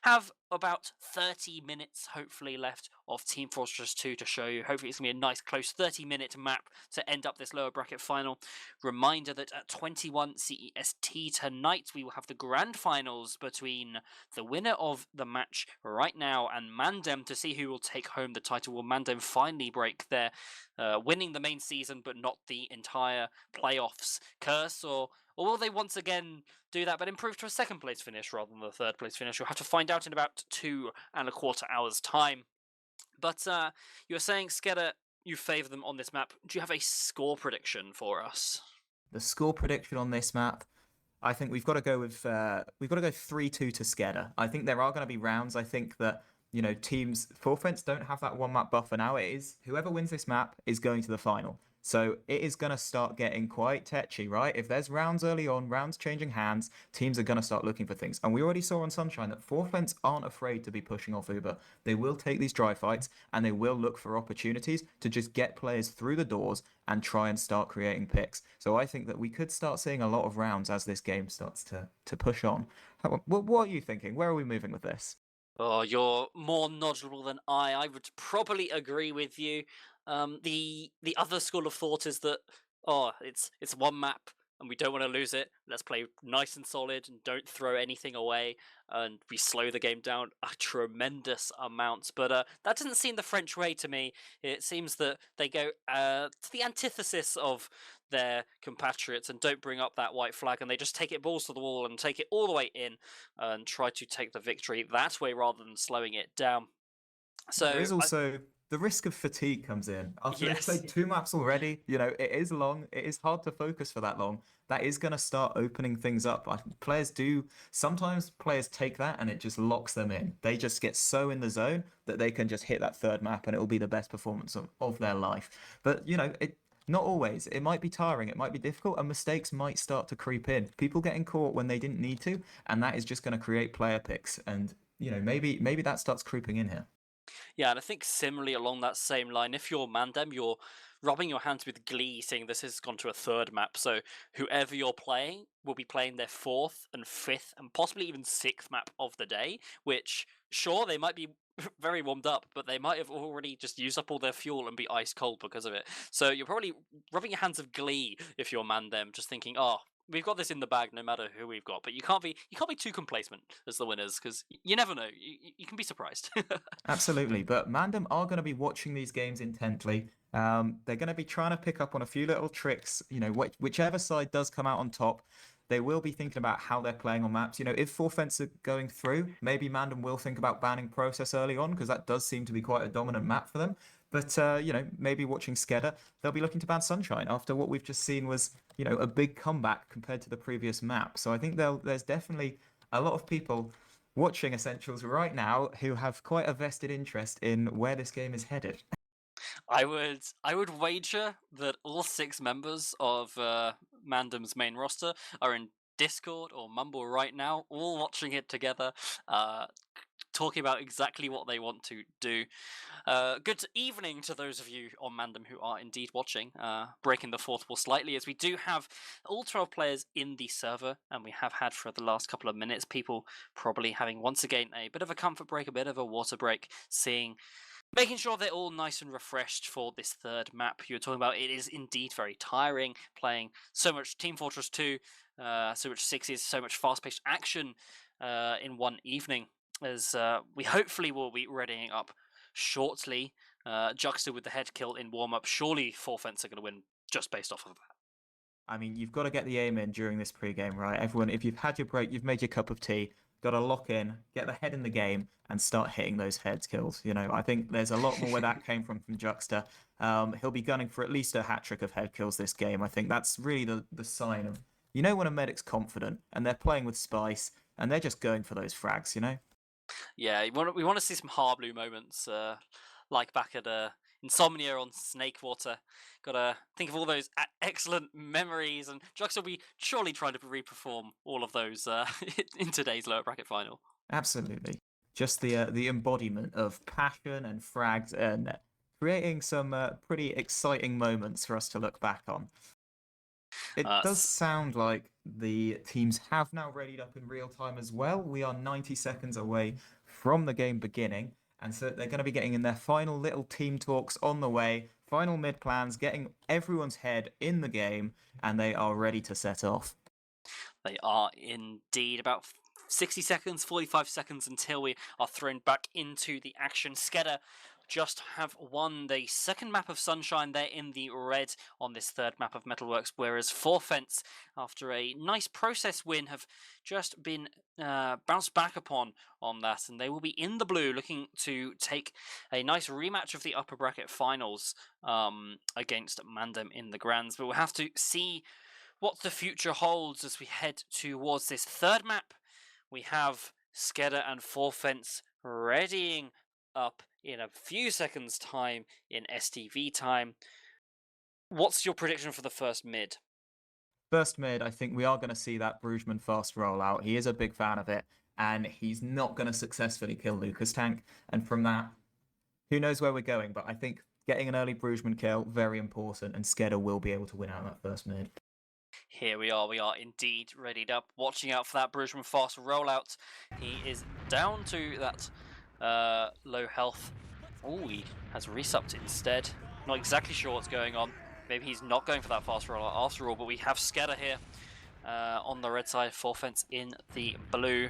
have about 30 minutes hopefully left of Team Fortress 2 to show you. Hopefully it's going to be a nice close 30-minute map to end up this lower bracket final. Reminder that at 21 CEST tonight we will have the grand finals between the winner of the match right now and Mandem to see who will take home the title. Will Mandem finally break their winning the main season but not the entire playoffs curse, or will they once again do that but improve to a second place finish rather than the third place finish? We'll have to find out in about 2.25 hours time. But you were saying, SKEDDA, you favour them on this map. Do you have a score prediction for us? The score prediction on this map, I think we've got to go with 3-2 to SKEDDA. I think there are going to be rounds. I think that teams Full Fence don't have that one map buffer now. It is whoever wins this map is going to the final. So it is going to start getting quite tetchy, right? If there's rounds early on, rounds changing hands, teams are going to start looking for things. And we already saw on Sunshine that Full Fence aren't afraid to be pushing off Uber. They will take these dry fights and they will look for opportunities to just get players through the doors and try and start creating picks. So I think that we could start seeing a lot of rounds as this game starts to push on. What are you thinking? Where are we moving with this? Oh, you're more knowledgeable than I. I would probably agree with you. The other school of thought is that, oh, it's one map and we don't want to lose it. Let's play nice and solid and don't throw anything away, and we slow the game down a tremendous amount. But that doesn't seem the French way to me. It seems that they go to the antithesis of their compatriots and don't bring up that white flag, and they just take it balls to the wall and take it all the way in and try to take the victory that way rather than slowing it down. So There is also the risk of fatigue comes in. After they've yes, played 2 maps already, you know, it is long. It is hard to focus for that long. That is going to start opening things up. Sometimes players take that and it just locks them in. They just get so in the zone that they can just hit that third map and it will be the best performance of their life. But, you know, not always. It might be tiring, it might be difficult, and mistakes might start to creep in. People getting caught when they didn't need to, and that is just going to create player picks. And, you know, maybe that starts creeping in here. yeah, and I think similarly along that same line, if you're Mandem, you're rubbing your hands with glee, seeing this has gone to a third map. So whoever you're playing will be playing their fourth and fifth and possibly even sixth map of the day. Which, sure, they might be very warmed up, but they might have already just used up all their fuel and be ice cold because of it. So you're probably rubbing your hands of glee if you're Mandem, just thinking, oh, we've got this in the bag no matter who we've got. But you can't be too complacent as the winners, because you never know. You can be surprised. Absolutely, but Mandem are going to be watching these games intently. They're going to be trying to pick up on a few little tricks. You know, whichever side does come out on top, they will be thinking about how they're playing on maps. You know, if Forfents are going through, maybe Mandem will think about banning Process early on, because that does seem to be quite a dominant map for them. But, you know, maybe watching SKEDDA, they'll be looking to ban Sunshine after what we've just seen was, you know, a big comeback compared to the previous map. So I think there's definitely a lot of people watching Essentials right now who have quite a vested interest in where this game is headed. I would wager that all 6 members of Mandem's main roster are in Discord or Mumble right now, all watching it together, uh, talking about exactly what they want to do. Good evening to those of you on Mandem who are indeed watching. Breaking the fourth wall slightly, as we do have all 12 players in the server, and we have had for the last couple of minutes people probably having once again a bit of a comfort break, a bit of a water break, making sure they're all nice and refreshed for this third map you were talking about. It is indeed very tiring playing so much Team Fortress 2, so much sixes, so much fast-paced action in one evening, as we hopefully will be readying up shortly. Juxta with the head kill in warm-up. Surely Forfents are going to win just based off of that. I mean, you've got to get the aim in during this pre-game, right? Everyone, if you've had your break, you've made your cup of tea, got to lock in, get the head in the game, and start hitting those head kills. You know, I think there's a lot more where that came from Juxta. He'll be gunning for at least a hat trick of head kills this game. I think that's really the sign of, you know, when a medic's confident and they're playing with spice and they're just going for those frags, you know? Yeah, we want to see some Harblue moments, like back at Insomnia on Snakewater. Gotta think of all those excellent memories, and Jux will be surely trying to reperform all of those in today's lower bracket final. Absolutely. Just the embodiment of passion and frags and creating some pretty exciting moments for us to look back on. It does sound like the teams have now readied up in real time as well. We are 90 seconds away from the game beginning, and so they're going to be getting in their final little team talks on the way, final mid plans, getting everyone's head in the game, and they are ready to set off. They are indeed. About 60 seconds, 45 seconds until we are thrown back into the action. SKEDDA just have won the second map of Sunshine. They're in the red on this third map of Metalworks, whereas Forfents, after a nice process win, have just been bounced back upon on that, and they will be in the blue looking to take a nice rematch of the upper bracket finals against Mandem in the Grands. But we'll have to see what the future holds as we head towards this third map. We have SKEDDA and Forfents readying up in a few seconds' time in STV time. What's your prediction for the first mid? First mid, I think we are going to see that Brugman fast rollout. He is a big fan of it, and he's not going to successfully kill Lucas Tank. And from that, who knows where we're going, but I think getting an early Brugman kill, very important, and SKEDDA will be able to win out that first mid. Here we are indeed readied up, watching out for that Brugman fast rollout. He is down to that low health. Oh, he has resupped instead. Not exactly sure what's going on. Maybe he's not going for that fast roller after all, but we have SKEDDA here on the red side, 4fence in the blue.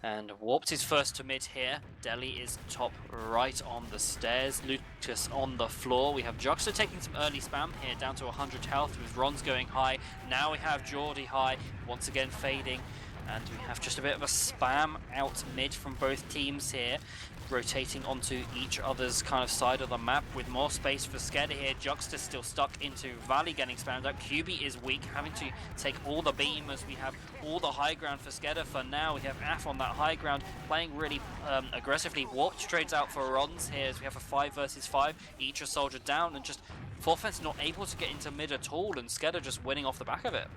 And Warped is first to mid here. Deli is top right on the stairs. Lucas on the floor. We have Juxta taking some early spam here, down to 100 health with Ron's going high. Now we have Geordie high, once again fading. And we have just a bit of a spam out mid from both teams here, rotating onto each other's kind of side of the map with more space for SKEDDA here. Juxta still stuck into Valley, getting spammed out. QB is weak, having to take all the beam as we have all the high ground for SKEDDA for now. We have Af on that high ground, playing really aggressively. Warped trades out for Rons here as we have a 5 versus 5. Each a soldier down, and just 4fence not able to get into mid at all, and SKEDDA just winning off the back of it.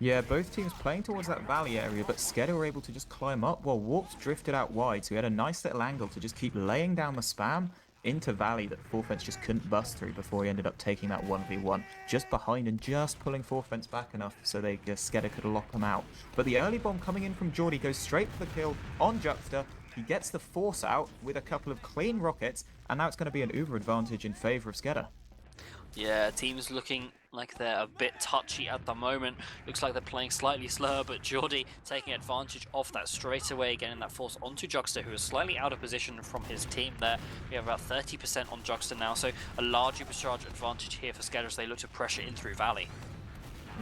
Yeah, both teams playing towards that valley area, but SKEDDA were able to just climb up while Warped drifted out wide, so he had a nice little angle to just keep laying down the spam into valley that 4fence just couldn't bust through before he ended up taking that 1v1 just behind and just pulling 4fence back enough so SKEDDA could lock them out. But the early bomb coming in from Geordie goes straight for the kill on Juxta. He gets the force out with a couple of clean rockets, and now it's going to be an uber advantage in favor of SKEDDA. Yeah, teams looking like they're a bit touchy at the moment. Looks like they're playing slightly slower, but Geordie taking advantage of that straight away, getting that force onto Juxta, who is slightly out of position from his team there. We have about 30% on Juxta now, so a large supercharge advantage here for SKEDDA as they look to pressure in through Valley.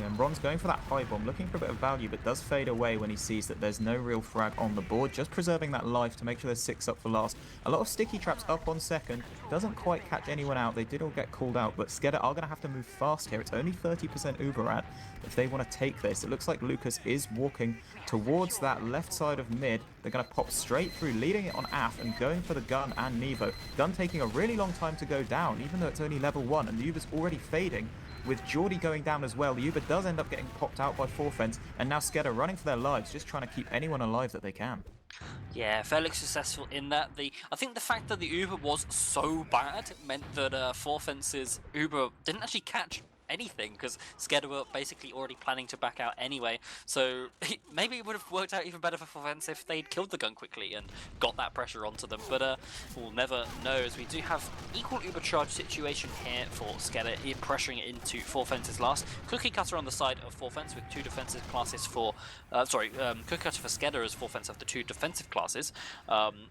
Yeah, and Ron's going for that high bomb, looking for a bit of value, but does fade away when he sees that there's no real frag on the board, just preserving that life to make sure there's 6 up for last. A lot of sticky traps up on second, doesn't quite catch anyone out. They did all get called out, but SKEDDA are going to have to move fast here. It's only 30% Uberad if they want to take this. It looks like Lucas is walking towards that left side of mid. They're going to pop straight through, leading it on Af and going for the gun and Nevo. Gun taking a really long time to go down, even though it's only level 1, and the Uber's already fading. With Geordie going down as well, the Uber does end up getting popped out by 4fence, and now SKEDDA running for their lives, just trying to keep anyone alive that they can. Yeah, fairly successful in that. I think the fact that the Uber was so bad meant that 4fence's Uber didn't actually catch anything, because SKEDDA were basically already planning to back out anyway, so maybe it would have worked out even better for 4fence if they'd killed the gun quickly and got that pressure onto them, but we'll never know, as we do have equal Ubercharge situation here for SKEDDA, pressuring it into 4fence's last. Cookie Cutter on the side of 4fence with 2 defensive classes for, Cookie Cutter for SKEDDA as 4fence have the 2 defensive classes.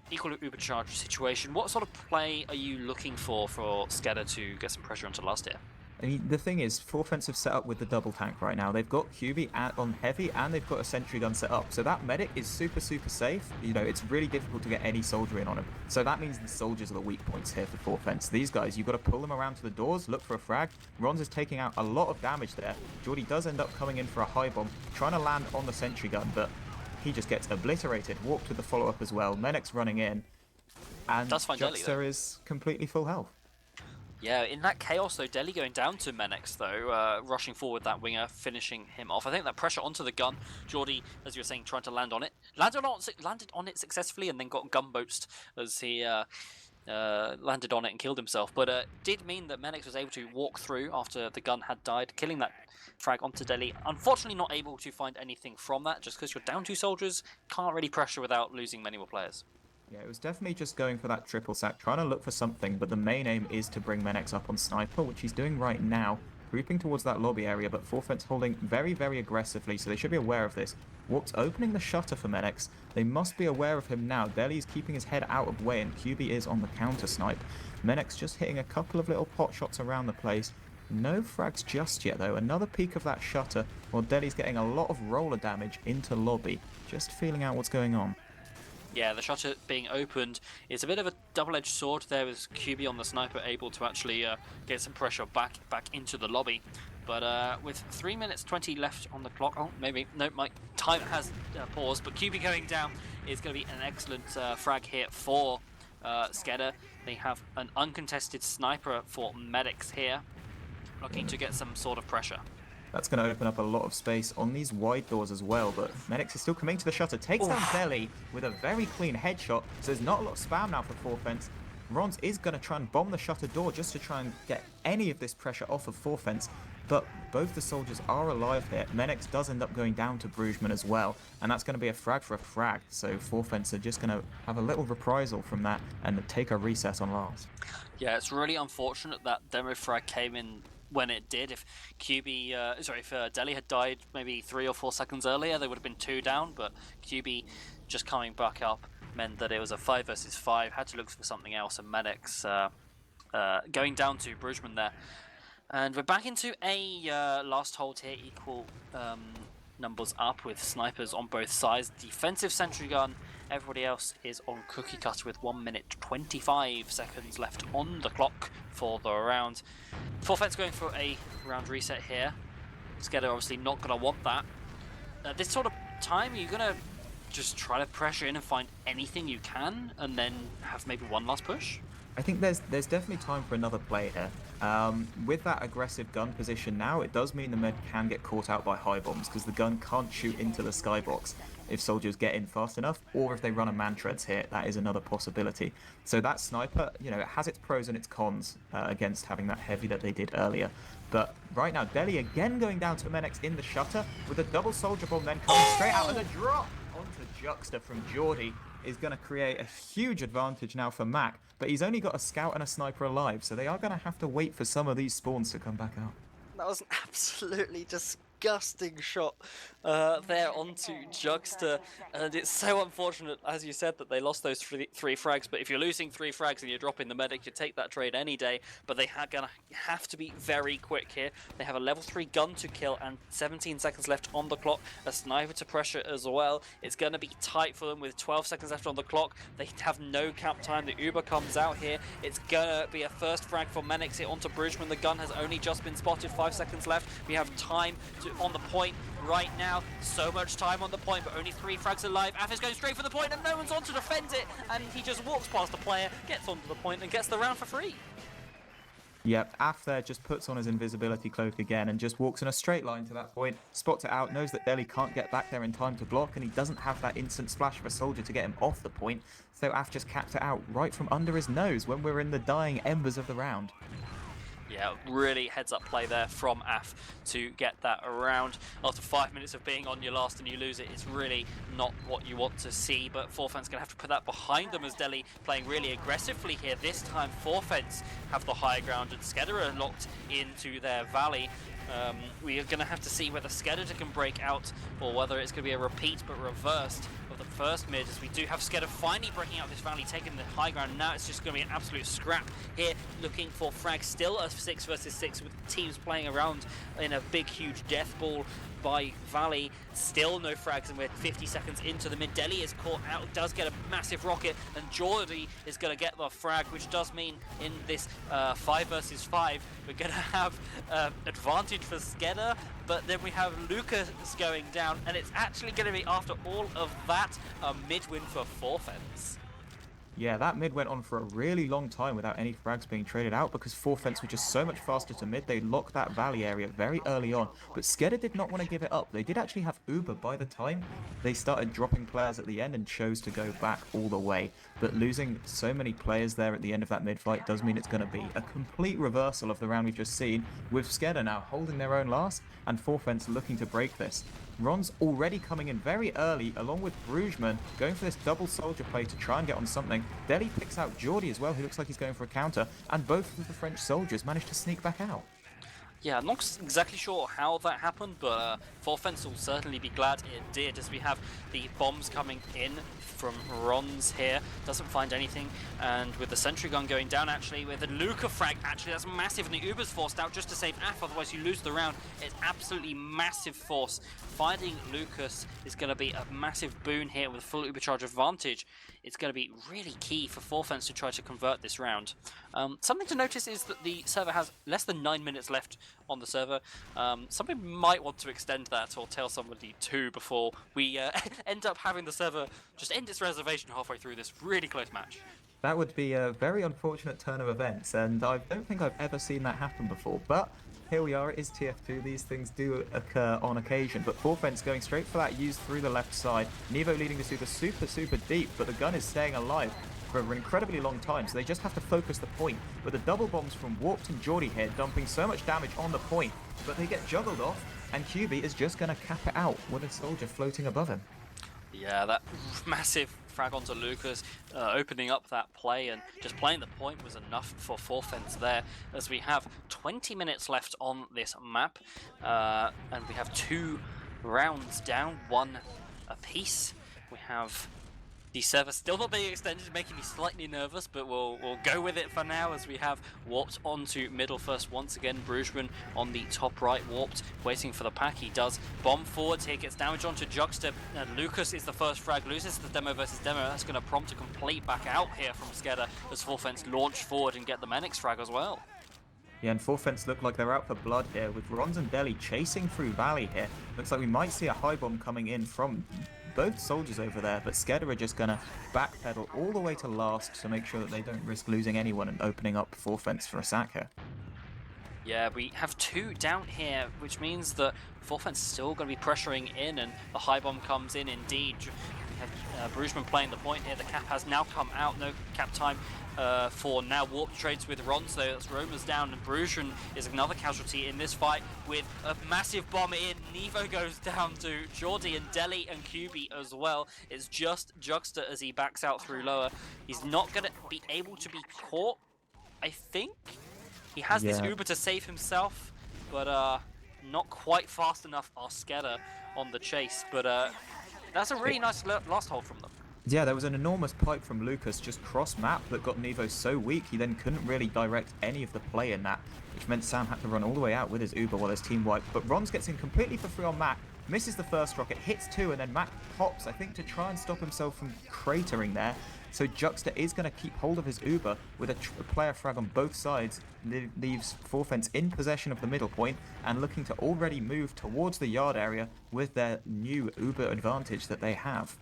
Equal Ubercharge situation. What sort of play are you looking for SKEDDA to get some pressure onto last here? I mean, the thing is, 4fence have set up with the double tank right now. They've got QB on heavy, and they've got a sentry gun set up. So that medic is super, super safe. You know, it's really difficult to get any soldier in on him. So that means the soldiers are the weak points here for 4fence. These guys, you've got to pull them around to the doors, look for a frag. Rons is taking out a lot of damage there. Geordie does end up coming in for a high bomb, trying to land on the sentry gun, but he just gets obliterated. Warped with the follow-up as well. Menek's running in, and Juxta is completely full health. Yeah, in that chaos though, Deli going down to Menex though, rushing forward that winger, finishing him off. I think that pressure onto the gun, Geordie, as you were saying, trying to land on it. Landed on it successfully and then got gunboatsed as he landed on it and killed himself. But did mean that Menex was able to walk through after the gun had died, killing that frag onto Deli. Unfortunately not able to find anything from that, just because you're down 2 soldiers, can't really pressure without losing many more players. Yeah, it was definitely just going for that triple sack, trying to look for something, but the main aim is to bring Menex up on Sniper, which he's doing right now, grouping towards that lobby area, but 4fence holding very, very aggressively, so they should be aware of this. Warp's opening the shutter for Menex. They must be aware of him now. Deli's keeping his head out of way, and QB is on the counter snipe. Menex just hitting a couple of little pot shots around the place. No frags just yet, though. Another peek of that shutter, while Deli's getting a lot of roller damage into lobby, just feeling out what's going on. Yeah, the shutter being opened is a bit of a double-edged sword there, with QB on the sniper able to actually get some pressure back into the lobby. But with 3 minutes 20 left on the clock, oh, maybe, no, my time has paused, but QB going down is going to be an excellent frag here for SKEDDA. They have an uncontested sniper for Medics here, looking to get some sort of pressure. That's going to open up a lot of space on these wide doors as well, but Menex is still coming to the shutter, takes down Deli with a very clean headshot, so there's not a lot of spam now for 4fence. Rons is going to try and bomb the shutter door just to try and get any of this pressure off of 4fence, but both the soldiers are alive here. Menix does end up going down to Brugman as well, and that's going to be a frag for a frag. So Forfence are just going to have a little reprisal from that and take a reset on last. Yeah, it's really unfortunate that demo frag came in when it did. If if Delhi had died maybe 3 or 4 seconds earlier, they would have been 2 down, but QB just coming back up meant that it was a 5 versus 5, had to look for something else, and Menix going down to Brugman there. And we're back into a last hold here, equal numbers up with snipers on both sides. Defensive sentry gun, everybody else is on cookie cutter with 1 minute 25 seconds left on the clock for the round. Forfeit's going for a round reset here. SKEDDA obviously not going to want that. At this sort of time, you're going to just try to pressure in and find anything you can, and then have maybe one last push? I think there's definitely time for another play here. With that aggressive gun position now, it does mean the med can get caught out by high bombs, because the gun can't shoot into the skybox if soldiers get in fast enough, or if they run a man treads here. That is another possibility. So that sniper, you know, it has its pros and its cons against having that heavy that they did earlier. But right now, Delhi again going down to Menix in the shutter, with a double soldier bomb then coming straight out of the drop onto Juxta from Geordie. Is going to create a huge advantage now for Mac, but he's only got a scout and a sniper alive, so they are going to have to wait for some of these spawns to come back out. That was an absolutely disgusting shot there onto Juxta, and it's so unfortunate, as you said, that they lost those three frags. But if you're losing 3 frags and you're dropping the medic, you take that trade any day. But they are gonna have to be very quick here. They have a level 3 gun to kill and 17 seconds left on the clock, a sniper to pressure as well. It's gonna be tight for them with 12 seconds left on the clock. They have no cap time. The Uber comes out here. It's gonna be a first frag for Menix here onto Brugman. The gun has only just been spotted. 5 seconds left. We have time on the point right now. So much time on the point, but only 3 frags alive. Af is going straight for the point, and no one's on to defend it. And he just walks past the player, gets onto the point, and gets the round for free. Yep, Af there just puts on his invisibility cloak again and just walks in a straight line to that point, spots it out, knows that Delhi can't get back there in time to block, and he doesn't have that instant splash of a soldier to get him off the point, so Af just caps it out right from under his nose when we're in the dying embers of the round. Yeah, really heads-up play there from Af to get that around. After 5 minutes of being on your last and you lose it, it's really not what you want to see, but Forfence going to have to put that behind them as Delhi playing really aggressively here. This time Forfence have the higher ground and SKEDDA are locked into their valley. We are going to have to see whether SKEDDA can break out or whether it's going to be a repeat but reversed of the first mid, as we do have SKEDDA finally breaking out this valley, taking the high ground. Now it's just going to be an absolute scrap here, looking for frags. Still a 6 versus 6 with teams playing around in a big huge death ball by Valley. Still no frags, and we're 50 seconds into the mid. Delhi is caught out, does get a massive rocket, and Geordie is going to get the frag, which does mean in this 5 versus 5 we're going to have advantage for SKEDDA, but then we have Lucas going down, and it's actually going to be, after all of that, a mid win for Forfence. Yeah, that mid went on for a really long time without any frags being traded out, because Forfence were just so much faster to mid. They locked that valley area very early on, but SKEDDA did not want to give it up. They did actually have Uber by the time they started dropping players at the end and chose to go back all the way. But losing so many players there at the end of that mid fight does mean it's going to be a complete reversal of the round we've just seen, with SKEDDA now holding their own last and Forfence looking to break this. Ron's already coming in very early, along with Brugman, going for this double soldier play to try and get on something. Delhi picks out Geordie as well, who looks like he's going for a counter, and both of the French soldiers manage to sneak back out. Yeah, I'm not exactly sure how that happened, but Forfence will certainly be glad it did, as we have the bombs coming in from Ron's here. Doesn't find anything, and with the sentry gun going down, actually, with a Luca frag, actually that's massive, and the Uber's forced out just to save Af, otherwise you lose the round. It's absolutely massive force. Finding Lucas is going to be a massive boon here with full Uber charge advantage. It's going to be really key for Forfence to try to convert this round. Something to notice is that the server has less than 9 minutes left on the server. Somebody might want to extend that or tell somebody to before we end up having the server just end its reservation halfway through this really close match. That would be a very unfortunate turn of events, and I don't think I've ever seen that happen before, but here we are, it is TF2, these things do occur on occasion, but Forfence going straight for that use through the left side, Nevo leading the super deep, but the gun is staying alive for an incredibly long time, so they just have to focus the point. But the double bombs from Warped and Geordie here dumping so much damage on the point, but they get juggled off, and QB is just going to cap it out with a soldier floating above him. Yeah, that massive frag onto Lucas, opening up that play, and just playing the point was enough for Forfence there, as we have 20 minutes left on this map, and we have 2 rounds down, 1 apiece. We have the server still not being extended, making me slightly nervous, but we'll go with it for now, as we have Warped onto middle first once again. Brugman on the top right, Warped waiting for the pack. He does bomb forwards here, gets damage onto Juxta. Lucas is the first frag, loses the demo versus demo. That's going to prompt a complete back out here from SKEDDA as Forfence launch forward and get the Menix frag as well. Yeah, and Forfence look like they're out for blood here, with Rons and Deli chasing through Valley here. Looks like we might see a high bomb coming in from both soldiers over there, but SKEDDA are just going to backpedal all the way to last to make sure that they don't risk losing anyone and opening up Forfence for a sack here. Yeah, we have 2 down here, which means that Forfence is still going to be pressuring in, and the high bomb comes in indeed. We have Brugman playing the point here. The cap has now come out, no cap time for now. Warp trades with Ron, so that's Roma's down, and Brugman is another casualty in this fight with a massive bomb in. Nevo goes down to Geordie and Deli and QB as well. It's just Juxta as he backs out through lower. He's not going to be able to be caught, I think. He has this Uber to save himself, but not quite fast enough. SKEDDA on the chase, but that's a really nice last hold from them. Yeah, there was an enormous pipe from Lucas just cross-map that got Nevo so weak he then couldn't really direct any of the play in that, which meant Sam had to run all the way out with his Uber while his team wiped. But Rons gets in completely for free on Mac, misses the first rocket, hits 2, and then Mac pops, I think, to try and stop himself from cratering there. So Juxta is going to keep hold of his Uber with a player frag on both sides, leaves Forfence in possession of the middle point and looking to already move towards the yard area with their new Uber advantage that they have.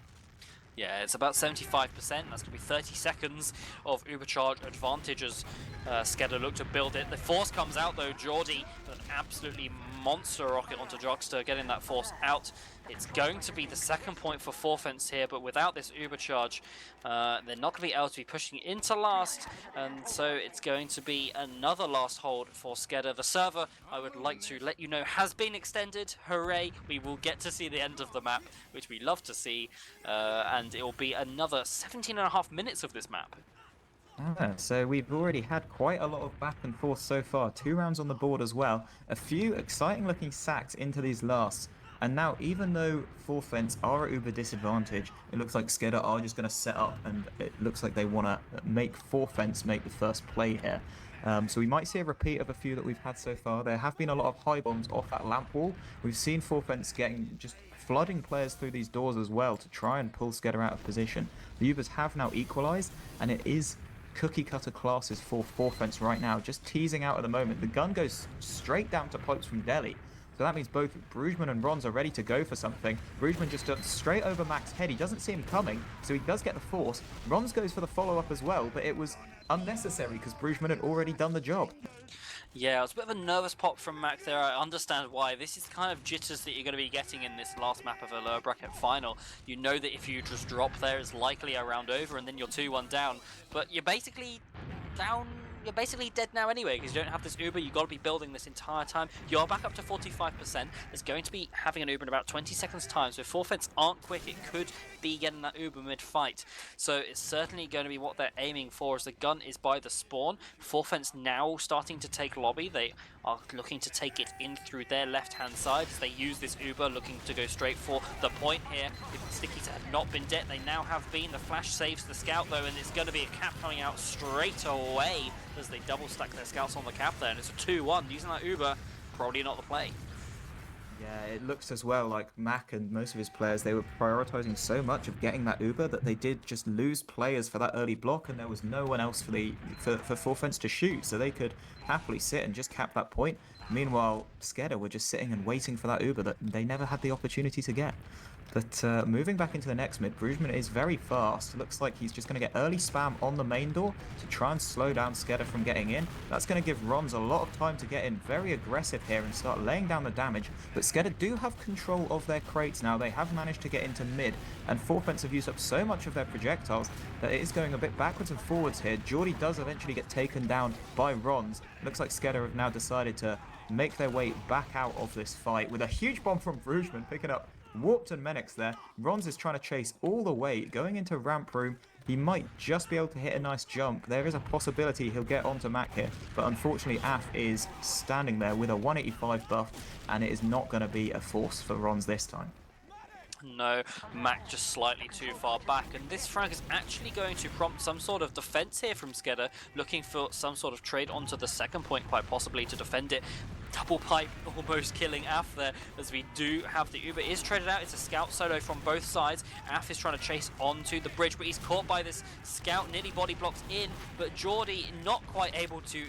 Yeah, it's about 75%. That's going to be 30 seconds of Ubercharge advantage as SKEDDA look to build it. The force comes out though. Geordie, an absolutely monster rocket onto Juxta, getting that force out. It's going to be the second point for Forfence here, but without this Ubercharge, they're not going to be able to be pushing into last, and so it's going to be another last hold for SKEDDA. The server, I would like to let you know, has been extended. Hooray! We will get to see the end of the map, which we love to see, and it will be another 17.5 minutes of this map. So we've already had quite a lot of back and forth so far. 2 rounds on the board as well. A few exciting looking sacks into these lasts. And now, even though Forfence are at Uber disadvantage, it looks like SKEDDA are just going to set up, and it looks like they want to make Forfence make the first play here. So we might see a repeat of a few that we've had so far. There have been a lot of high bombs off that lamp wall. We've seen Forfence getting just flooding players through these doors as well to try and pull SKEDDA out of position. The Ubers have now equalized, and it is cookie cutter classes for Forfence right now, just teasing out at the moment. The gun goes straight down to pipes from Deli. So that means both Brugman and Rons are ready to go for something. Brugman just jumps straight over Mac's head. He doesn't see him coming, so he does get the force. Rons goes for the follow-up as well, but it was unnecessary because Brugman had already done the job. Yeah, it was a bit of a nervous pop from Mac there. I understand why. This is the kind of jitters that you're going to be getting in this last map of a lower bracket final. You know that if you just drop there, it's likely a round over, and then you're 2-1 down. But you're basically down. You're basically dead now anyway, because you don't have this Uber. You've got to be building this entire time. You're back up to 45%. It's going to be having an Uber in about 20 seconds time, so if Forfence aren't quick, it could be getting that Uber mid-fight. So it's certainly going to be what they're aiming for, as the gun is by the spawn. Forfence now starting to take lobby. They are looking to take it in through their left-hand side as they use this Uber, looking to go straight for the point here. If the Stickies had not been dead, they now have been. The flash saves the scout though, and it's going to be a cap coming out straight away as they double stack their scouts on the cap there, and it's a 2-1. Using that Uber, probably not the play. Yeah, it looks as well like Mac and most of his players, they were prioritizing so much of getting that Uber that they did just lose players for that early block, and there was no one else for Forfence to shoot, so they could happily sit and just cap that point. Meanwhile, SKEDDA were just sitting and waiting for that Uber that they never had the opportunity to get. But moving back into the next mid, Brugman is very fast. Looks like he's just going to get early spam on the main door to try and slow down SKEDDA from getting in. That's going to give Rons a lot of time to get in. Very aggressive here and start laying down the damage. But SKEDDA do have control of their crates now. They have managed to get into mid, and Forfence have used up so much of their projectiles that it is going a bit backwards and forwards here. Geordie does eventually get taken down by Rons. Looks like SKEDDA have now decided to make their way back out of this fight with a huge bomb from Brugman picking up Warped and Menix there. Rons is trying to chase all the way, going into ramp room. He might just be able to hit a nice jump. There is a possibility he'll get onto Mac here, but unfortunately Af is standing there with a 185 buff, and it is not going to be a force for Rons this time. No, Mac just slightly too far back, and this frag is actually going to prompt some sort of defense here from SKEDDA, looking for some sort of trade onto the second point, quite possibly to defend it. Double pipe almost killing Af there, as we do have the Uber is traded out. It's a scout solo from both sides. Af is trying to chase onto the bridge, but he's caught by this scout, nearly body blocks in, but Geordie not quite able to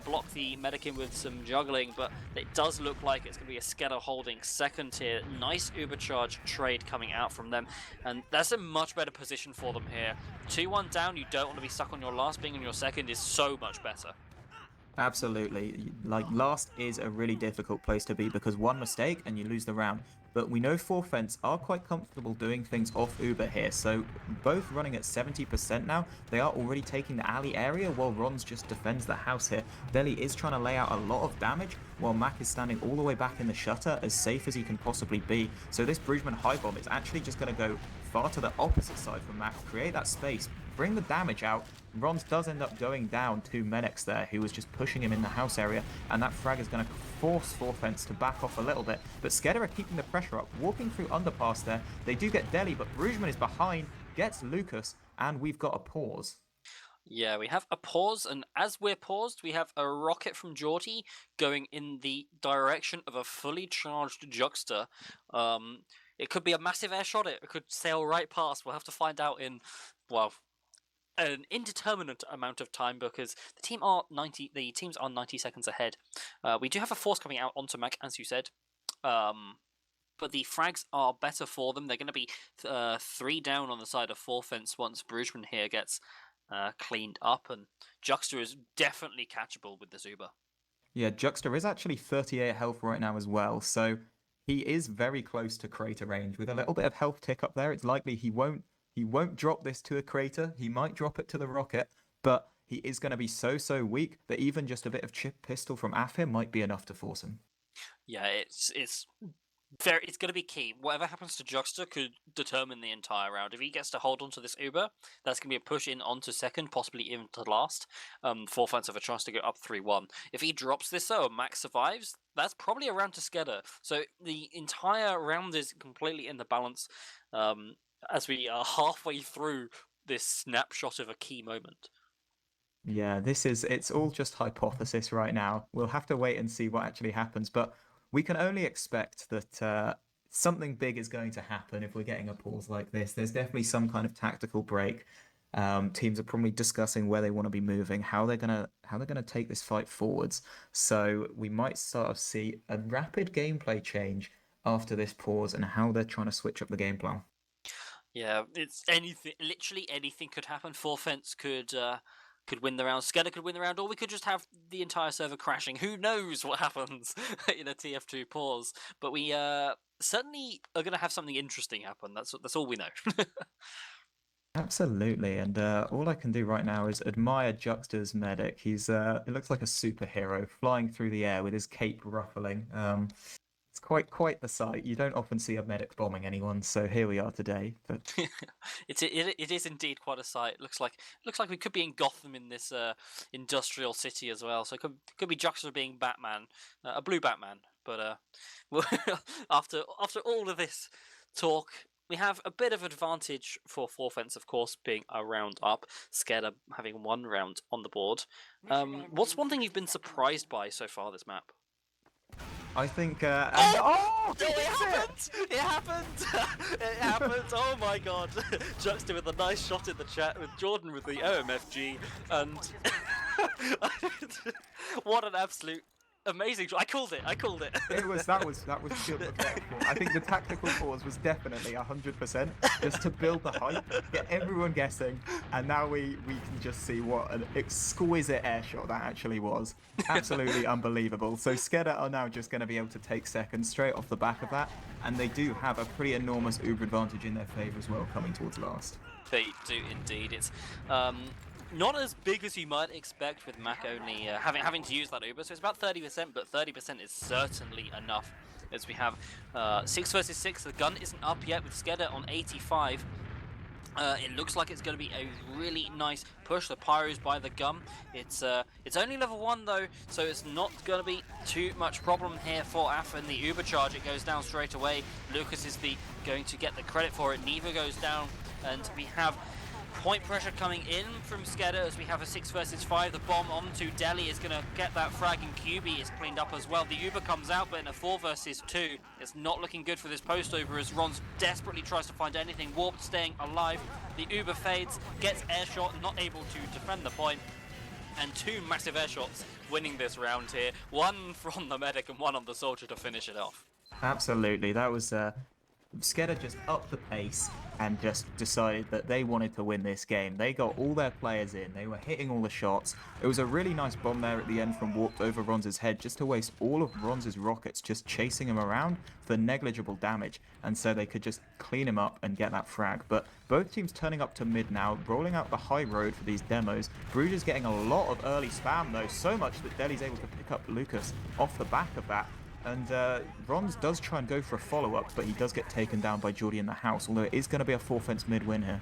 block the Medikin with some juggling, but it does look like it's going to be a SKEDDA holding second here. Nice Uber charge trade coming out from them, and that's a much better position for them here. 2-1 down, you don't want to be stuck on your last. Being on your second is so much better. Absolutely. Like, last is a really difficult place to be because one mistake and you lose the round. But we know Forfence are quite comfortable doing things off Uber here, so both running at 70% now. They are already taking the alley area while Rons just defends the house here. Deli is trying to lay out a lot of damage while Mac is standing all the way back in the shutter, as safe as he can possibly be. So this Brugman high bomb is actually just going to go far to the opposite side from Mac, create that space, bring the damage out. Rons does end up going down to Menix there, who was just pushing him in the house area, and that frag is going to force Forfence to back off a little bit. But SKEDDA are keeping the pressure up, walking through underpass there. They do get Deli, but Brugman is behind, gets Lucas, and we've got a pause. Yeah, we have a pause, and as we're paused, we have a rocket from Geordie going in the direction of a fully charged Juxta. It could be a massive air shot, it could sail right past. We'll have to find out in, well, an indeterminate amount of time, because the teams are 90 seconds ahead. We do have a force coming out onto Mac, as you said. But the frags are better for them. They're going to be 3 down on the side of Forfence once Brugman here gets cleaned up, and Juxta is definitely catchable with the Zuba. Yeah, Juxta is actually 38 health right now as well, so he is very close to crater range. With a little bit of health tick up there, it's likely he won't drop this to a crater. He might drop it to the rocket, but he is going to be so weak that even just a bit of chip pistol from Afir might be enough to force him. Yeah, it's going to be key. Whatever happens to Juxta could determine the entire round. If he gets to hold on to this Uber, that's going to be a push in onto second, possibly even to last. Forfence have a chance to go up 3-1. If he drops this though, Max survives, that's probably a round to SKEDDA. So the entire round is completely in the balance as we are halfway through this snapshot of a key moment. Yeah, it's all just hypothesis right now. We'll have to wait and see what actually happens, but we can only expect that something big is going to happen if we're getting a pause like this. There's definitely some kind of tactical break. Teams are probably discussing where they want to be moving, how they're gonna take this fight forwards. So we might sort of see a rapid gameplay change after this pause and how they're trying to switch up the game plan. Yeah, it's anything. Literally anything could happen. Forfence could win the round. SKEDDA could win the round, or we could just have the entire server crashing. Who knows what happens in a TF2 pause? But we certainly are going to have something interesting happen. That's all we know. Absolutely, and all I can do right now is admire Juxta's medic. He's it looks like a superhero flying through the air with his cape ruffling. It's quite the sight. You don't often see a medic bombing anyone, so here we are today. But it is indeed quite a sight. Looks like we could be in Gotham in this industrial city as well. So it could be Juxta being Batman, a blue Batman. But after all of this talk, we have a bit of advantage for Forfence, of course, being a round up. SKEDDA having 1 round on the board. What's one thing you've been surprised by so far this map? I think. It happened! It happened! It happened! Oh my god! Juxta with a nice shot in the chat with Jordan with the OMFG, and what an absolute Amazing. I called it. I called it. That was pure perfection. I think the tactical pause was definitely 100% just to build the hype, get everyone guessing, and now we can just see what an exquisite airshot that actually was. Absolutely unbelievable. So SKEDDA are now just going to be able to take second straight off the back of that, and they do have a pretty enormous Uber advantage in their favor as well coming towards last. They do indeed. It's not as big as you might expect with Mac only having to use that Uber, so it's about 30%, but 30% is certainly enough. As we have 6 versus 6, the gun isn't up yet with SKEDDA on 85. It looks like it's going to be a really nice push. The pyro's by the gun. It's only level 1 though, so it's not going to be too much problem here for AF. And the Uber charge, it goes down straight away. Lucas is going to get the credit for it. Neva goes down, and we have point pressure coming in from SKEDDA as we have a 6 versus 5. The bomb onto Delhi is going to get that frag, and QB is cleaned up as well. The Uber comes out, but in a 4 versus 2, it's not looking good for this post over as Rons desperately tries to find anything. Warped staying alive. The Uber fades, gets airshot, not able to defend the point. And 2 massive airshots winning this round here. One from the medic and one on the soldier to finish it off. Absolutely. That was SKEDDA just upped the pace and just decided that they wanted to win this game. They got all their players in. They were hitting all the shots. It was a really nice bomb there at the end from Warped over Rons's head, just to waste all of Rons's rockets just chasing him around for negligible damage. And so they could just clean him up and get that frag. But both teams turning up to mid now, rolling out the high road for these demos. Bruges getting a lot of early spam though, so much that Delhi's able to pick up Lucas off the back of that. And Rons does try and go for a follow-up, but he does get taken down by Geordie in the house, although it is going to be a 4-fence mid-win here.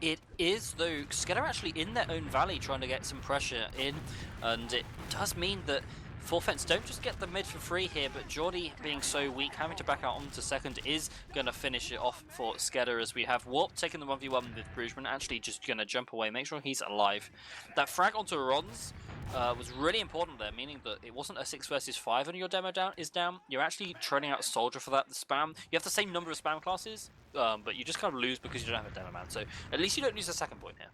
It is, though. SKEDDA are actually in their own valley trying to get some pressure in, and it does mean that 4-fence don't just get the mid for free here, but Geordie being so weak, having to back out onto second is going to finish it off for SKEDDA, as we have Warp taking the 1v1 with Brugeman, actually just going to jump away, make sure he's alive. That frag onto Rons was really important there, meaning that it wasn't a 6 versus 5 and your demo is down. You're actually trailing out a soldier for that. The spam, you have the same number of spam classes, but you just kind of lose because you don't have a demo man. So at least you don't lose the second point here.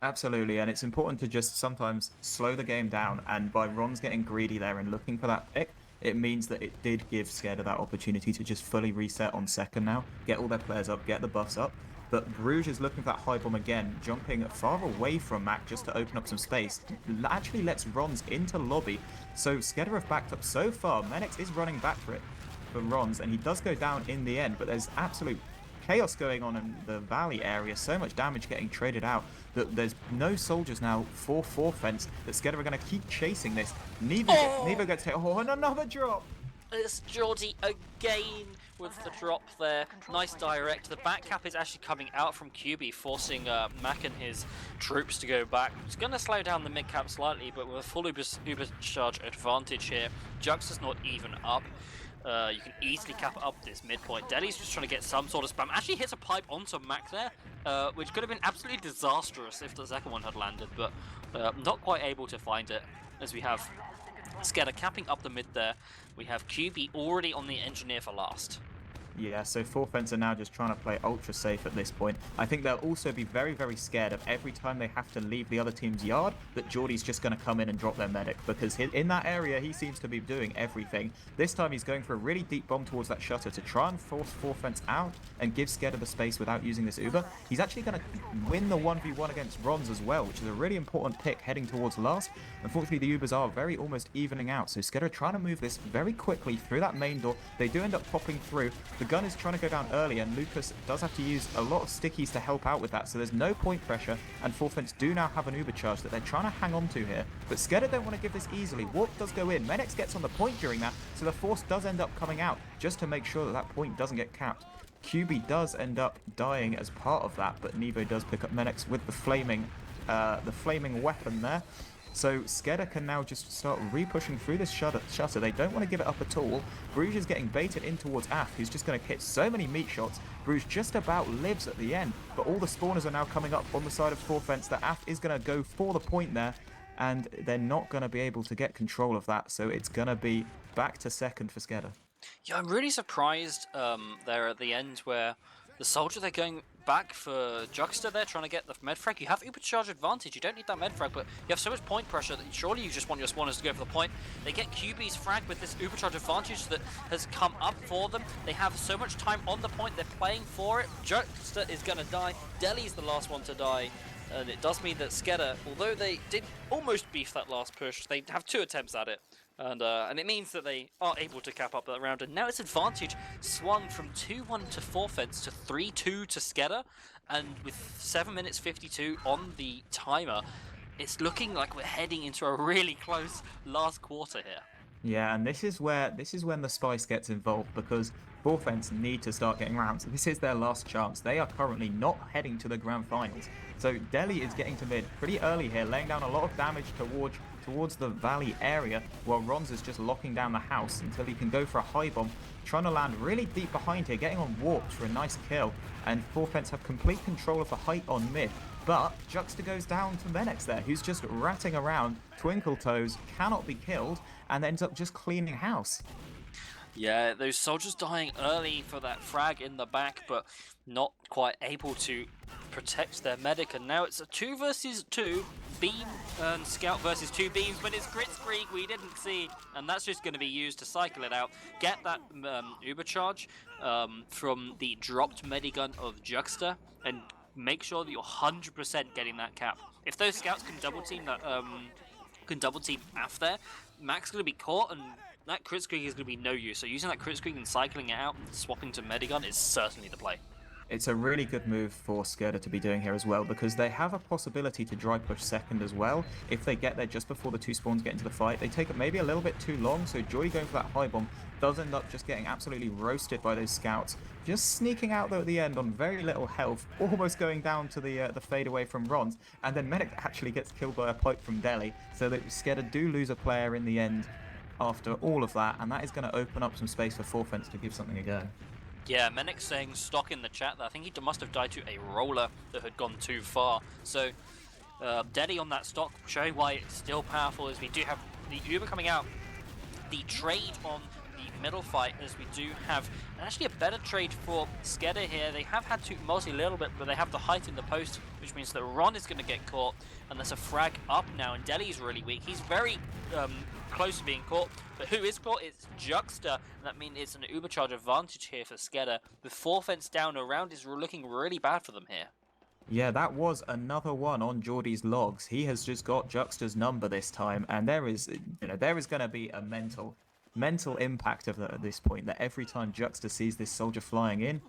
Absolutely, and it's important to just sometimes slow the game down, and by Rons getting greedy there and looking for that pick, it means that it did give SKEDDA that opportunity to just fully reset on second now, get all their players up, get the buffs up. But Bruges is looking for that high bomb again, jumping far away from Mac just to open up some space. Actually lets Rons into lobby, so SKEDDA have backed up so far. Menix is running back for it for Rons, and he does go down in the end, but there's absolute chaos going on in the valley area, so much damage getting traded out that there's no soldiers now for 4-fence, that SKEDDA are going to keep chasing this. Neva gets hit, and another drop! It's Geordie again with the drop there. Nice direct. The back cap is actually coming out from QB, forcing Mac and his troops to go back. It's going to slow down the mid cap slightly, but with a full Uber charge advantage here. Jux is not even up. You can easily cap up this midpoint. Delhi's just trying to get some sort of spam. Actually hits a pipe onto Mac there, which could have been absolutely disastrous if the second one had landed, but not quite able to find it, as we have SKEDDA capping up the mid there. We have QB already on the engineer for last. Yeah, so 4-fence are now just trying to play ultra safe at this point. I think they'll also be very, very scared of every time they have to leave the other team's yard that Geordie's just going to come in and drop their medic, because in that area he seems to be doing everything. This time he's going for a really deep bomb towards that shutter to try and force 4-fence out and give SKEDDA the space without using this Uber. He's actually going to win the 1v1 against Rons as well, which is a really important pick heading towards last. Unfortunately, the Ubers are very almost evening out, so SKEDDA are trying to move this very quickly through that main door. They do end up popping through. The gun is trying to go down early, and Lucas does have to use a lot of stickies to help out with that, so there's no point pressure, and 4-fence do now have an Uber charge that they're trying to hang on to here. But SKEDDA don't want to give this easily. Warp does go in. Menix gets on the point during that, so the force does end up coming out just to make sure that that point doesn't get capped. QB does end up dying as part of that, but Nevo does pick up Menix with the flaming weapon there. So SKEDDA can now just start re-pushing through this shutter. They don't want to give it up at all. Bruges is getting baited in towards AF, who's just going to hit so many meat shots. Bruges just about lives at the end, but all the spawners are now coming up on the side of 4-fence. That AF is going to go for the point there, and they're not going to be able to get control of that, so it's going to be back to second for SKEDDA. Yeah, I'm really surprised there at the end where the soldier they're going back for Juxta there, trying to get the medfrag. You have Ubercharge advantage, you don't need that medfrag, but you have so much point pressure that surely you just want your spawners to go for the point. They get QB's frag with this Ubercharge advantage that has come up for them. They have so much time on the point, they're playing for it. Juxta is going to die, Delhi's the last one to die. And it does mean that SKEDDA, although they did almost beef that last push, they have 2 attempts at it. And it means that they are able to cap up that round. And now its advantage swung from 2-1 to 4fence to 3-2 to SKEDDA. And with 7 minutes 52 on the timer, it's looking like we're heading into a really close last quarter here. Yeah, and this is when the spice gets involved, because 4fence need to start getting rounds. This is their last chance. They are currently not heading to the grand finals. So Delhi is getting to mid pretty early here, laying down a lot of damage towards the valley area, while Ronz is just locking down the house until he can go for a high bomb, trying to land really deep behind here, getting on warps for a nice kill. And 4fence have complete control of the height on mid. But Juxta goes down to Menex there, who's just ratting around, Twinkle Toes, cannot be killed, and ends up just cleaning house. Yeah, those soldiers dying early for that frag in the back, but not quite able to protect their medic. And now it's a 2 versus 2, beam and scout versus 2 beams, but it's Gritzkrieg we didn't see, and that's just going to be used to cycle it out. Get that Uber charge from the dropped medigun of Juxta, and make sure that you're 100% getting that cap. If those scouts can double team that, Af there, Mac's going to be caught, and that Kritzkrieg is going to be no use. So using that Kritzkrieg and cycling it out and swapping to medigun is certainly the play. It's a really good move for SKEDDA to be doing here as well, because they have a possibility to dry push second as well. If they get there just before the 2 spawns get into the fight, they take it maybe a little bit too long, so Joy going for that high bomb does end up just getting absolutely roasted by those scouts. Just sneaking out though at the end on very little health, almost going down to the fade away from Ronz, and then Medic actually gets killed by a pipe from Delhi, so that SKEDDA do lose a player in the end after all of that, and that is going to open up some space for 4fence to give something a go. Yeah, Menik saying stock in the chat that I think he must have died to a roller that had gone too far. So, Deddy on that stock, showing why it's still powerful, as we do have the Uber coming out. The trade on the middle fight, as we do have actually a better trade for SKEDDA here. They have had to multi a little bit, but they have the height in the post, which means that Ron is going to get caught, and there's a frag up now, and Delhi's really weak. He's very close to being caught, but who is caught? It's Juxta, and that means it's an Ubercharge advantage here for SKEDDA. With 4fence down, around is looking really bad for them here. Yeah, that was another one on Geordie's logs. He has just got Juxta's number this time, and there is going to be a mental impact of that at this point, that every time Juxta sees this soldier flying in,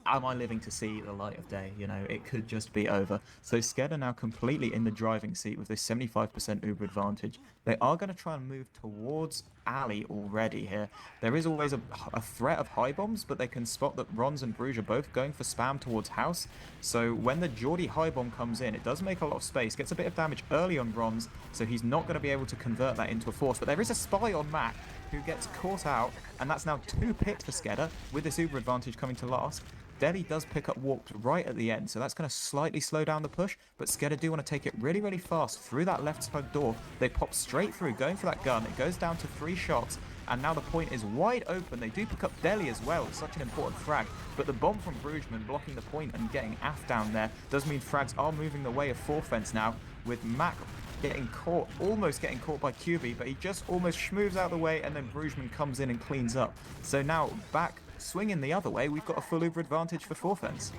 am I living to see the light of day? You know, it could just be over. So SKEDDA now completely in the driving seat with this 75% Uber advantage. They are going to try and move towards alley already here. There is always a threat of high bombs, but they can spot that Ronz and Bruges are both going for spam towards house. So when the Geordie high bomb comes in, it does make a lot of space, gets a bit of damage early on Ronz, so he's not going to be able to convert that into a force. But there is a spy on Mac who gets caught out, and that's now 2 picks for SKEDDA, with this Uber advantage coming to last. Delhi does pick up warped right at the end, so that's going to slightly slow down the push, but SKEDDA do want to take it really, really fast through that left side door. They pop straight through, going for that gun. It goes down to 3 shots, and now the point is wide open. They do pick up Delhi as well. It's such an important frag, but the bomb from Brugesman blocking the point and getting Af down there does mean frags are moving the way of 4fence now, with Mac getting caught, almost getting caught by QB, but he just almost schmoves out of the way, and then Brugesman comes in and cleans up. So now back swinging the other way, we've got a full Uber advantage for 4fence.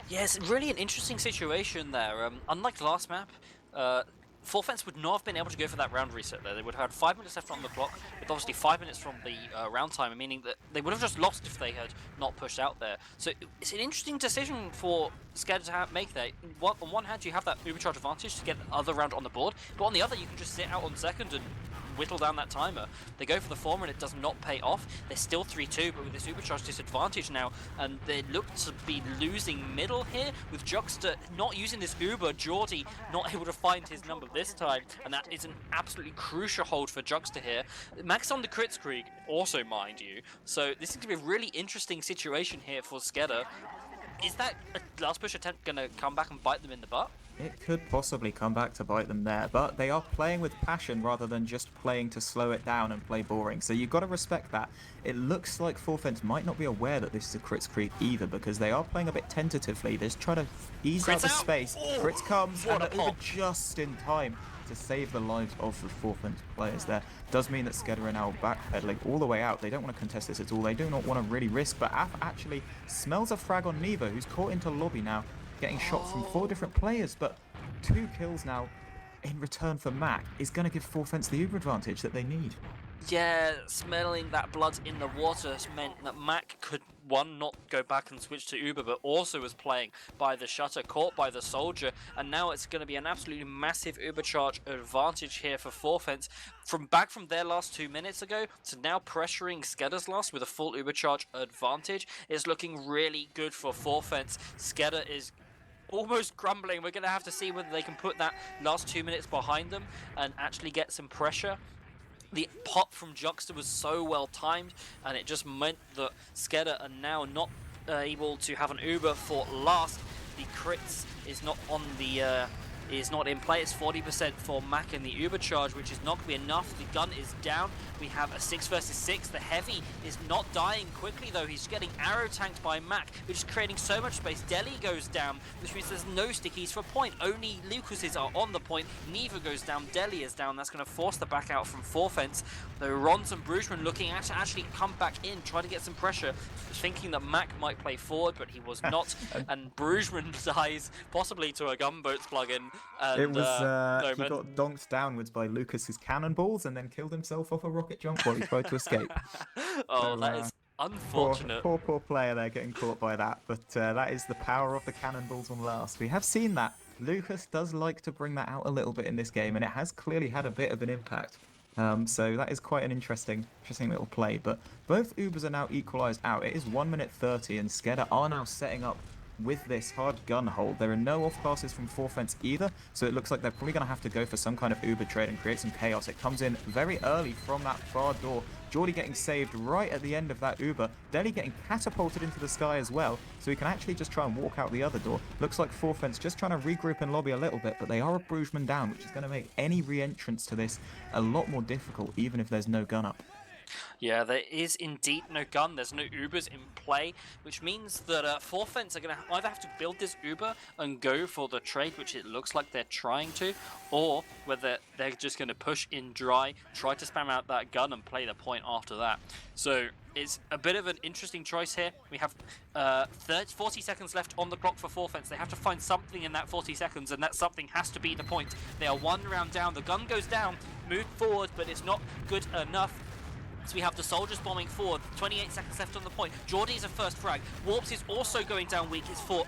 Yes, really an interesting situation there. Unlike last map, 4fence would not have been able to go for that round reset there. They would have had 5 minutes left on the clock, with obviously 5 minutes from the round timer, meaning that they would have just lost if they had not pushed out there. So it's an interesting decision for SKEDDA to make there. On one hand, you have that Ubercharge advantage to get the other round on the board, but on the other, you can just sit out on second and whittle down that timer. They go for the former and it does not pay off. They're still 3-2, but with this Ubercharge disadvantage now, and they look to be losing middle here, with Juxta not using this Uber, Geordie not able to find his number this time, and that is an absolutely crucial hold for Juxta here. Max on the Kritzkrieg, also mind you, so this is going to be a really interesting situation here for SKEDDA. is that last push attempt going to come back and bite them in the butt? It could possibly come back to bite them there, but they are playing with passion rather than just playing to slow it down and play boring. So you've got to respect that. It looks like Forfence might not be aware that this is a crits creep either, because they are playing a bit tentatively. They're just trying to ease out the space. Crits comes, and Uber just in time to save the lives of the Forfence players there. Does mean that SKEDDA are now backpedaling all the way out. They don't want to contest this at all. They do not want to really risk, but Af actually smells a frag on Nevo, who's caught into lobby now, getting shot from 4 different players, but 2 kills now in return for Mac is going to give Forfence the Uber advantage that they need. Yeah, smelling that blood in the water meant that Mac could, one, not go back and switch to Uber, but also was playing by the shutter, caught by the soldier, and now it's going to be an absolutely massive Uber charge advantage here for Forfence. From their last 2 minutes ago to now pressuring SKEDDA's last with a full Uber charge advantage is looking really good for Forfence. SKEDDA is almost crumbling. We're going to have to see whether they can put that last 2 minutes behind them and actually get some pressure. The pop from Juxta was so well timed, and it just meant that SKEDDA are now not able to have an Uber for last. The crits is not on the is not in play. It's 40% for Mac in the Uber charge, which is not going to be enough. The gun is down. We have a 6 versus 6. The heavy is not dying quickly, though. He's getting arrow tanked by Mac, which is creating so much space. Deli goes down, which means there's no stickies for point. Only Lucas's are on the point. Neva goes down. Deli is down. That's going to force the back out from Forfence. Though Rons and Brugeman looking at to actually come back in, try to get some pressure, thinking that Mac might play forward, but he was not. And Brugeman dies, possibly to a gunboats plug-in. And, it was he got donked downwards by Lucas's cannonballs and then killed himself off a rocket jump while he tried to escape. Oh, so, that is unfortunate. Poor player there getting caught by that, but that is the power of the cannonballs on last. We have seen that. Lucas does like to bring that out a little bit in this game, and it has clearly had a bit of an impact. So that is quite an interesting little play. But both Ubers are now equalised out. It is 1 minute 30, and SKEDDA are now setting up with this hard gun hold. There are no off classes from Forfence either, so it looks like they're probably going to have to go for some kind of Uber trade and create some chaos. It comes in very early from that far door. Geordie getting saved right at the end of that Uber. Deli getting catapulted into the sky as well, so he can actually just try and walk out the other door. Looks like Forfence just trying to regroup and lobby a little bit, but they are a Brugeman down, which is going to make any re-entrance to this a lot more difficult, even if there's no gun up. Yeah, there is indeed no gun. There's no Ubers in play, which means that Forfence are going to either have to build this Uber and go for the trade, which it looks like they're trying to, or whether they're just going to push in dry, try to spam out that gun and play the point after that. So it's a bit of an interesting choice here. We have 40 seconds left on the clock for Forfence. They have to find something in that 40 seconds, and that something has to be the point. They are 1 round down. The gun goes down, moved forward, but it's not good enough. So we have the soldiers bombing forward. 28 seconds left on the point. Geordie is a first frag. Warps is also going down weak.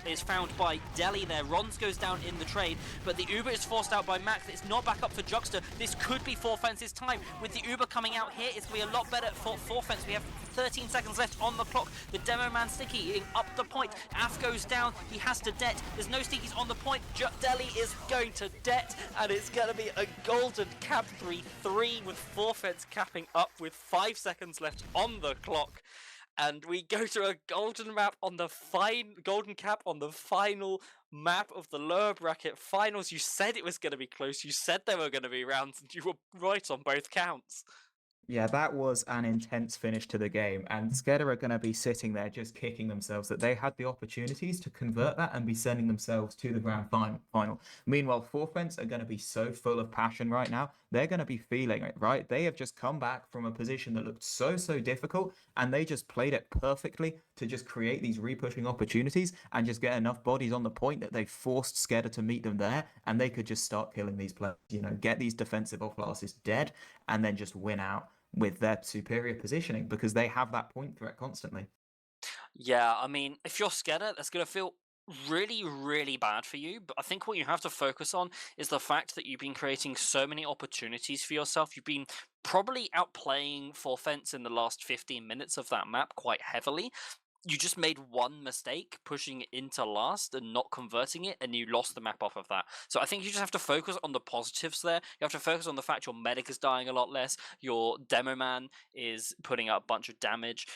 Is found by Deli there. Rons goes down in the trade, but the Uber is forced out by Mac. It's not back up for Juxta. This could be Forfence's time. With the Uber coming out here, it's going to be a lot better for Forfence. We have 13 seconds left on the clock. The demo man sticky up the point. Af goes down. He has to det. There's no stickies on the point. Deli is going to det, and it's going to be a golden cap 3-3 with Forfence capping up with 5 seconds left on the clock. And we go to a golden map on the golden cap on the final map of the lower bracket finals. You said it was going to be close. You said there were going to be rounds, and you were right on both counts. Yeah, that was an intense finish to the game, and SKEDDA are going to be sitting there just kicking themselves that they had the opportunities to convert that and be sending themselves to the grand final. Meanwhile, Forfence are going to be so full of passion right now. They're going to be feeling it, right? They have just come back from a position that looked so difficult, and they just played it perfectly to just create these repushing opportunities and just get enough bodies on the point that they forced SKEDDA to meet them there, and they could just start killing these players, get these defensive off classes dead, and then just win out with their superior positioning because they have that point threat constantly. Yeah, I mean, if you're SKEDDA, that's going to feel really bad for you, but I think what you have to focus on is the fact that you've been creating so many opportunities for yourself. You've been probably outplaying Forfence in the last 15 minutes of that map quite heavily. you just made one mistake pushing it into last and not converting it, and you lost the map off of that. So I think you just have to focus on the positives there. You have to focus on the fact your medic is dying a lot less, your demo man is putting out a bunch of damage,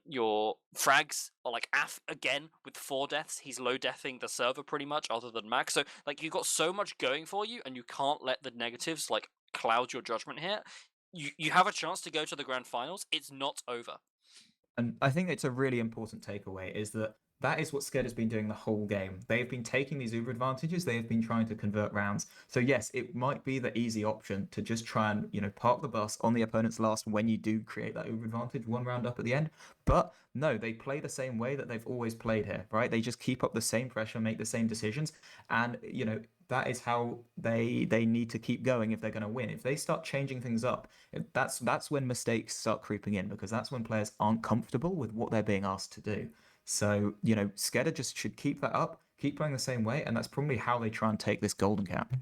your frags are like Af again with 4 deaths. He's low deathing the server pretty much, other than Max. So like you've got so much going for you, and you can't let the negatives like cloud your judgment here. You have a chance to go to the grand finals. It's not over. And I think it's a really important takeaway is that is what SKEDDA's been doing the whole game. They've been taking these uber advantages. They have been trying to convert rounds. So yes, it might be the easy option to just try and, park the bus on the opponent's last when you do create that uber advantage, one round up at the end. But no, they play the same way that they've always played here, right? They just keep up the same pressure, make the same decisions. And, that is how they need to keep going if they're going to win. If they start changing things up, that's when mistakes start creeping in, because that's when players aren't comfortable with what they're being asked to do. So, SKEDDA just should keep that up, keep playing the same way, and that's probably how they try and take this golden cap.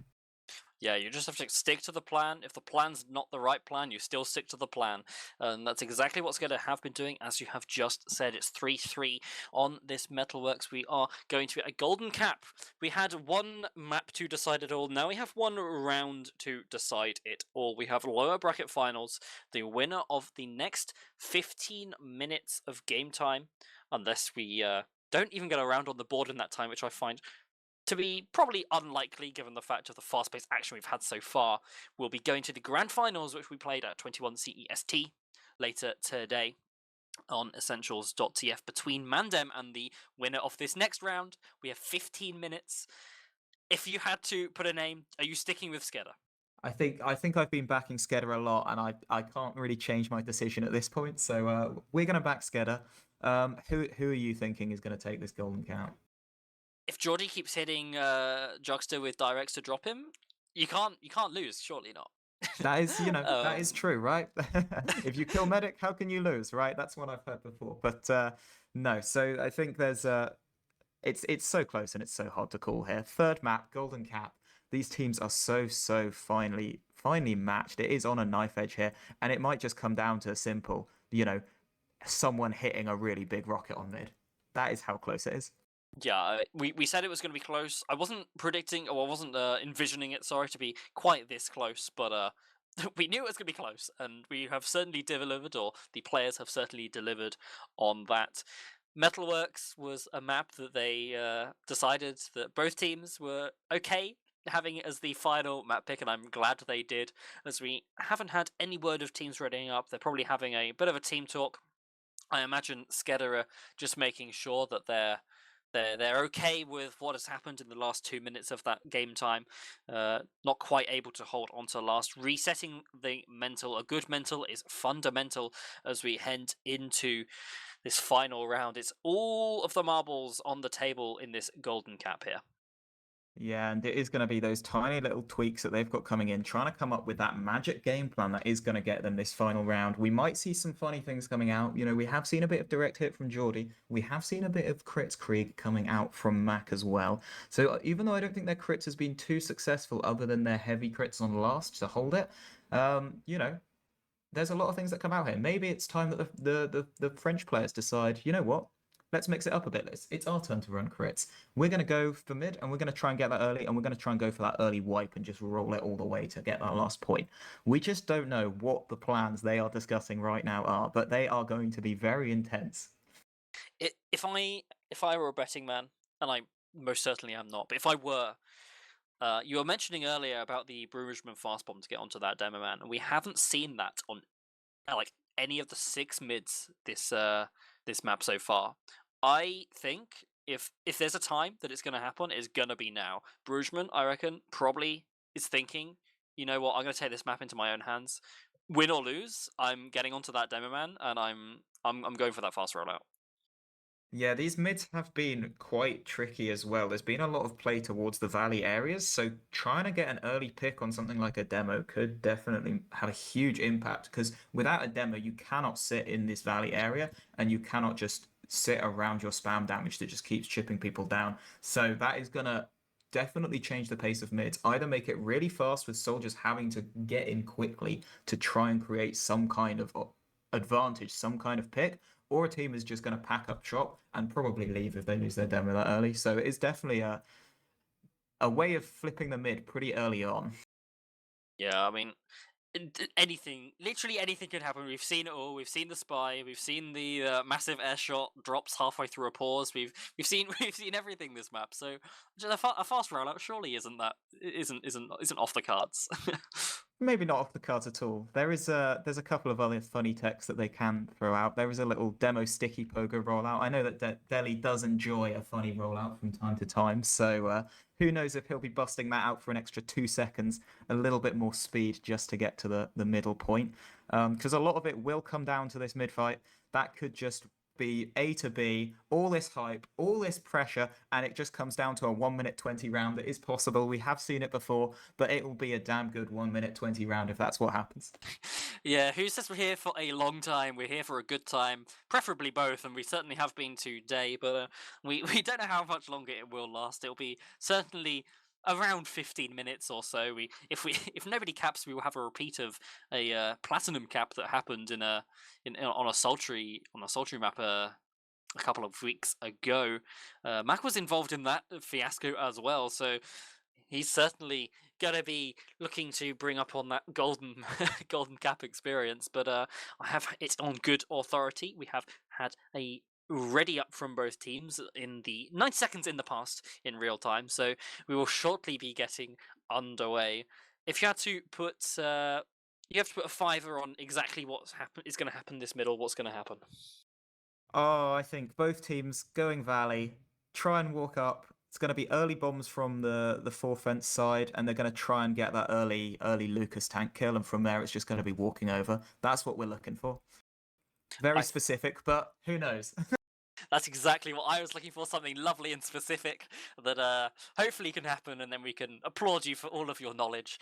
Yeah, you just have to stick to the plan. If the plan's not the right plan, you still stick to the plan. And that's exactly what's going to have been doing, as you have just said. It's 3-3 on this Metalworks. We are going to be a golden cap. We had one map to decide it all. Now we have one round to decide it all. We have lower bracket finals. The winner of the next 15 minutes of game time, unless we don't even get a round on the board in that time, which I find to be probably unlikely given the fact of the fast-paced action we've had so far. We'll be going to the grand finals, which we played at 21 CEST later today on essentials.tf between Mandem and the winner of this next round. We have 15 minutes. If you had to put a name, are you sticking with SKEDDA? I think I've been backing SKEDDA a lot, and I can't really change my decision at this point. So we're going to back SKEDDA. Who are you thinking is going to take this golden cap? If Geordie keeps hitting Juxta with directs to drop him, you can't lose. Surely not. That is, that is true, right? If you kill medic, how can you lose, right? That's what I've heard before. But no, so I think there's it's so close and it's so hard to call here. Third map, golden cap. These teams are so finely matched. It is on a knife edge here, and it might just come down to a simple, someone hitting a really big rocket on mid. That is how close it is. Yeah, we said it was going to be close. I wasn't predicting, or I wasn't envisioning it, sorry, to be quite this close, but we knew it was going to be close, and we have certainly delivered, or the players have certainly delivered on that. Metalworks was a map that they decided that both teams were okay having it as the final map pick, and I'm glad they did, as we haven't had any word of teams readying up. They're probably having a bit of a team talk. I imagine SKEDDA are just making sure that they're okay with what has happened in the last 2 minutes of that game time. Not quite able to hold on to last. Resetting the mental, a good mental, is fundamental as we head into this final round. It's all of the marbles on the table in this golden cap here. Yeah, and it is going to be those tiny little tweaks that they've got coming in, trying to come up with that magic game plan that is going to get them this final round. We might see some funny things coming out. We have seen a bit of direct hit from Geordie. We have seen a bit of crits Krieg coming out from Mac as well. So even though I don't think their crits has been too successful, other than their heavy crits on last to hold it, there's a lot of things that come out here. Maybe it's time that the French players decide, you know what? Let's mix it up a bit. It's our turn to run crits. We're going to go for mid, and we're going to try and get that early, and we're going to try and go for that early wipe and just roll it all the way to get that last point. We just don't know what the plans they are discussing right now are, but they are going to be very intense. If I were a betting man, and I most certainly am not, but if I were, you were mentioning earlier about the Brugesman fast bomb to get onto that demo man, and we haven't seen that on like any of the 6 mids this map so far. I think if there's a time that it's going to happen, it's going to be now. Brugesman, I reckon, probably is thinking, you know what, I'm going to take this map into my own hands. Win or lose, I'm getting onto that demo man, and I'm going for that fast rollout. Yeah, these mids have been quite tricky as well. There's been a lot of play towards the valley areas, so trying to get an early pick on something like a demo could definitely have a huge impact, because without a demo, you cannot sit in this valley area, and you cannot just sit around your spam damage that just keeps chipping people down. So that is going to definitely change the pace of mids. Either make it really fast with soldiers having to get in quickly to try and create some kind of advantage, some kind of pick, or a team is just going to pack up shop and probably leave if they lose their demo that early. So it's definitely a way of flipping the mid pretty early on. Yeah, I mean, anything, literally anything can happen. We've seen it all. We've seen the spy. We've seen the massive air shot drops halfway through a pause. We've seen we've seen everything this map. So just a fast rollout surely isn't off the cards. Maybe not off the cards at all. There's a couple of other funny techs that they can throw out. There is a little demo sticky pogo rollout. I know that Delhi does enjoy a funny rollout from time to time, so who knows if he'll be busting that out for an extra 2 seconds, a little bit more speed just to get to the middle point. Because a lot of it will come down to this mid fight. That could just be A to B, all this hype, all this pressure, and it just comes down to a 1 minute 20 round that is possible. We have seen it before, but it will be a damn good 1 minute 20 round if that's what happens. Yeah, who says we're here for a long time? We're here for a good time, preferably both, and we certainly have been today. But we don't know how much longer it will last. It'll be certainly around 15 minutes or so. If nobody caps, we will have a repeat of a platinum cap that happened on a sultry map a couple of weeks ago. Mac was involved in that fiasco as well, so he's certainly gonna be looking to bring up on that golden cap experience. But I have it on good authority. We have had a ready up from both teams in the 90 seconds in the past in real time, so we will shortly be getting underway. If you had to put you have to put a fiver on exactly what's is going to happen this middle, what's going to happen? Oh, I think both teams going Valley, try and walk up. It's going to be early bombs from the four fence side, and they're going to try and get that early Lucas tank kill, and from there it's just going to be walking over. That's what we're looking for. Very specific, but who knows? That's exactly what I was looking for, something lovely and specific that hopefully can happen, and then we can applaud you for all of your knowledge.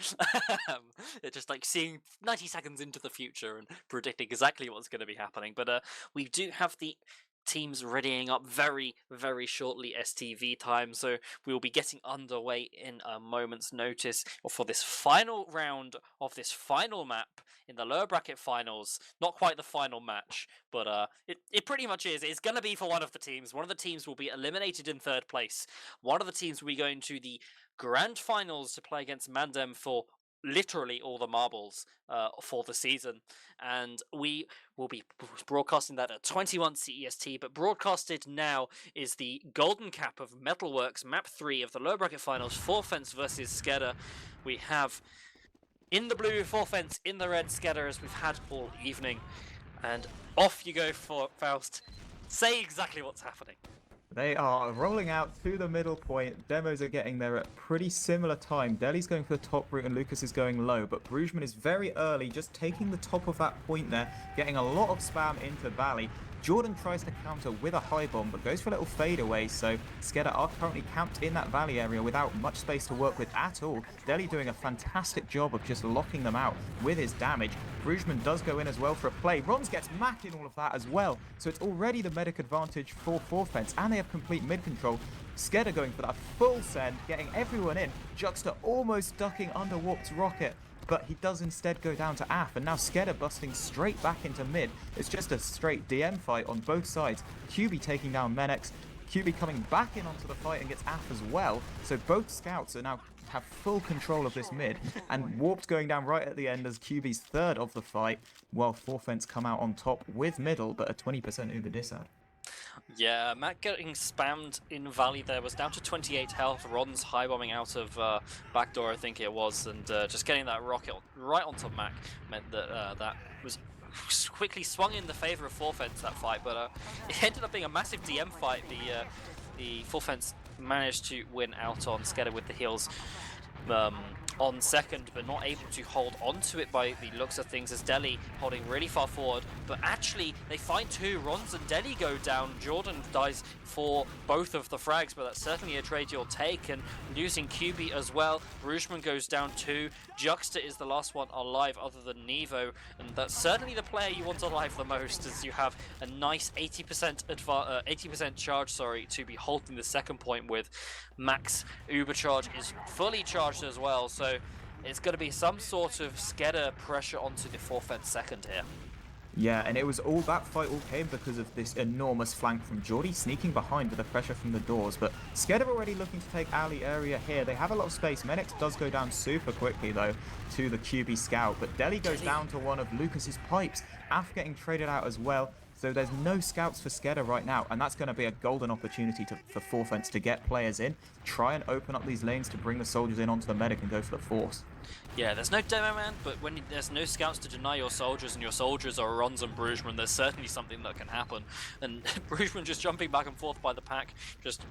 It's just like seeing 90 seconds into the future and predicting exactly what's going to be happening. But we do have the teams readying up very, very shortly STV time, so we will be getting underway in a moment's notice for this final round of this final map in the lower bracket finals. Not quite the final match, but it pretty much is. It's going to be for one of the teams. One of the teams will be eliminated in third place. One of the teams will be going to the grand finals to play against Mandem for literally all the marbles for the season, and we will be broadcasting that at 21 CEST. But broadcasted now is the Golden Cap of Metalworks Map 3 of the low bracket finals, 4 fence versus SKEDDA. We have in the blue 4 fence, in the red SKEDDA, as we've had all evening. And off you go, for Faust. Say exactly what's happening. They are rolling out to the middle point. Demos are getting there at pretty similar time. Delhi's going for the top route and Lucas is going low, but Brugman is very early, just taking the top of that point there, getting a lot of spam into Valley. Jordan tries to counter with a high bomb, but goes for a little fade away, so SKEDDA are currently camped in that Valley area without much space to work with at all. Delhi doing a fantastic job of just locking them out with his damage. Brugman does go in as well for a play. Rons gets Mac in all of that as well, so it's already the medic advantage for 4 fence, and they have complete mid control. SKEDDA going for that full send, getting everyone in. Juxta almost ducking under Warped's rocket, but he does instead go down to AF, and now SKEDDA busting straight back into mid. It's just a straight DM fight on both sides. QB taking down Menex, QB coming back in onto the fight and gets AF as well, so both scouts are now have full control of this mid, and Warped going down right at the end as QB's third of the fight, while 4 fence come out on top with middle, but a 20% Uber disad. Yeah, Matt getting spammed in Valley there, was down to 28 health. Ron's high bombing out of backdoor, I think it was, and just getting that rocket right onto Mac meant that that was quickly swung in the favor of 4 fence that fight. But it ended up being a massive DM fight. The 4 fence managed to win out on SKEDDA with the heals on second, but not able to hold on to it by the looks of things, as Delhi holding really far forward. But actually they find 2. Rons and Delhi go down. Jordan dies for both of the frags, but that's certainly a trade you'll take, and losing QB as well. Brugman goes down 2. Juxta is the last one alive other than Nevo, and that's certainly the player you want alive the most, as you have a nice 80% charge, to be holding the second point with. Max Uber charge is fully charged as well, so it's going to be some sort of SKEDDA pressure onto the 4 fence second here. Yeah, and it was all that fight all came because of this enormous flank from Geordie sneaking behind with the pressure from the doors. But SKEDDA already looking to take alley area here. They have a lot of space. Menix does go down super quickly though to the QB scout, but Deli goes down to one of Lucas's pipes. Af getting traded out as well. So there's no scouts for SKEDDA right now, and that's going to be a golden opportunity for Forfence to get players in, try and open up these lanes to bring the soldiers in onto the medic and go for the force. Yeah, there's no demo man, but when there's no scouts to deny your soldiers and your soldiers are Rons and Brugeman, there's certainly something that can happen. And Brugeman just jumping back and forth by the pack, just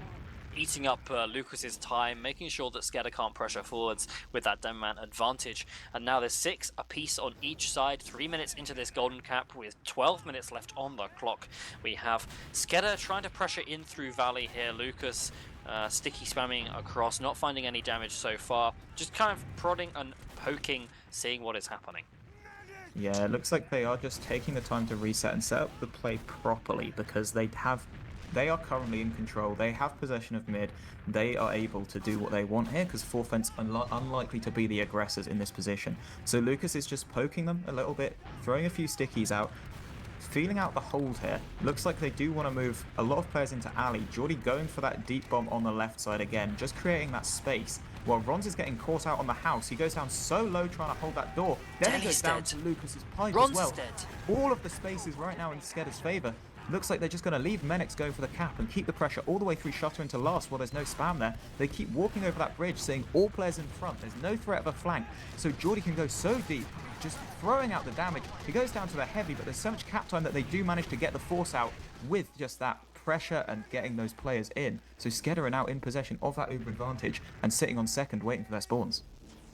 eating up Lucas's time, making sure that SKEDDA can't pressure forwards with that demo man advantage. And now there's 6 apiece on each side, 3 minutes into this Golden Cap with 12 minutes left on the clock. We have SKEDDA trying to pressure in through Valley here, Lucas sticky spamming across, not finding any damage so far, just kind of prodding and poking, seeing what is happening. Yeah, it looks like they are just taking the time to reset and set up the play properly because they are currently in control. They have possession of mid. They are able to do what they want here because Forfence unlikely to be the aggressors in this position. So Lucas is just poking them a little bit, throwing a few stickies out, feeling out the hold here. Looks like they do want to move a lot of players into alley. Geordie going for that deep bomb on the left side again, just creating that space. While Rons is getting caught out on the house, he goes down so low trying to hold that door. Then he goes down to Lucas's pipe as well. All of the spaces right now in SKEDDA's favour. Looks like they're just going to leave Menix going for the cap and keep the pressure all the way through Shutter into last while there's no spam there. They keep walking over that bridge, seeing all players in front. There's no threat of a flank, so Geordie can go so deep, just throwing out the damage. He goes down to the heavy, but there's so much cap time that they do manage to get the force out with just that pressure and getting those players in. So SKEDDA are now in possession of that uber advantage and sitting on second waiting for their spawns.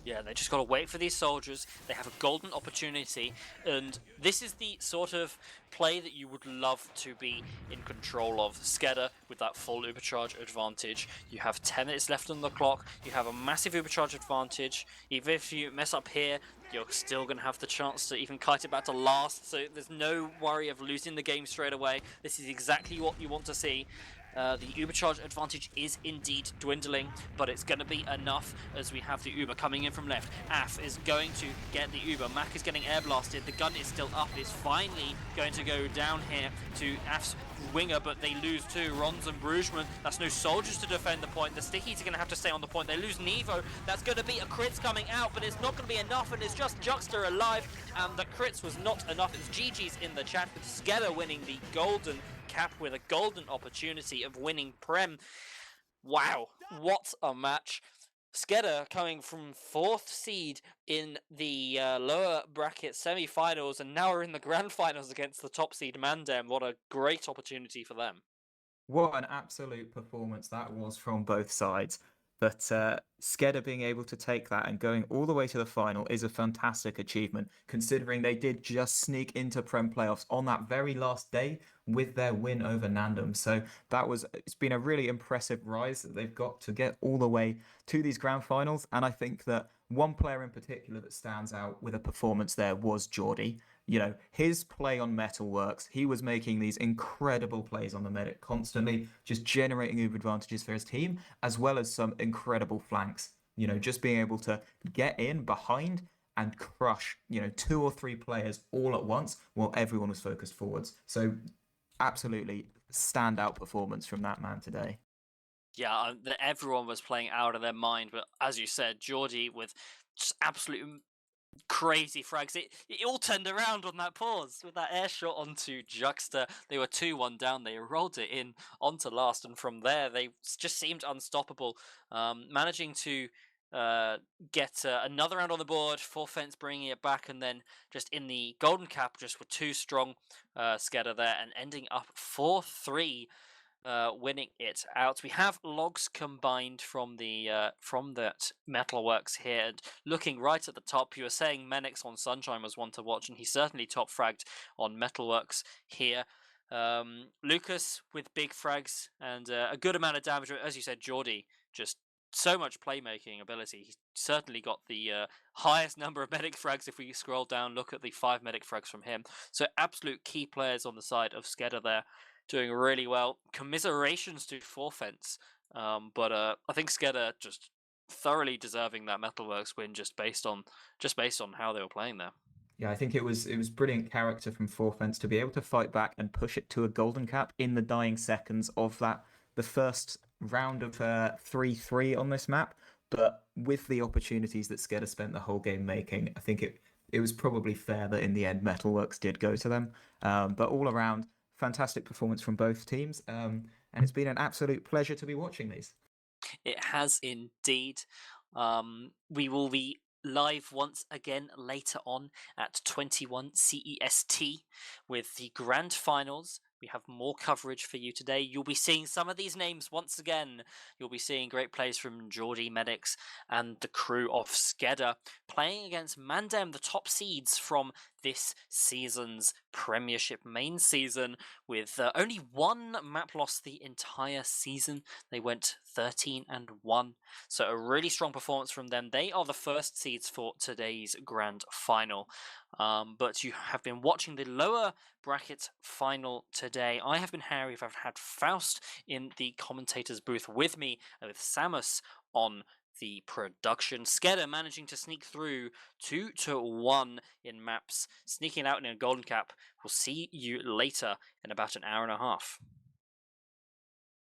Yeah, they just got to wait for these soldiers. They have a golden opportunity, and this is the sort of play that you would love to be in control of. SKEDDA with that full Ubercharge advantage. You have 10 minutes left on the clock. You have a massive Ubercharge advantage. Even if you mess up here, you're still going to have the chance to even kite it back to last, so there's no worry of losing the game straight away. This is exactly what you want to see. The Ubercharge advantage is indeed dwindling, but it's going to be enough as we have the Uber coming in from left. Af is going to get the Uber. Mac is getting air blasted. The gun is still up. It's finally going to go down here to Af's winger, but they lose too. Rons and Brugeman. That's no soldiers to defend the point. The Stickies are going to have to stay on the point. They lose Nevo. That's going to be a crits coming out, but it's not going to be enough, and it's just Juxter alive. And the crits was not enough. It's GG's in the chat with SKEDDA winning the Golden Cap with a golden opportunity of winning Prem. Wow, what a match. SKEDDA coming from 4th seed in the lower bracket semi-finals, and now are in the grand finals against the top seed Mandem. What a great opportunity for them. What an absolute performance that was from both sides. But SKEDDA being able to take that and going all the way to the final is a fantastic achievement, considering they did just sneak into Prem playoffs on that very last day with their win over Nandom. So it's been a really impressive rise that they've got to get all the way to these grand finals. And I think that one player in particular that stands out with a performance there was Geordie. You know, his play on Metalworks, he was making these incredible plays on the medic constantly, just generating uber advantages for his team, as well as some incredible flanks. You know, just being able to get in behind and crush, 2 or 3 players all at once while everyone was focused forwards. So absolutely standout performance from that man today. Yeah, everyone was playing out of their mind, but as you said, Geordie with just absolute crazy frags. It all turned around on that pause with that air shot onto Juxter. They were 2-1 down. They rolled it in onto last, and from there they just seemed unstoppable. Managing to get another round on the board, Forfence bringing it back, and then just in the Golden Cap, just with 2 strong SKEDDA there, and ending up 4-3. Winning it out. We have logs combined from that Metalworks here, and looking right at the top, you were saying Menix on Sunshine was one to watch, and he certainly top fragged on Metalworks here. Lucas with big frags and a good amount of damage. As you said, Geordie just so much playmaking ability. He's certainly got the highest number of medic frags. If we scroll down, look at the 5 medic frags from him. So absolute key players on the side of SKEDDA there, doing really well. Commiserations to Forfence, but I think SKEDDA just thoroughly deserving that Metalworks win just based on how they were playing there. Yeah, I think it was brilliant character from Forfence to be able to fight back and push it to a golden cap in the dying seconds of the first round of 3-3 on this map. But with the opportunities that SKEDDA spent the whole game making, I think it was probably fair that in the end Metalworks did go to them. But all around, fantastic performance from both teams. And it's been an absolute pleasure to be watching these. It has indeed. We will be live once again later on at 21 CEST with the grand finals. We have more coverage for you today. You'll be seeing some of these names once again. You'll be seeing great plays from Geordie Medics and the crew of SKEDDA playing against Mandem, the top seeds from this season's Premiership main season, with only one map loss the entire season. They went 13-1, so a really strong performance from them. They are the first seeds for today's grand final. But you have been watching the lower bracket final today. I have been Harry. I've had Faust in the commentator's booth with me, with Samus on the production. SKEDDA managing to sneak through 2-1 in maps, sneaking out in a golden cap. We'll see you later in about an hour and a half.